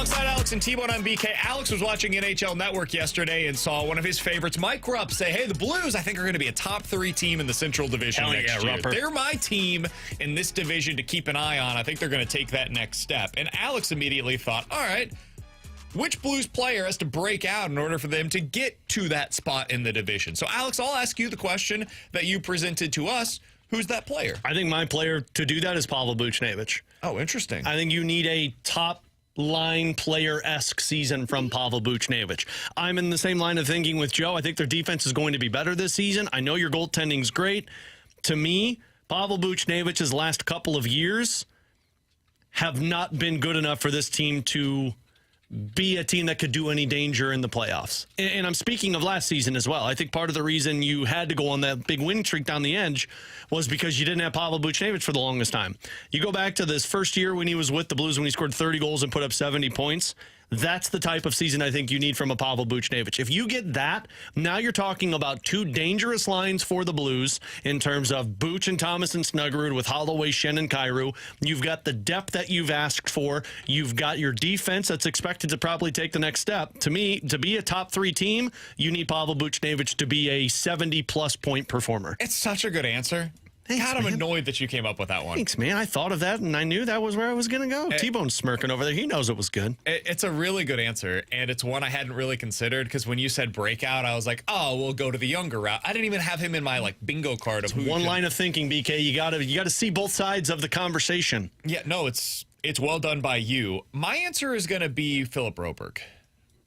Alongside Alex and T-Bone on BK, Alex was watching NHL Network yesterday and saw one of his favorites, Mike Rupp, say, hey, the Blues, I think, are going to be a top 3 team in the Central Division next year. Rupper. They're my team in this division to keep an eye on. I think they're going to take that next step. And Alex immediately thought, all right, which Blues player has to break out in order for them to get to that spot in the division? So, Alex, I'll ask you the question that you presented to us. Who's that player? I think my player to do that is Pavel Buchnevich. Oh, interesting. I think you need a top line player-esque season from Pavel Buchnevich. I'm in the same line of thinking with Joe. I think their defense is going to be better this season. I know your goaltending's great. To me, Pavel Buchnevich's last couple of years have not been good enough for this team to be a team that could do any danger in the playoffs. And I'm speaking of last season as well. I think part of the reason you had to go on that big win streak down the edge was because you didn't have Pavel Buchnevich for the longest time. You go back to this first year when he was with the Blues, when he scored 30 goals and put up 70 points. That's the type of season I think you need from a Pavel Buchnevich. If you get that, now you're talking about two dangerous lines for the Blues in terms of Buch and Thomas and Snuggerud with Holloway, Shen, and Kyrou. You've got the depth that you've asked for. You've got your defense that's expected to probably take the next step. To me, to be a top 3 team, you need Pavel Buchnevich to be a 70-plus point performer. It's such a good answer. Thanks, God, I'm man. annoyed that you came up with that one. Thanks, man. I thought of that, and I knew that was where I was going to go. T-Bone's smirking over there. He knows it was good. It's a really good answer, and it's one I hadn't really considered because when you said breakout, I was like, oh, we'll go to the younger route. I didn't even have him in my bingo card of who. One line of thinking, BK. You gotta see both sides of the conversation. Yeah, no, it's well done by you. My answer is going to be Philip Broberg.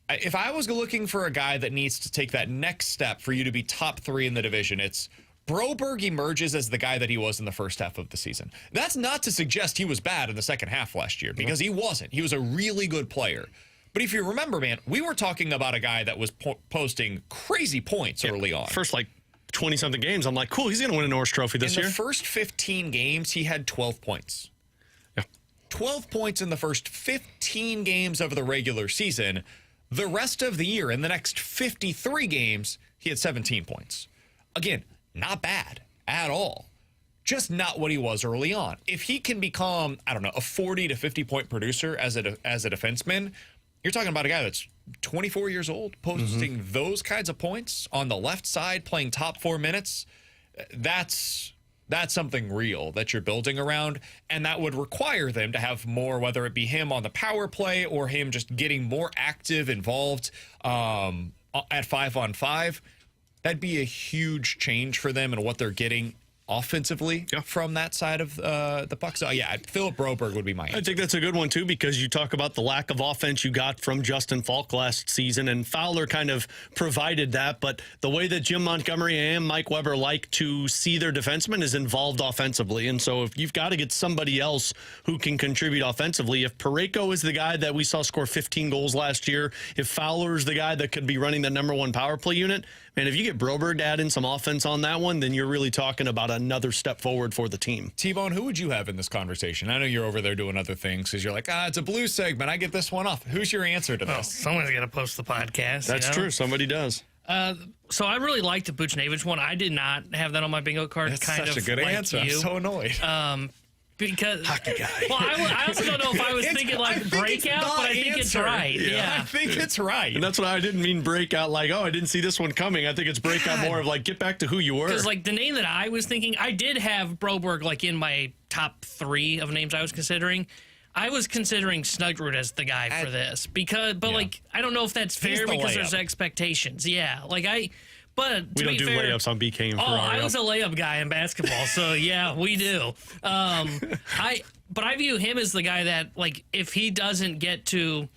If I was looking for a guy that needs to take that next step for you to be top 3 in the division, it's Broberg emerges as the guy that he was in the first half of the season. That's not to suggest he was bad in the second half last year, because he wasn't. He was a really good player. But if you remember, man, we were talking about a guy that was posting crazy points early on. First, 20-something games, I'm like, cool, he's going to win a Norris Trophy this year. In the first 15 games, he had 12 points. Yeah. 12 points in the first 15 games of the regular season. The rest of the year, in the next 53 games, he had 17 points. Again, not bad at all. Just not what he was early on. If he can become, a 40 to 50 point producer as a defenseman, you're talking about a guy that's 24 years old, posting those kinds of points on the left side, playing top 4 minutes. That's something real that you're building around, and that would require them to have more, whether it be him on the power play or him just getting more active, involved at 5-on-5. That'd be a huge change for them and what they're getting offensively from that side of the puck. So, yeah, Philip Broberg would be my answer. I think that's a good one, too, because you talk about the lack of offense you got from Justin Falk last season, and Fowler kind of provided that. But the way that Jim Montgomery and Mike Weber like to see their defensemen is involved offensively. And so if you've got to get somebody else who can contribute offensively, if Parayko is the guy that we saw score 15 goals last year, if Fowler is the guy that could be running the number 1 power play unit, man, if you get Broberg to add in some offense on that one, then you're really talking about another step forward for the team. T-Bone, who would you have in this conversation? I know you're over there doing other things because you're like, it's a Blues segment. I get this one off. Who's your answer to this? Someone's going to post the podcast. That's true. Somebody does. So I really like the Buchnevich one. I did not have that on my bingo card. That's such a good answer. I'm so annoyed. Because hockey guy. Well, I also don't know if I was thinking breakout, but I think it's right. Yeah. I think it's right. And that's what I didn't mean breakout I didn't see this one coming. I think it's breakout more of get back to who you were. Because the name that I was thinking, I did have Broberg in my top 3 of names I was considering. I was considering Snuggerud as the guy for this I don't know if that's fair because there's expectations. Yeah, But we don't do layups on BK and Ferrario. I was a layup guy in basketball, so yeah, we do. But I view him as the guy that if he doesn't get to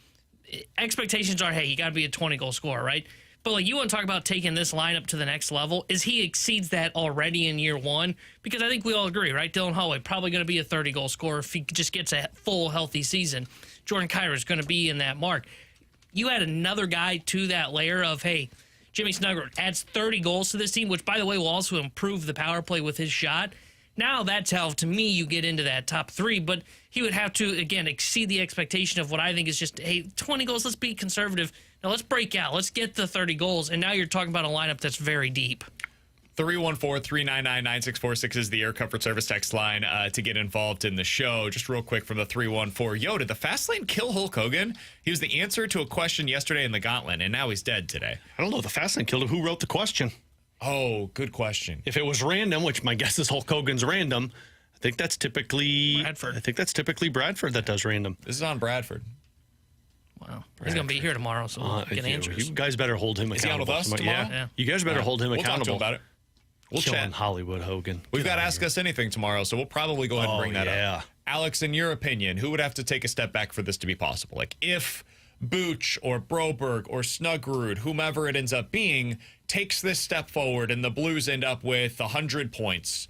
expectations are, hey, you got to be a 20-goal scorer, right? But you want to talk about taking this lineup to the next level? Is he exceeds that already in year 1? Because I think we all agree, right? Dylan Holloway probably going to be a 30-goal scorer if he just gets a full healthy season. Jordan Kyrou is going to be in that mark. You add another guy to that layer of, hey, Jimmy Snuggerud adds 30 goals to this team, which, by the way, will also improve the power play with his shot. Now that's how, to me, you get into that top 3. But he would have to, again, exceed the expectation of what I think is just, hey, 20 goals, let's be conservative. Now let's break out. Let's get the 30 goals. And now you're talking about a lineup that's very deep. 314-399-9646 is the Air Comfort Service text line to get involved in the show. Just real quick from the 314. Yo, did the fast lane kill Hulk Hogan? He was the answer to a question yesterday in the Gauntlet, and now he's dead today. I don't know if the fast lane killed him. Who wrote the question? Oh, good question. If it was random, which my guess is Hulk Hogan's random, I think that's typically Bradford. I think that's typically Bradford that does random. This is on Bradford. Wow. He's going to be here tomorrow, so we'll get answers. You guys better hold him accountable. Is he on with us tomorrow? Yeah. You guys better hold him We'll accountable. talk to him about it. We'll Killing chat. Hollywood Hogan. We've got Ask Us Anything tomorrow, so we'll probably go ahead and bring that up. Alex, in your opinion, who would have to take a step back for this to be possible? If Buch or Broberg or Snuggerud, whomever it ends up being, takes this step forward and the Blues end up with 100 points,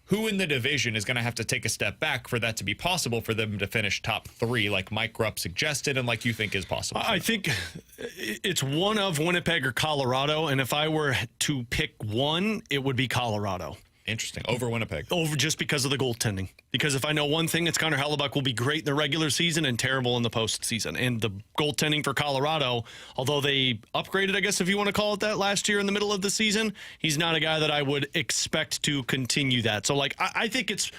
who in the division is going to have to take a step back for that to be possible for them to finish top 3, like Mike Rupp suggested and like you think is possible? I think it's one of Winnipeg or Colorado, and if I were to pick one, it would be Colorado. Interesting. Over Winnipeg. Over just because of the goaltending. Because if I know one thing, it's Connor Hellebuck will be great in the regular season and terrible in the postseason. And the goaltending for Colorado, although they upgraded, I guess if you want to call it that, last year in the middle of the season, he's not a guy that I would expect to continue that. So, I think it's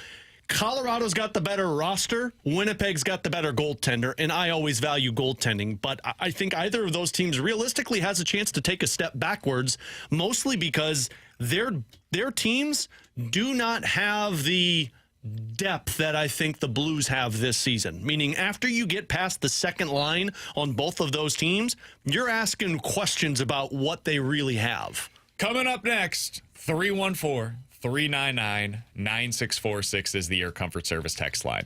Colorado's got the better roster, Winnipeg's got the better goaltender, and I always value goaltending. But I think either of those teams realistically has a chance to take a step backwards, mostly because their teams do not have the depth that I think the Blues have this season. Meaning after you get past the second line on both of those teams, you're asking questions about what they really have. Coming up next, 314-399-9646 is the Air Comfort Service text line.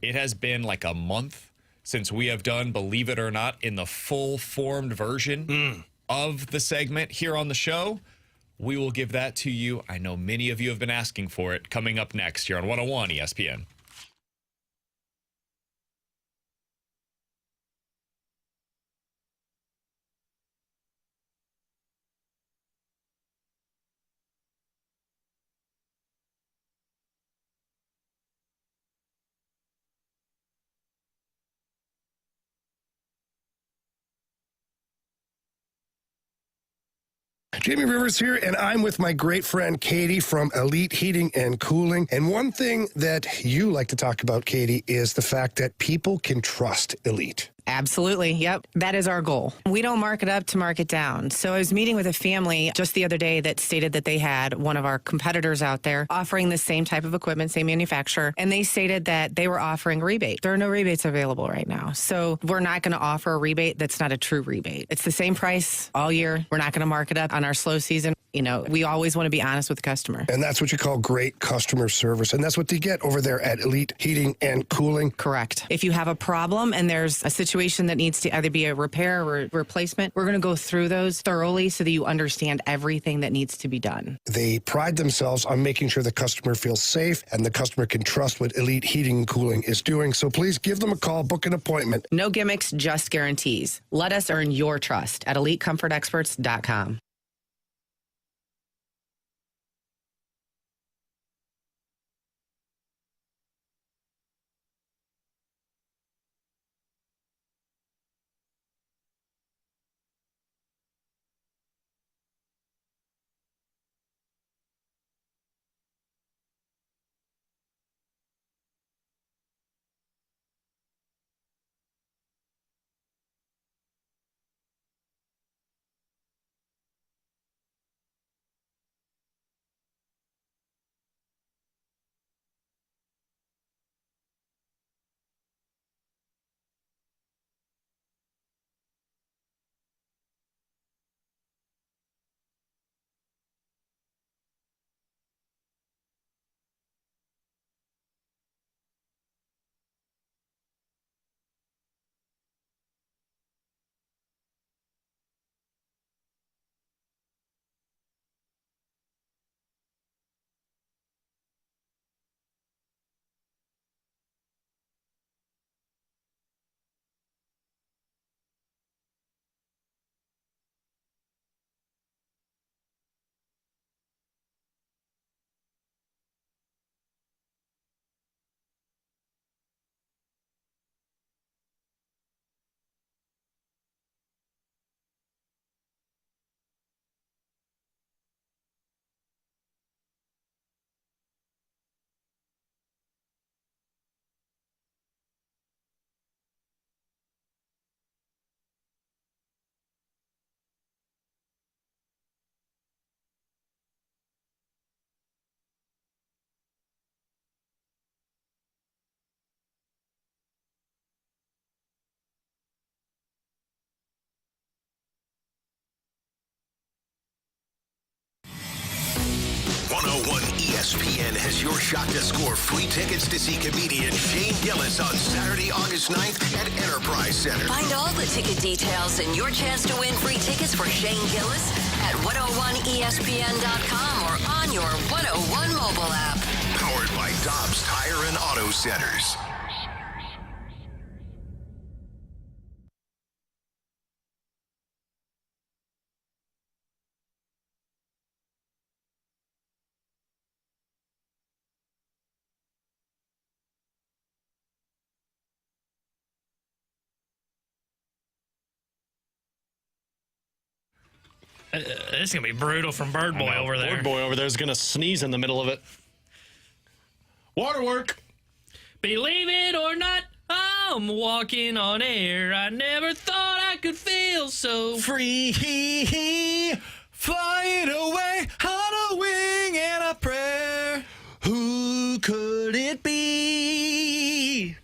It has been like a month since we have done, believe it or not, in the full-formed version of the segment here on the show. We will give that to you. I know many of you have been asking for it. Coming up next here on 101 ESPN. Jamie Rivers here, and I'm with my great friend Katie from Elite Heating and Cooling. And one thing that you like to talk about, Katie, is the fact that people can trust Elite. Absolutely. Yep. That is our goal. We don't mark it up to mark it down. So I was meeting with a family just the other day that stated that they had one of our competitors out there offering the same type of equipment, same manufacturer, and they stated that they were offering a rebate. There are no rebates available right now. So we're not going to offer a rebate that's not a true rebate. It's the same price all year. We're not going to mark it up on our slow season. You know, we always want to be honest with the customer. And that's what you call great customer service. And that's what you get over there at Elite Heating and Cooling. Correct. If you have a problem and there's a situation that needs to either be a repair or replacement, we're going to go through those thoroughly so that you understand everything that needs to be done. They pride themselves on making sure the customer feels safe and the customer can trust what Elite Heating and Cooling is doing. So please give them a call, book an appointment. No gimmicks, just guarantees. Let us earn your trust at EliteComfortExperts.com. ESPN has your shot to score free tickets to see comedian Shane Gillis on Saturday, August 9th at Enterprise Center. Find all the ticket details and your chance to win free tickets for Shane Gillis at 101ESPN.com or on your 101 mobile app. by Dobbs Tire and Auto Centers. This is going to be brutal from Bird Boy over there. Bird Boy over there is going to sneeze in the middle of it. Waterwork. Believe it or not, I'm walking on air. I never thought I could feel so Free, flying away on a wing and a prayer. Who could it be?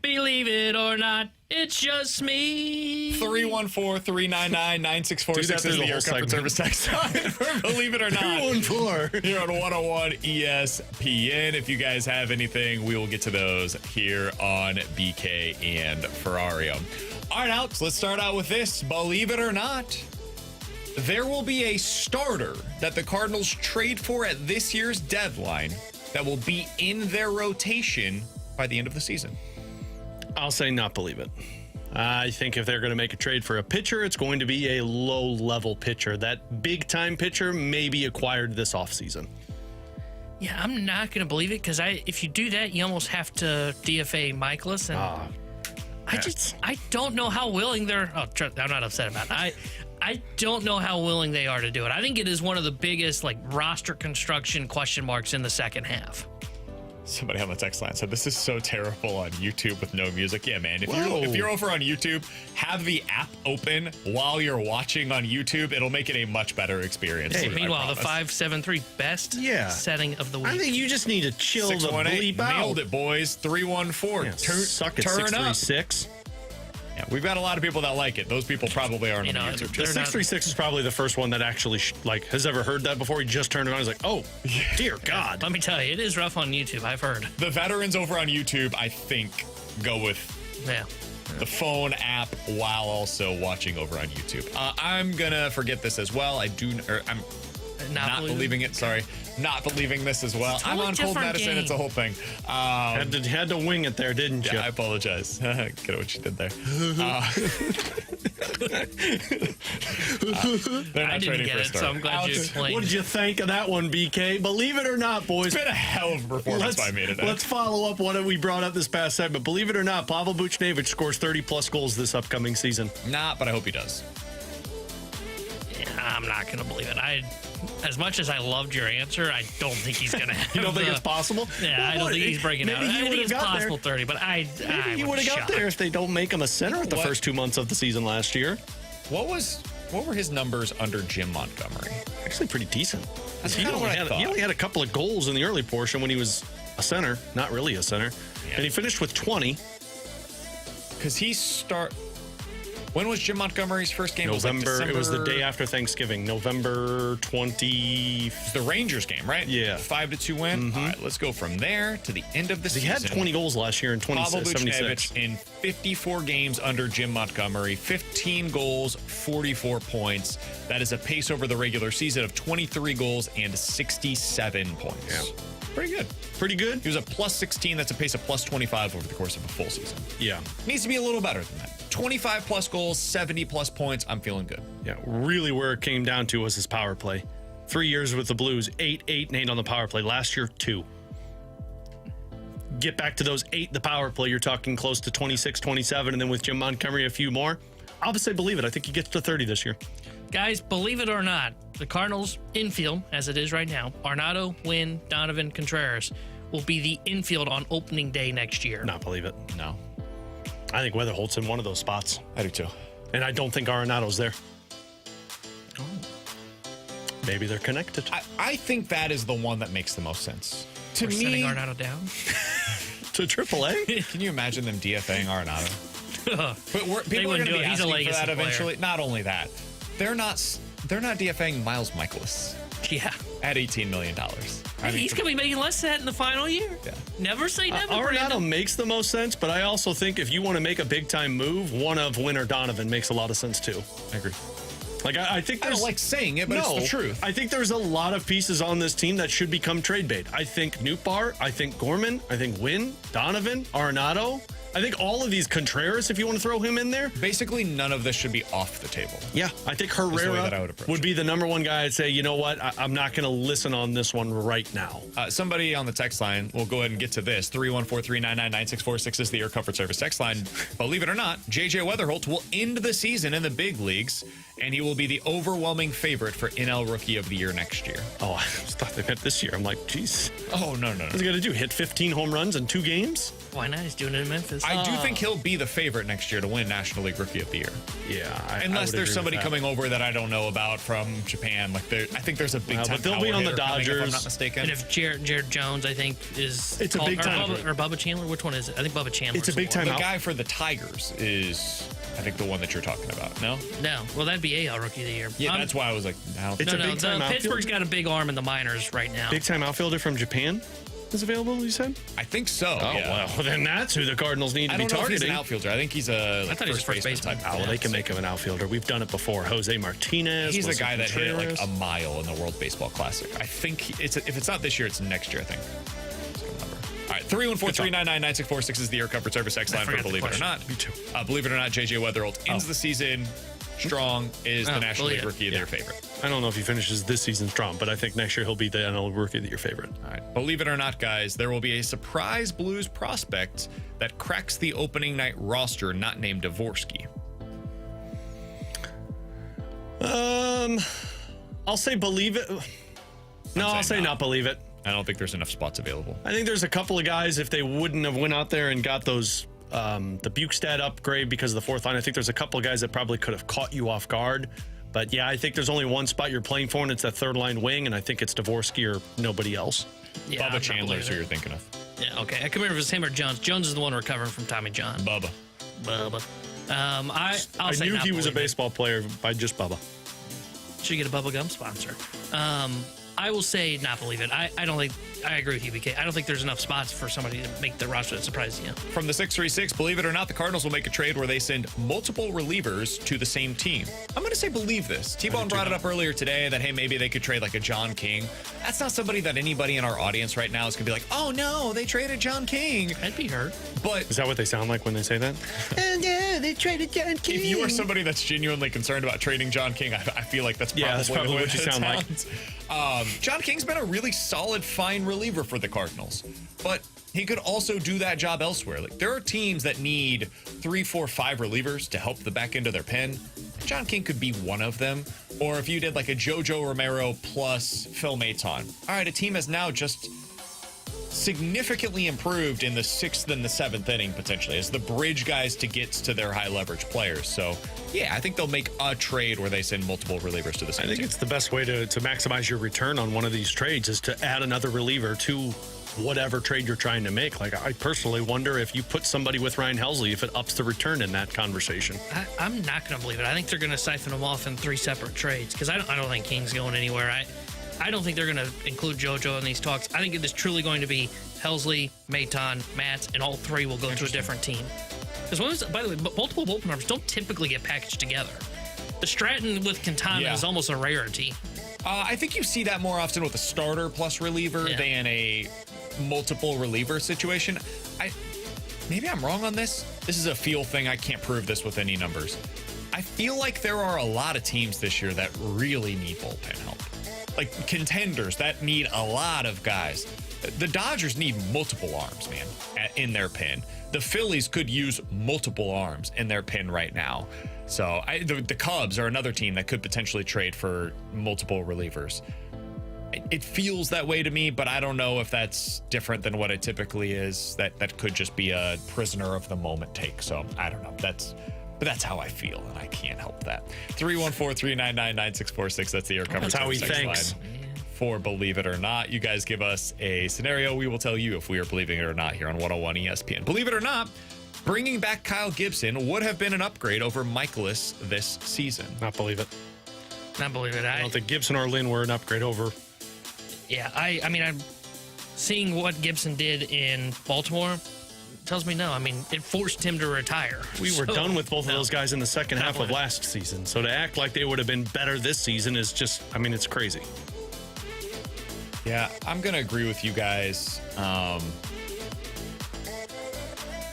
Believe it or not, it's just me. 314-399-9646 is the Air Comfort segment. Service text line. Believe it or not. 314. Here on 101 ESPN. If you guys have anything, we will get to those here on BK and Ferrario. All right, Alex, let's start out with this. Believe it or not, there will be a starter that the Cardinals trade for at this year's deadline that will be in their rotation by the end of the season. I'll say not believe it. I think if they're going to make a trade for a pitcher, it's going to be a low-level pitcher. That big-time pitcher may be acquired this offseason. Yeah, I'm not going to believe it because if you do that, you almost have to DFA Michaelis. And I don't know how willing they're. Oh, I'm not upset about it. I don't know how willing they are to do it. I think it is one of the biggest roster construction question marks in the second half. Somebody on the text line said, this is so terrible on YouTube with no music. Yeah, man. If you're over on YouTube, have the app open while you're watching on YouTube. It'll make it a much better experience. Hey, meanwhile, the 573 best setting of the week. I think you just need to chill the bleep out. Nailed it, boys. 314. Suck at turn 636. Yeah, we've got a lot of people that like it. Those people probably aren't on the YouTube. The 636 is probably the first one that actually has ever heard that before. He just turned it on. He's like, oh, dear God. Let me tell you, it is rough on YouTube. I've heard. The veterans over on YouTube, I think, go with the phone app while also watching over on YouTube. I'm going to forget this as well. I'm not believing it. Sorry. Not believing this as well. I'm on cold medicine. Game. It's a whole thing. Had to wing it there, didn't you? Yeah, I apologize. Get what you did there. They're not trading for a start. So I'm glad you explained. What did you think of that one, BK? Believe it or not, boys. It's been a hell of a performance by me today. Let's follow up what we brought up this past segment. Believe it or not, Pavel Buchnevich scores 30-plus goals this upcoming season. Nah, but I hope he does. Yeah, I'm not going to believe it. As much as I loved your answer, I don't think he's going to have You don't think it's possible? Yeah, I don't think he's breaking out. I think it's possible 30, but maybe he would have got there if they don't make him a center at the first 2 months of the season last year. What were his numbers under Jim Montgomery? Actually pretty decent. He only had a couple of goals in the early portion when he was a center, not really a center. Yeah. And he finished with 20. Because when was Jim Montgomery's first game? November. It was the day after Thanksgiving, November 20. The Rangers game, right? Yeah. 5-2 win. Mm-hmm. All right, let's go from there to the end of the season. He had 20 goals last year in 76. In 54 games under Jim Montgomery, 15 goals, 44 points. That is a pace over the regular season of 23 goals and 67 points. Yeah. Pretty good. Pretty good. He was a plus 16. That's a pace of plus 25 over the course of a full season. Yeah. Needs to be a little better than that. 25 plus goals, 70 plus points. I'm feeling good. Yeah, really where it came down to was his power play. 3 years with the Blues, 8, 8, and 8 on the power play. Last year, 2. Get back to those 8 the power play. You're talking close to 26, 27, and then with Jim Montgomery, a few more. I'll just say believe it. I think he gets to 30 this year. Guys, believe it or not, the Cardinals infield, as it is right now, Arenado, Winn, Donovan, Contreras, will be the infield on opening day next year. Not believe it. No. I think Wetherholt's in one of those spots. I do too. And I don't think Arenado's there. Oh. Maybe they're connected. I think that is the one that makes the most sense. We're sending Arenado down? To AAA? Can you imagine them DFAing Arenado? But people are going to be asking for that eventually. Not only that, they're not DFAing Miles Michaelis. Yeah. At $18 million. He's going to be making less than that in the final year. Yeah. Never say never. Arenado makes the most sense, but I also think if you want to make a big-time move, one of Winn or Donovan makes a lot of sense, too. I agree. Like, I think I there's... don't like saying it, but it's the truth. I think there's a lot of pieces on this team that should become trade bait. I think Nootbaar, I think Gorman, I think Winn, Donovan, Arenado. I think all of these, Contreras, if you want to throw him in there. Basically, none of this should be off the table. Yeah, I think That's the way Herrera that I would be the number one guy I'd say, you know what, I'm not going to listen on this one right now. Somebody on the text line, we'll go ahead and get to this. 314-399-9646 is the Air Comfort Service text line. Believe it or not, JJ Wetherholt will end the season in the big leagues, and he will be the overwhelming favorite for NL Rookie of the Year next year. Oh, I thought they meant this year. I'm like, geez. Oh, no. What's he going to do, hit 15 home runs in 2 games? Why not? He's doing it in Memphis. I do think he'll be the favorite next year to win National League Rookie of the Year. Yeah. Unless there's somebody coming over that I don't know about from Japan. Like, I think there's a big time. But they'll be on the Dodgers. If I'm not mistaken. And if Jared Jones, I think, is... It's a big time. Or Bubba Chandler. Which one is it? I think Bubba Chandler. It's a big time. The guy for the Tigers is, I think, the one that you're talking about. No? No. Well, that'd be AL Rookie of the Year. Yeah, that's why I was like, no. It's a big time outfielder. Pittsburgh's got a big arm in the minors right now. Big time outfielder from Japan is available, you said? I think so. Oh, yeah. well, then that's who the Cardinals need to be targeting. I don't know if he's an outfielder. I think he's a I thought he was first baseman type. Oh, well, they can make him an outfielder. We've done it before. Jose Martinez. He's the Wilson guy that hit it Contreras. like a mile in the World Baseball Classic. I think if it's not this year, it's next year, I think. All right, 314-399-9646 is the Air Comfort Service X line for Believe It or Not. Me too. Believe it or not, JJ Wetherholt ends the season strong, is the National League Rookie of the Year favorite. I don't know if he finishes this season strong, but I think next year he'll be the NL Rookie of the Year favorite. All right, believe it or not, guys, there will be a surprise Blues prospect that cracks the opening night roster not named Dvorsky. I'll say believe it. No, I'll say not believe it. I don't think there's enough spots available. I think there's a couple of guys, if they wouldn't have went out there and got those the Bukestad upgrade because of the fourth line, I think there's a couple of guys that probably could have caught you off guard. But yeah, I think there's only one spot you're playing for, and it's that third line wing, and I think it's Dvorsky or nobody else. Yeah, Bubba Chandler's who you're thinking of. Yeah, okay. I can't remember if it's him or Jones. Jones is the one recovering from Tommy John. Bubba. I'll say knew not he was a believe it. baseball player by just Bubba. Should get a Bubba Gum sponsor. I will say not believe it. I don't think I agree with you, BK. I don't think there's enough spots for somebody to make the roster that surprises you. From the 636, believe it or not, the Cardinals will make a trade where they send multiple relievers to the same team. I'm going to say believe this. T-Bone brought it up earlier today that, hey, maybe they could trade like a John King. That's not somebody that anybody in our audience right now is going to be like, oh, no, they traded John King. I'd be hurt. But is that what they sound like when they say that? And yeah, they traded John King. If you are somebody that's genuinely concerned about trading John King, I feel like that's probably what you sound like. John King's been a really solid, fine reliever for the Cardinals, but he could also do that job elsewhere. Like, there are teams that need 3, 4, 5 relievers to help the back end of their pen. John King could be one of them. Or if you did like a JoJo Romero plus Phil Maton. All right, a team has now just significantly improved in the 6th and the 7th inning, potentially, as the bridge guys to get to their high leverage players. So, yeah, I think they'll make a trade where they send multiple relievers to the same I think team. it's the best way to maximize your return on one of these trades is to add another reliever to whatever trade you're trying to make. Like, I personally wonder if you put somebody with Ryan Helsley, if it ups the return in that conversation. I'm not going to believe it. I think they're going to siphon them off in 3 separate trades because I don't think King's going anywhere. I don't think they're going to include JoJo in these talks. I think it is truly going to be Helsley, Maton, Matz, and all 3 will go to a different team. Because, by the way, multiple bullpen arms don't typically get packaged together. The Stratton with Quintana is almost a rarity. I think you see that more often with a starter plus reliever than a multiple reliever situation. Maybe I'm wrong on this. This is a feel thing. I can't prove this with any numbers. I feel like there are a lot of teams this year that really need bullpen help. Like contenders that need a lot of guys. The Dodgers need multiple arms, man, in their pen. The Phillies could use multiple arms in their pen right now. So the Cubs are another team that could potentially trade for multiple relievers. It feels that way to me, but I don't know if that's different than what it typically is. That could just be a prisoner of the moment take. So I don't know. But that's how I feel, and I can't help that. 314-399-9646. That's the Air Comfort. That's how he Service thinks. line for Believe It or Not. You guys give us a scenario. We will tell you if we are believing it or not here on 101 ESPN. Believe it or not, bringing back Kyle Gibson would have been an upgrade over Michaelis this season. Not believe it. Not believe it. I don't think Gibson or Lynn were an upgrade over. Yeah, I mean, I'm seeing what Gibson did in Baltimore. tells me no. I mean, it forced him to retire. We were done with both of those guys in the second half of Definitely. last season. So to act like they would have been better this season is just, I mean, it's crazy. Yeah, I'm going to agree with you guys.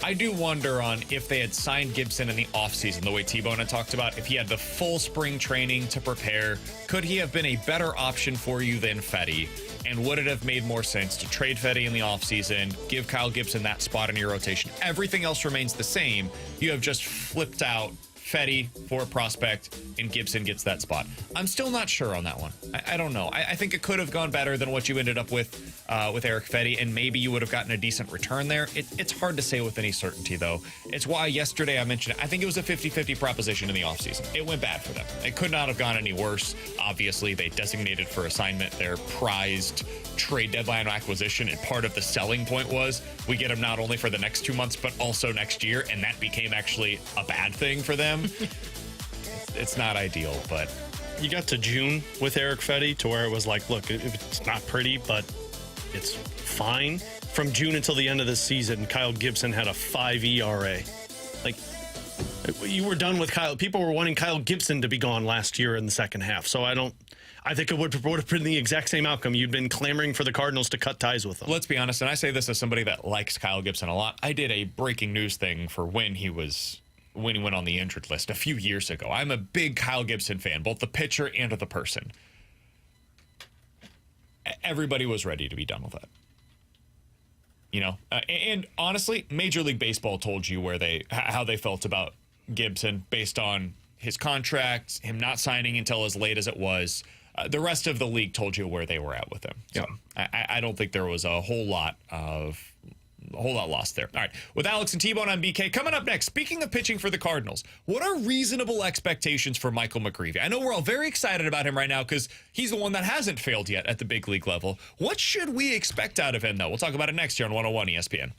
I do wonder on if they had signed Gibson in the offseason, the way T-Bone had talked about, if he had the full spring training to prepare, could he have been a better option for you than Fetty? And would it have made more sense to trade Fetty in the offseason, give Kyle Gibson that spot in your rotation? Everything else remains the same. You have just flipped out Fetty for a prospect, and Gibson gets that spot. I'm still not sure on that one. I don't know. I think it could have gone better than what you ended up with Eric Fetty, and maybe you would have gotten a decent return there. It's hard to say with any certainty, though. It's why yesterday I mentioned I think it was a 50-50 proposition in the offseason. It went bad for them. It could not have gone any worse. Obviously, they designated for assignment their prized trade deadline acquisition, and part of the selling point was we get him not only for the next 2 months, but also next year, and that became actually a bad thing for them. It's not ideal, but You got to June with Eric Fetty to where it was like, look, it's not pretty, but it's fine. From June until the end of the season, Kyle Gibson had a 5 ERA. Like, you were done with Kyle. People were wanting Kyle Gibson to be gone last year in the second half. So I think it would have been the exact same outcome. You'd been clamoring for the Cardinals to cut ties with them. Let's be honest, and I say this as somebody that likes Kyle Gibson a lot. I did a breaking news thing for when he went on the injured list a few years ago. I'm a big Kyle Gibson fan, both the pitcher and the person. Everybody was ready to be done with that. You know, and honestly, Major League Baseball told you how they felt about Gibson based on his contract, him not signing until as late as it was. The rest of the league told you where they were at with him. So I don't think there was a whole lot lost there. All right. With Alex and T-Bone on BK. Coming up next, speaking of pitching for the Cardinals, what are reasonable expectations for Michael McGreevy? I know we're all very excited about him right now because he's the one that hasn't failed yet at the big league level. What should we expect out of him, though? We'll talk about it next year on 101 ESPN.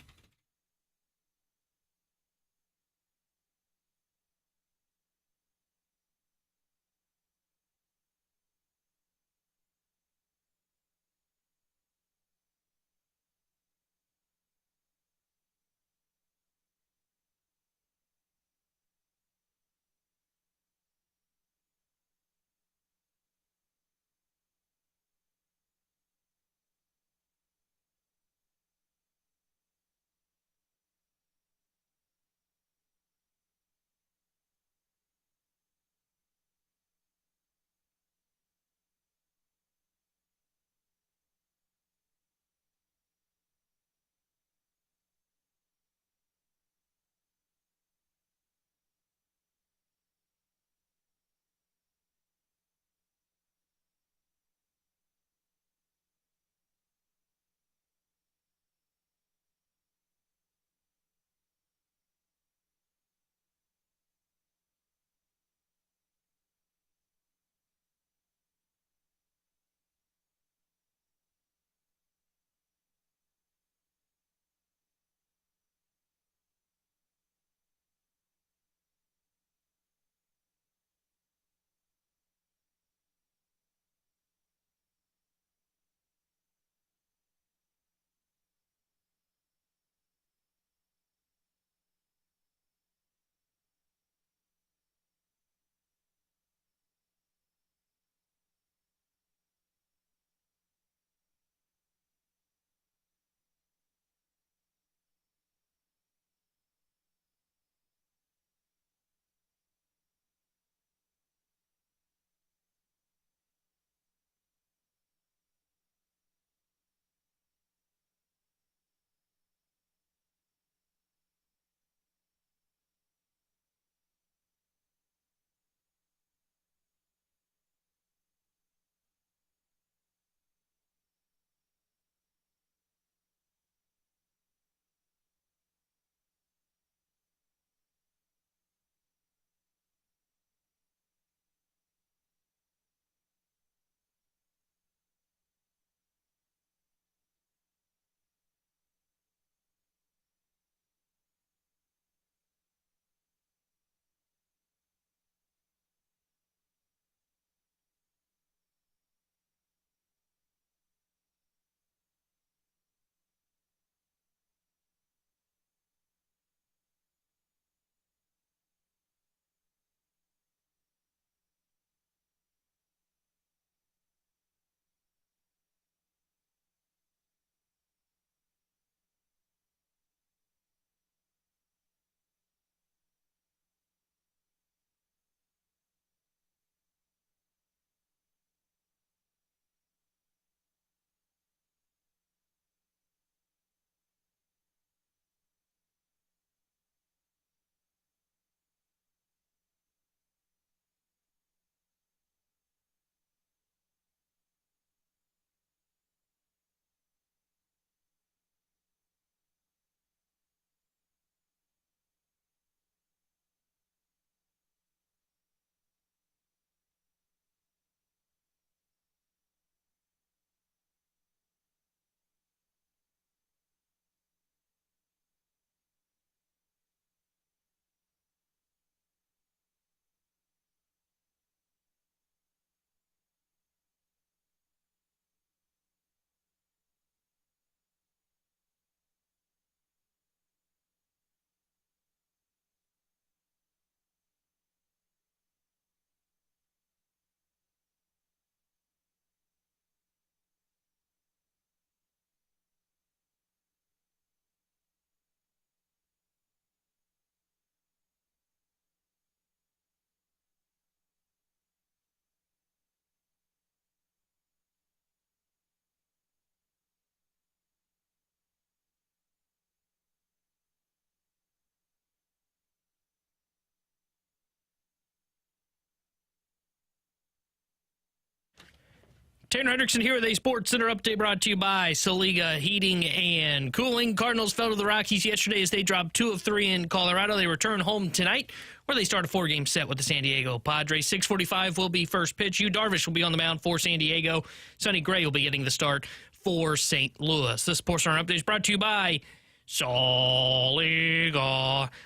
Tanner Hendrickson here with a Sports Center update brought to you by Saliga Heating and Cooling. Cardinals fell to the Rockies yesterday as they dropped 2 of 3 in Colorado. They return home tonight where they start a 4-game set with the San Diego Padres. 6:45 will be first pitch. Yu Darvish will be on the mound for San Diego. Sonny Gray will be getting the start for St. Louis. This Sports Center update is brought to you by Saliga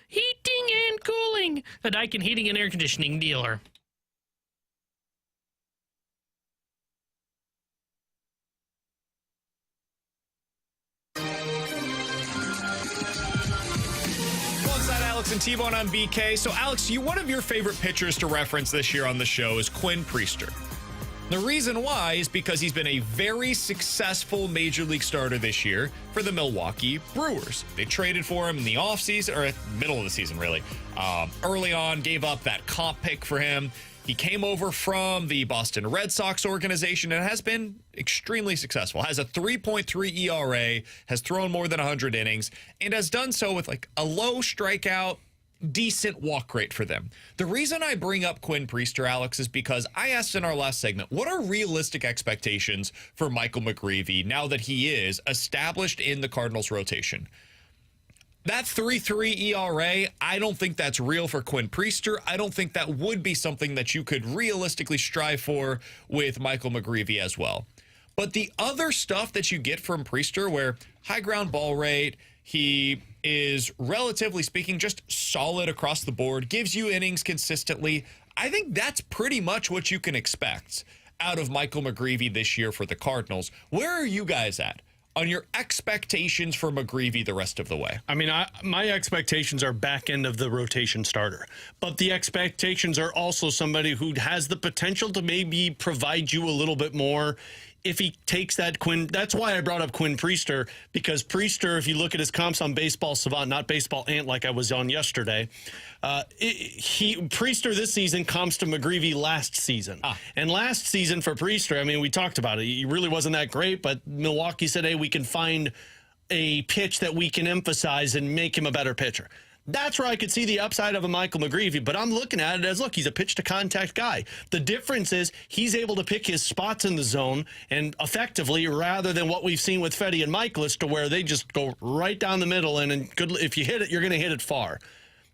Heating and Cooling, a Daikin heating and air conditioning dealer. Alex and T-Bone on BK. So, Alex, one of your favorite pitchers to reference this year on the show is Quinn Priester. The reason why is because he's been a very successful Major League starter this year for the Milwaukee Brewers. They traded for him in the offseason, or middle of the season, really. Early on, gave up that comp pick for him. He came over from the Boston Red Sox organization and has been extremely successful. Has a 3.3 ERA, has thrown more than 100 innings, and has done so with like a low strikeout, decent walk rate for them. The reason I bring up Quinn Priester, Alex, is because I asked in our last segment, what are realistic expectations for Michael McGreevy now that he is established in the Cardinals rotation? That 3.3 ERA, I don't think that's real for Quinn Priester. I don't think that would be something that you could realistically strive for with Michael McGreevy as well. But the other stuff that you get from Priester, where high ground ball rate, he is, relatively speaking, just solid across the board, gives you innings consistently, I think that's pretty much what you can expect out of Michael McGreevy this year for the Cardinals. Where are you guys at on your expectations for McGreevy the rest of the way? I mean, my expectations are back end of the rotation starter, but the expectations are also somebody who has the potential to maybe provide you a little bit more if he takes that Quinn. That's why I brought up Quinn Priester, because Priester, if you look at his comps on Baseball Savant, not Baseball Ant like I was on yesterday, Priester this season comps to McGreevy last season. And last season for Priester, I mean, we talked about it. He really wasn't that great, but Milwaukee said, hey, we can find a pitch that we can emphasize and make him a better pitcher. That's where I could see the upside of a Michael McGreevy, but I'm looking at it as, look, he's a pitch-to-contact guy. The difference is he's able to pick his spots in the zone and effectively, rather than what we've seen with Fetty and Michaelis, to where they just go right down the middle, and good, if you hit it, you're going to hit it far.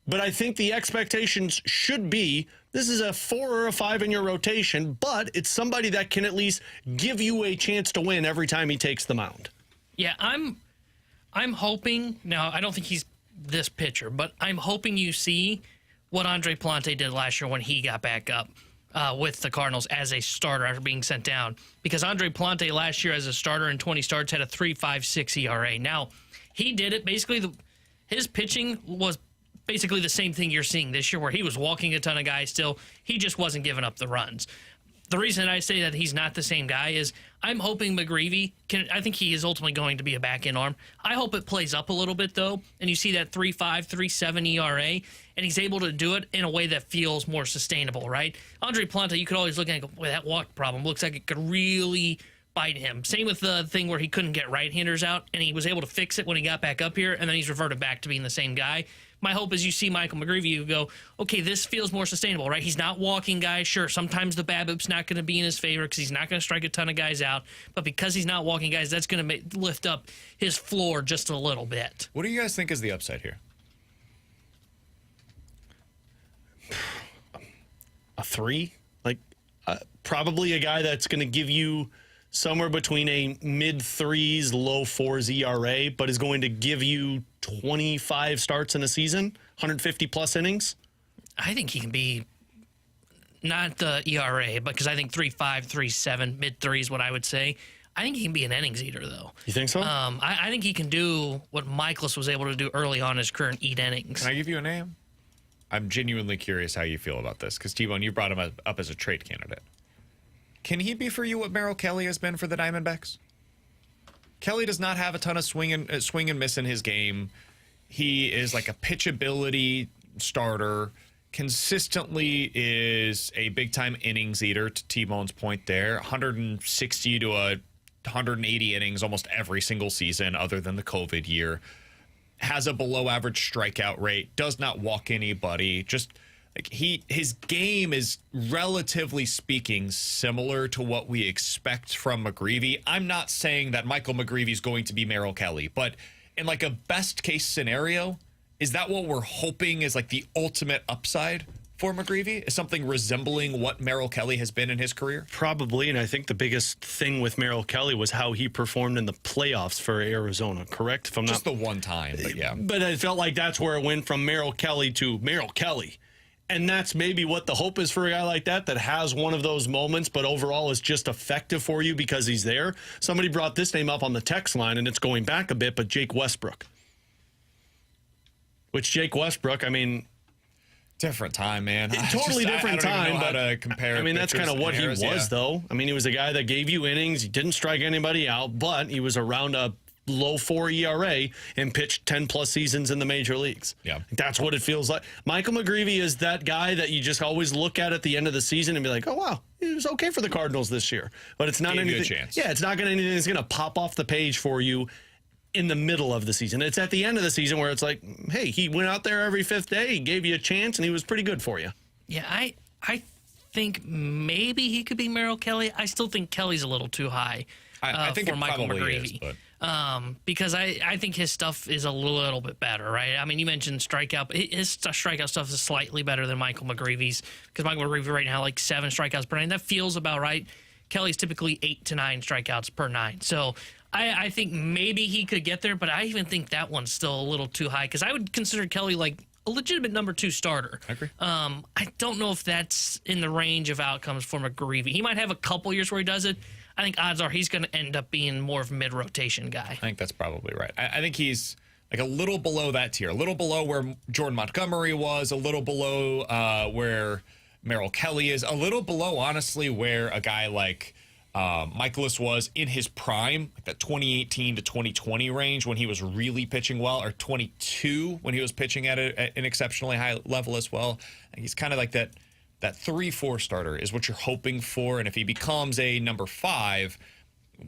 But I think the expectations should be, this is a 4 or a 5 in your rotation, but it's somebody that can at least give you a chance to win every time he takes the mound. Yeah, I'm hoping, now I don't think he's this pitcher, but I'm hoping you see what Andre Pallante did last year when he got back up with the Cardinals as a starter after being sent down. Because Andre Pallante last year as a starter in 20 starts had a 3.56 ERA. Now, he did it. Basically, his pitching was basically the same thing you're seeing this year, where he was walking a ton of guys still. He just wasn't giving up the runs. The reason I say that he's not the same guy is I'm hoping McGreevy I think he is ultimately going to be a back-end arm. I hope it plays up a little bit, though, and you see that 3.5, 3.7 ERA, and he's able to do it in a way that feels more sustainable, right? Andre Pallante, you could always look at it and go, well, that walk problem looks like it could really bite him. Same with the thing where he couldn't get right-handers out, and he was able to fix it when he got back up here, and then he's reverted back to being the same guy. My hope is you see Michael McGreevy, you go, okay, this feels more sustainable, right? He's not walking guys. Sure, sometimes the BABIP's not going to be in his favor because he's not going to strike a ton of guys out. But because he's not walking guys, that's going to lift up his floor just a little bit. What do you guys think is the upside here? A 3? Like, probably a guy that's going to give you somewhere between a mid-3s, low-4s ERA, but is going to give you 25 starts in a season, 150-plus innings? I think he can be not the ERA, but because I think 3.5, 3.7, mid-3 is what I would say. I think he can be an innings eater, though. You think so? I think he can do what Michaelis was able to do early on in his career and eat innings. Can I give you a name? I'm genuinely curious how you feel about this, because, T-Bone, you brought him up as a trade candidate. Can he be for you what Merrill Kelly has been for the Diamondbacks? Kelly does not have a ton of swing and miss in his game. He is like a pitchability starter, consistently is a big-time innings eater, to T-Bone's point there. 160 to 180 innings almost every single season other than the COVID year. Has a below-average strikeout rate, does not walk anybody, just Like his game is, relatively speaking, similar to what we expect from McGreevy. I'm not saying that Michael McGreevy is going to be Merrill Kelly, but in like a best case scenario, is that what we're hoping is like the ultimate upside for McGreevy? Is something resembling what Merrill Kelly has been in his career? Probably, and I think the biggest thing with Merrill Kelly was how he performed in the playoffs for Arizona, correct? If I'm Just not, the one time, but yeah. But I felt like that's where it went from Merrill Kelly to Merrill Kelly. And that's maybe what the hope is for a guy like that has one of those moments, but overall is just effective for you because he's there. Somebody brought this name up on the text line, and it's going back a bit, but Jake Westbrook. Which Jake Westbrook, I mean... Different time, man. Totally different time. But to compare. I mean, that's kind of what he was, though. I mean, he was a guy that gave you innings. He didn't strike anybody out, but he was around a low 4 ERA and pitched 10-plus seasons in the major leagues. Yeah. That's what it feels like. Michael McGreevy is that guy that you just always look at the end of the season and be like, oh, wow, he was okay for the Cardinals this year. But it's not anything. A chance. Yeah, it's not going to anything that's going to pop off the page for you in the middle of the season. It's at the end of the season where it's like, hey, he went out there every fifth day, he gave you a chance, and he was pretty good for you. Yeah, I think maybe he could be Merrill Kelly. I still think Kelly's a little too high I think for it Michael probably McGreevy. is, but... Because I think his stuff is a little bit better, right? I mean, you mentioned strikeout. His strikeout stuff is slightly better than Michael McGreevy's because Michael McGreevy right now like 7 strikeouts per 9. That feels about right. Kelly's typically 8 to 9 strikeouts per 9. So I think maybe he could get there, but I even think that one's still a little too high because I would consider Kelly like a legitimate number 2 starter. I agree. I don't know if that's in the range of outcomes for McGreevy. He might have a couple years where he does it. I think odds are he's going to end up being more of a mid-rotation guy. I think that's probably right. I think he's like a little below that tier, a little below where Jordan Montgomery was, a little below where Merrill Kelly is, a little below, honestly, where a guy like Michaelis was in his prime, like that 2018 to 2020 range when he was really pitching well, or 22 when he was pitching at an exceptionally high level as well. And he's kind of like that 3-4 starter is what you're hoping for. And if he becomes a number 5,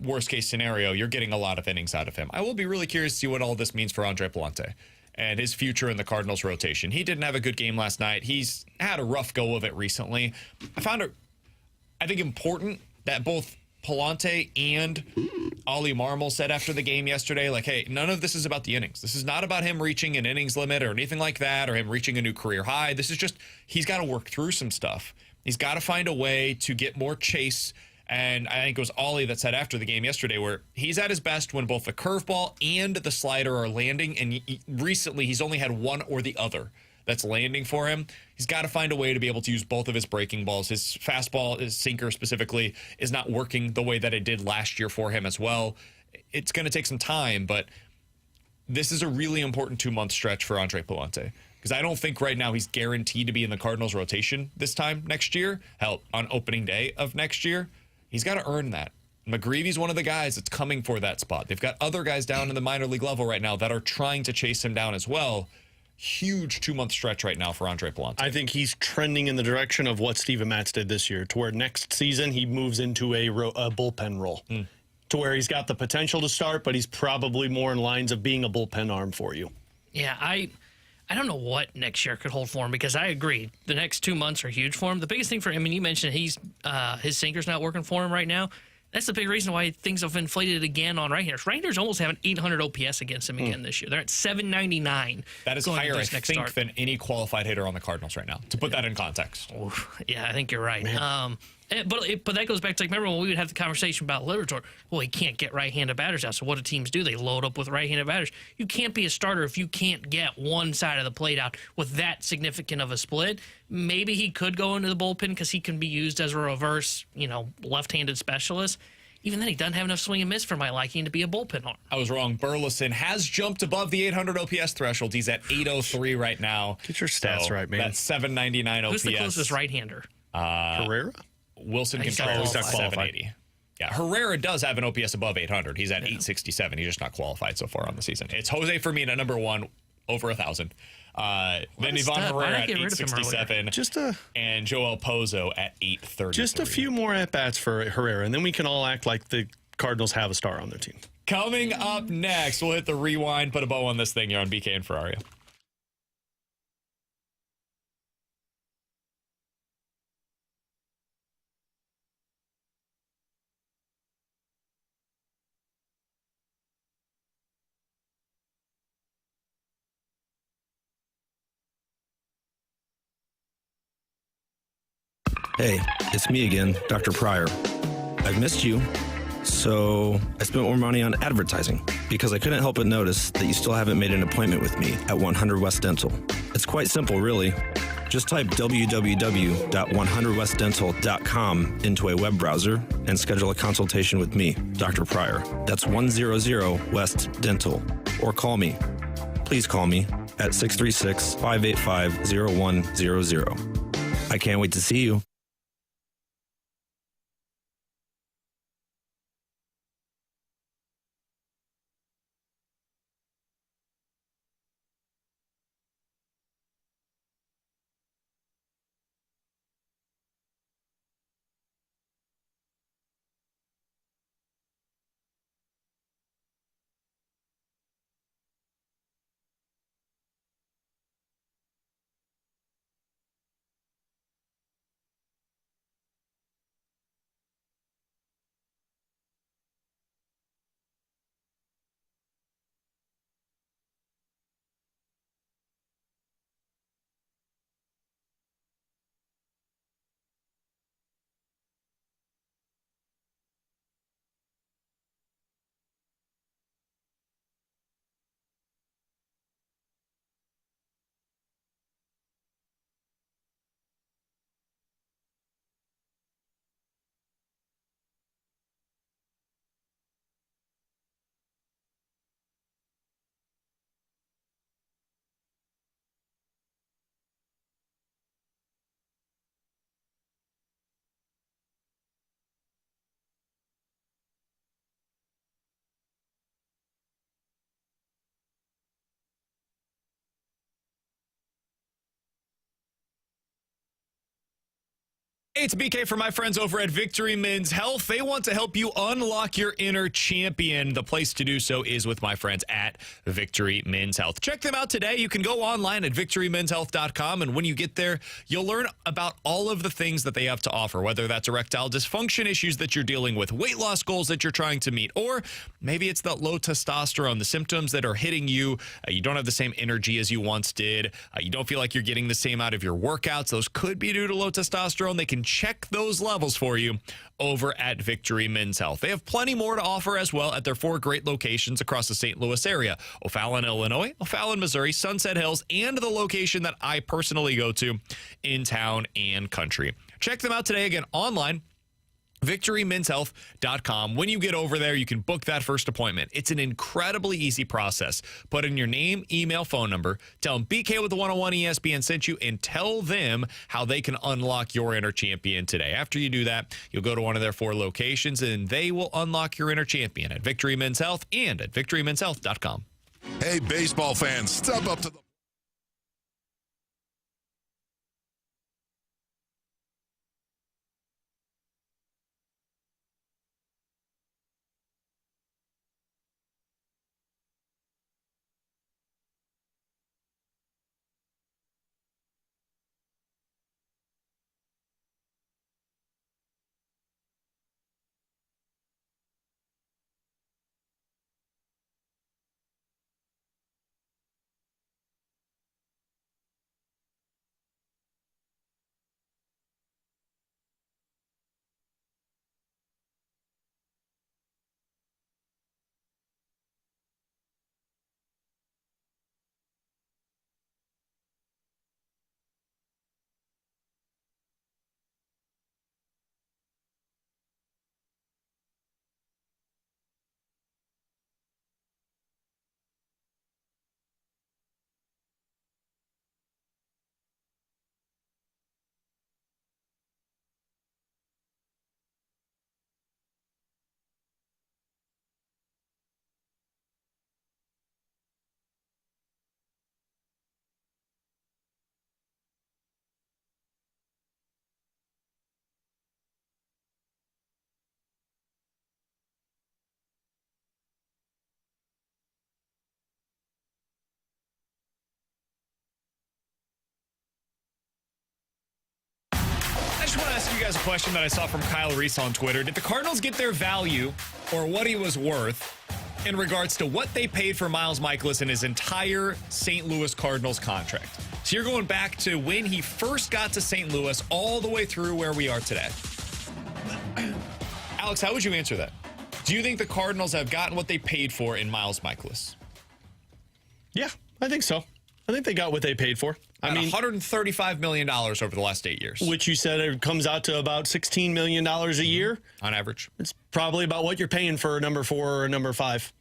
worst case scenario, you're getting a lot of innings out of him. I will be really curious to see what all this means for Andre Pallante and his future in the Cardinals rotation. He didn't have a good game last night. He's had a rough go of it recently. I found it, I think, important that both Pallante and Ollie Marmol said after the game yesterday, like, hey, none of this is about the innings. This is not about him reaching an innings limit or anything like that, or him reaching a new career high. This is just, he's got to work through some stuff. He's got to find a way to get more chase. And I think it was Ollie that said after the game yesterday where he's at his best when both the curveball and the slider are landing. And recently he's only had one or the other that's landing for him. He's got to find a way to be able to use both of his breaking balls. His fastball, his sinker specifically, is not working the way that it did last year for him as well. It's going to take some time, but this is a really important 2-month stretch for Andre Pallante because I don't think right now he's guaranteed to be in the Cardinals rotation this time next year. Hell, on opening day of next year, he's got to earn that. McGreevy's one of the guys that's coming for that spot. They've got other guys down in the minor league level right now that are trying to chase him down as well. Huge 2-month stretch right now for Andre Pallante. I think he's trending in the direction of what Steven Matz did this year, to where next season he moves into a bullpen role, to where he's got the potential to start, but he's probably more in lines of being a bullpen arm for you. Yeah, I don't know what next year could hold for him because I agree. The next 2 months are huge for him. The biggest thing for him, and you mentioned his sinker's not working for him right now. That's the big reason why things have inflated again on right-handers. Right-handers almost have an 800 OPS against him again this year. They're at 799. That is higher, I think, than any qualified hitter on the Cardinals right now, to put that in context. Oh, yeah, I think you're right. But that goes back to, like, remember when we would have the conversation about Liberatore? Well, he can't get right-handed batters out. So what do teams do? They load up with right-handed batters. You can't be a starter if you can't get one side of the plate out with that significant of a split. Maybe he could go into the bullpen because he can be used as a reverse, left-handed specialist. Even then, he doesn't have enough swing and miss for my liking to be a bullpen arm. I was wrong. Burleson has jumped above the 800 OPS threshold. He's at 803 right now. Get your stats right, man. That's 799 OPS. Who's the closest right-hander? Herrera? Wilson He's controls not qualified. 780. Yeah, Herrera does have an OPS above 800. He's at 867. He's just not qualified so far on the season. It's Jose Firmino at number 1, over 1,000. Then Ivan Herrera at 867. And Joel Pozo at 830. Just a few more at-bats for Herrera, and then we can all act like the Cardinals have a star on their team. Coming up next, we'll hit the rewind, put a bow on this thing here on BK and Ferrario. Hey, it's me again, Dr. Pryor. I've missed you, so I spent more money on advertising because I couldn't help but notice that you still haven't made an appointment with me at 100 West Dental. It's quite simple, really. Just type www.100westdental.com into a web browser and schedule a consultation with me, Dr. Pryor. That's 100 West Dental. Or call me. Please call me at 636-585-0100. I can't wait to see you. Hey, it's BK for my friends over at Victory Men's Health. They want to help you unlock your inner champion. The place to do so is with my friends at Victory Men's Health. Check them out today. You can go online at victorymenshealth.com, and when you get there, you'll learn about all of the things that they have to offer, whether that's erectile dysfunction issues that you're dealing with, weight loss goals that you're trying to meet, or maybe it's that low testosterone, the symptoms that are hitting you. You don't have the same energy as you once did. You don't feel like you're getting the same out of your workouts. Those could be due to low testosterone. They can check those levels for you over at Victory Men's Health. They have plenty more to offer as well at their 4 great locations across the St. Louis area: O'Fallon, Illinois, O'Fallon, Missouri, Sunset Hills, and the location that I personally go to in town and country. Check them out today, again, online, victorymenshealth.com. When you get over there, you can book that first appointment. It's an incredibly easy process. Put in your name, email, phone number, tell them BK with the 101 ESPN sent you, and tell them how they can unlock your inner champion today. After you do that, you'll go to one of their 4 locations, and they will unlock your inner champion at Victory Men's Health and at victorymenshealth.com. Hey, baseball fans, step up to the I just want to ask you guys a question that I saw from Kyle Reese on Twitter. Did the Cardinals get their value, or what he was worth, in regards to what they paid for Miles Mikolas in his entire St. Louis Cardinals contract? So you're going back to when he first got to St. Louis all the way through where we are today. Alex, how would you answer that? Do you think the Cardinals have gotten what they paid for in Miles Michaelis? Yeah, I think so. I think they got what they paid for. I mean, $135 million over the last 8 years. Which you said it comes out to about $16 million a year. On average. It's probably about what you're paying for a number 4 or a number 5.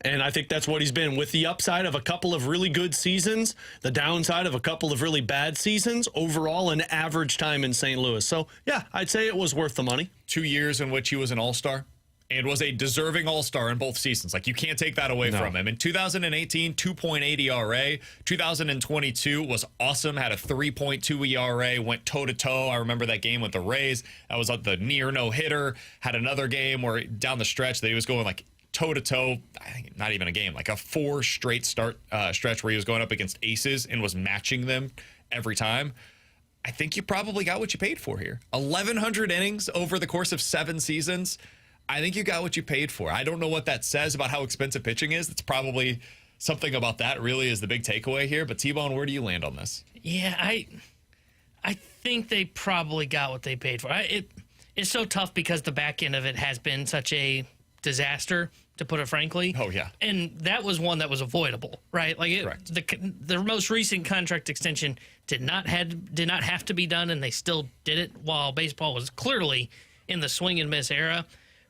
And I think that's what he's been, with the upside of a couple of really good seasons, the downside of a couple of really bad seasons, overall an average time in St. Louis. So, yeah, I'd say it was worth the money. 2 years in which he was an all-star and was a deserving all-star in both seasons. Like, you can't take that away from him. In 2018, 2.8 ERA. 2022 was awesome, had a 3.2 ERA, went toe-to-toe. I remember that game with the Rays. That was the near no-hitter. Had another game where down the stretch that he was going like toe-to-toe, I think not even a game, like a 4 straight stretch where he was going up against aces and was matching them every time. I think you probably got what you paid for here. 1,100 innings over the course of 7 seasons. I think you got what you paid for. I don't know what that says about how expensive pitching is. It's probably something about that really is the big takeaway here. But T-Bone, where do you land on this? Yeah, I think they probably got what they paid for. It's so tough because the back end of it has been such a disaster, to put it frankly. Oh, yeah. And that was one that was avoidable, right? Like the most recent contract extension did not have to be done, and they still did it while baseball was clearly in the swing and miss era.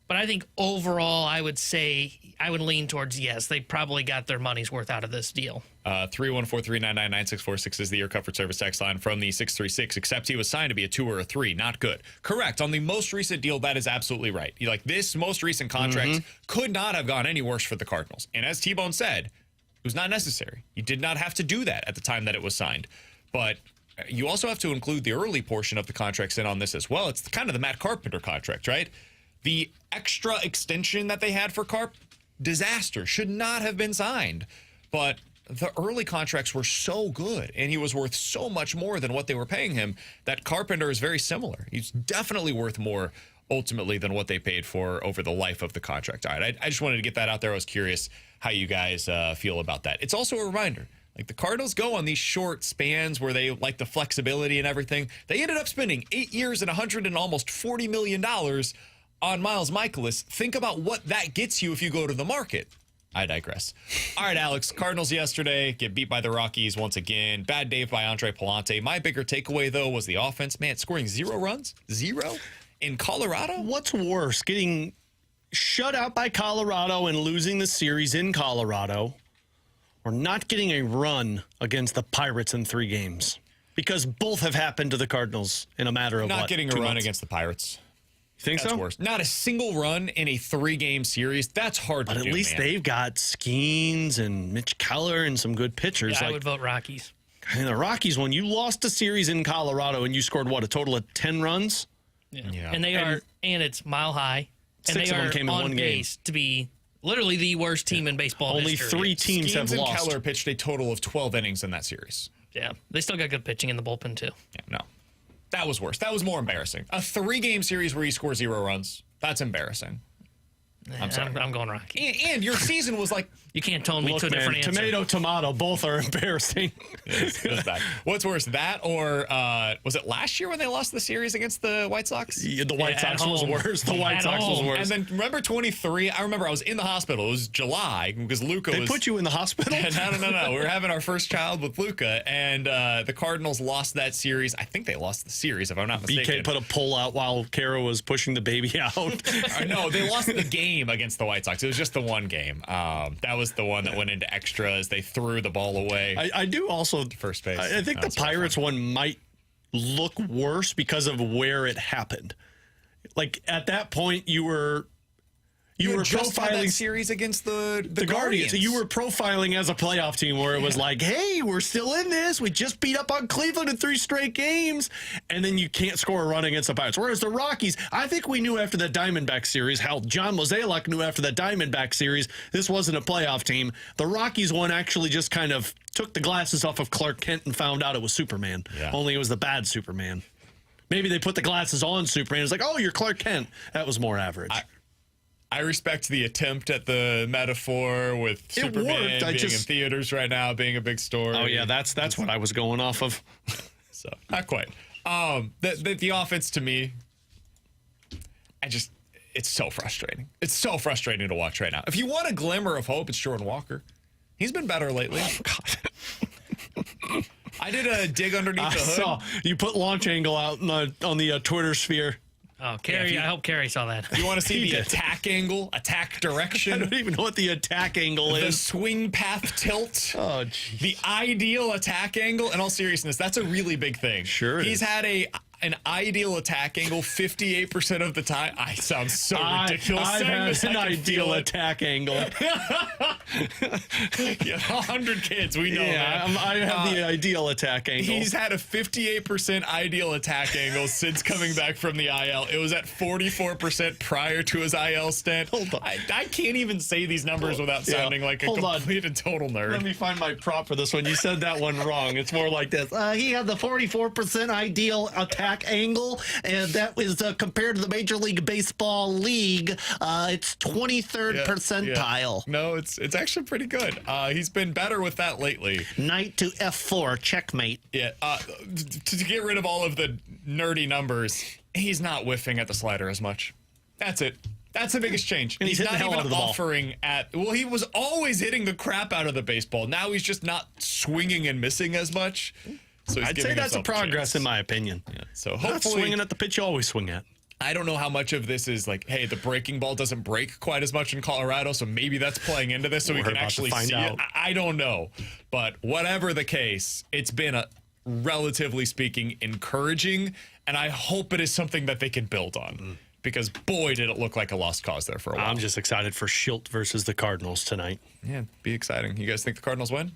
But I think overall, I would say I would lean towards yes, they probably got their money's worth out of this deal. 314-399-9646 is the Air Comfort Service text line from the 636, except he was signed to be a 2 or a 3. Not good. Correct. On the most recent deal, that is absolutely right. This most recent contract could not have gone any worse for the Cardinals. And as T-Bone said, it was not necessary. You did not have to do that at the time that it was signed. But you also have to include the early portion of the contracts in on this as well. It's kind of the Matt Carpenter contract, right? The extra extension that they had for Carp, disaster, should not have been signed. But the early contracts were so good, and he was worth so much more than what they were paying him, that Carpenter is very similar. He's definitely worth more ultimately than what they paid for over the life of the contract. All right, I just wanted to get that out there. I was curious how you guys feel about that. It's also a reminder, like the Cardinals go on these short spans where they like the flexibility and everything. They ended up spending 8 years and almost $140 million on Miles Michaelis. Think about what that gets you if you go to the market. I digress. All right, Alex, Cardinals yesterday get beat by the Rockies once again. Bad day by Andre Pallante. My bigger takeaway, though, was the offense. Man, scoring 0 runs? 0? In Colorado? What's worse, getting shut out by Colorado and losing the series in Colorado, or not getting a run against the Pirates in 3 games? Because both have happened to the Cardinals in a matter of Not getting a 2 run months? against the Pirates. Think That's so? worse. Not a single run in a 3-game series. That's hard to do, But at least man. they've got Skeens and Mitch Keller and some good pitchers. Yeah, I would vote Rockies. And the Rockies, when you lost a series in Colorado and you scored, a total of 10 runs? Yeah. And it's mile high. And 6 they of them are came in on 1 game. pace to be literally the worst team in baseball Only history. 3 teams have Skeens and lost. Keller pitched a total of 12 innings in that series. Yeah, they still got good pitching in the bullpen, too. Yeah, no. That was worse. That was more embarrassing. A 3-game series where you score 0 runs. That's embarrassing. I'm sorry. I'm going Rocky. And your season was like... You can't tone me Look, to a different man, answer. tomato, both are embarrassing. It was bad. What's worse, that or was it last year when they lost the series against the White Sox? Yeah, the White Sox was worse. The White Sox was worse. And then remember 23? I remember I was in the hospital. It was July because Luca was... They put you in the hospital? No. We were having our first child with Luca, and the Cardinals lost that series. I think they lost the series, if I'm not mistaken. BK put a pull out while Kara was pushing the baby out. No, they lost the game against the White Sox. It was just the one game. That was the one that went into extras. They threw the ball away. I do also... First base. I think the Pirates one might look worse because of where it happened. Like, at that point, you were just had profiling that series against the Guardians. You were profiling as a playoff team where it was like, hey, we're still in this. We just beat up on Cleveland in 3 straight games. And then you can't score a run against the Pirates. Whereas the Rockies, I think we knew after the Diamondback series, how John Mozeliak knew after the Diamondback series, this wasn't a playoff team. The Rockies one actually just kind of took the glasses off of Clark Kent and found out it was Superman. Yeah. Only it was the bad Superman. Maybe they put the glasses on Superman. It's like, oh, you're Clark Kent. That was more average. I respect the attempt at the metaphor with Superman being in theaters right now, being a big story. Oh, yeah, that's what I was going off of. So, not quite. The offense, to me, it's so frustrating. It's so frustrating to watch right now. If you want a glimmer of hope, it's Jordan Walker. He's been better lately. Oh, God. I did a dig underneath the hood. Saw you put launch angle out on the Twitter sphere. Oh, Carrie, I hope Carrie saw that. You want to see the attack angle, attack direction? I don't even know what the attack angle is. The swing path tilt. Oh, geez. The ideal attack angle. In all seriousness, that's a really big thing. Sure He's had an ideal attack angle 58% of the time. I sound so ridiculous. I've saying had this. an ideal attack angle. 100 kids, we know that. I have the ideal attack angle. He's had a 58% ideal attack angle since coming back from the IL. It was at 44% prior to his IL stint. Hold on. I can't even say these numbers without sounding like a complete and total nerd. Let me find my prop for this one. You said that one wrong. It's more like this. He had the 44% ideal attack angle, and that was compared to the Major League Baseball league. It's 23rd percentile. Yeah. No, it's actually pretty good. He's been better with that lately. Knight to F4, checkmate. Yeah. To get rid of all of the nerdy numbers, he's not whiffing at the slider as much. That's it. That's the biggest change. And he's not hitting the hell even out of the ball. offering at. Well, he was always hitting the crap out of the baseball. Now he's just not swinging and missing as much. So I'd say that's a progress in my opinion. Yeah. So hopefully, hopefully, swinging at the pitch you always swing at. I don't know how much of this is like, hey, the breaking ball doesn't break quite as much in Colorado, so maybe that's playing into this, so we can actually see it. I don't know, but whatever the case, it's been relatively speaking encouraging, and I hope it is something that they can build on. Because boy, did it look like a lost cause there for a while. I'm just excited for Schilt versus the Cardinals tonight. Yeah, be exciting. You guys think the Cardinals win?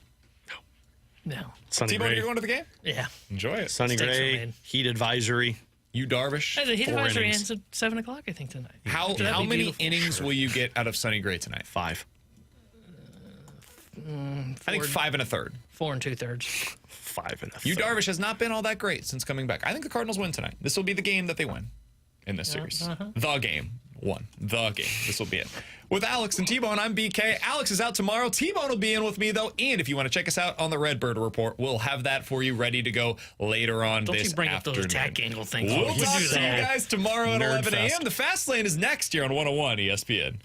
No. T-Bone, you're going to the game? Yeah. Enjoy it. Sonny Gray, heat advisory. You Darvish. Hey, the heat advisory innings. ends at 7 o'clock, I think, tonight. How many innings will you get out of Sonny Gray tonight? 5. I think 5 1/3. 4 2/3. 5 1/3. You Darvish has not been all that great since coming back. I think the Cardinals win tonight. This will be the game that they win in this series. The game. The game. This will be it. With Alex and T-Bone, I'm BK. Alex is out tomorrow. T-Bone will be in with me, though. And if you want to check us out on the Redbird Report, we'll have that for you ready to go later on this afternoon. Don't you bring up those attack angle things. We'll talk to you guys tomorrow at Nerd 11 a.m. fest. The Fast Lane is next year on 101 ESPN.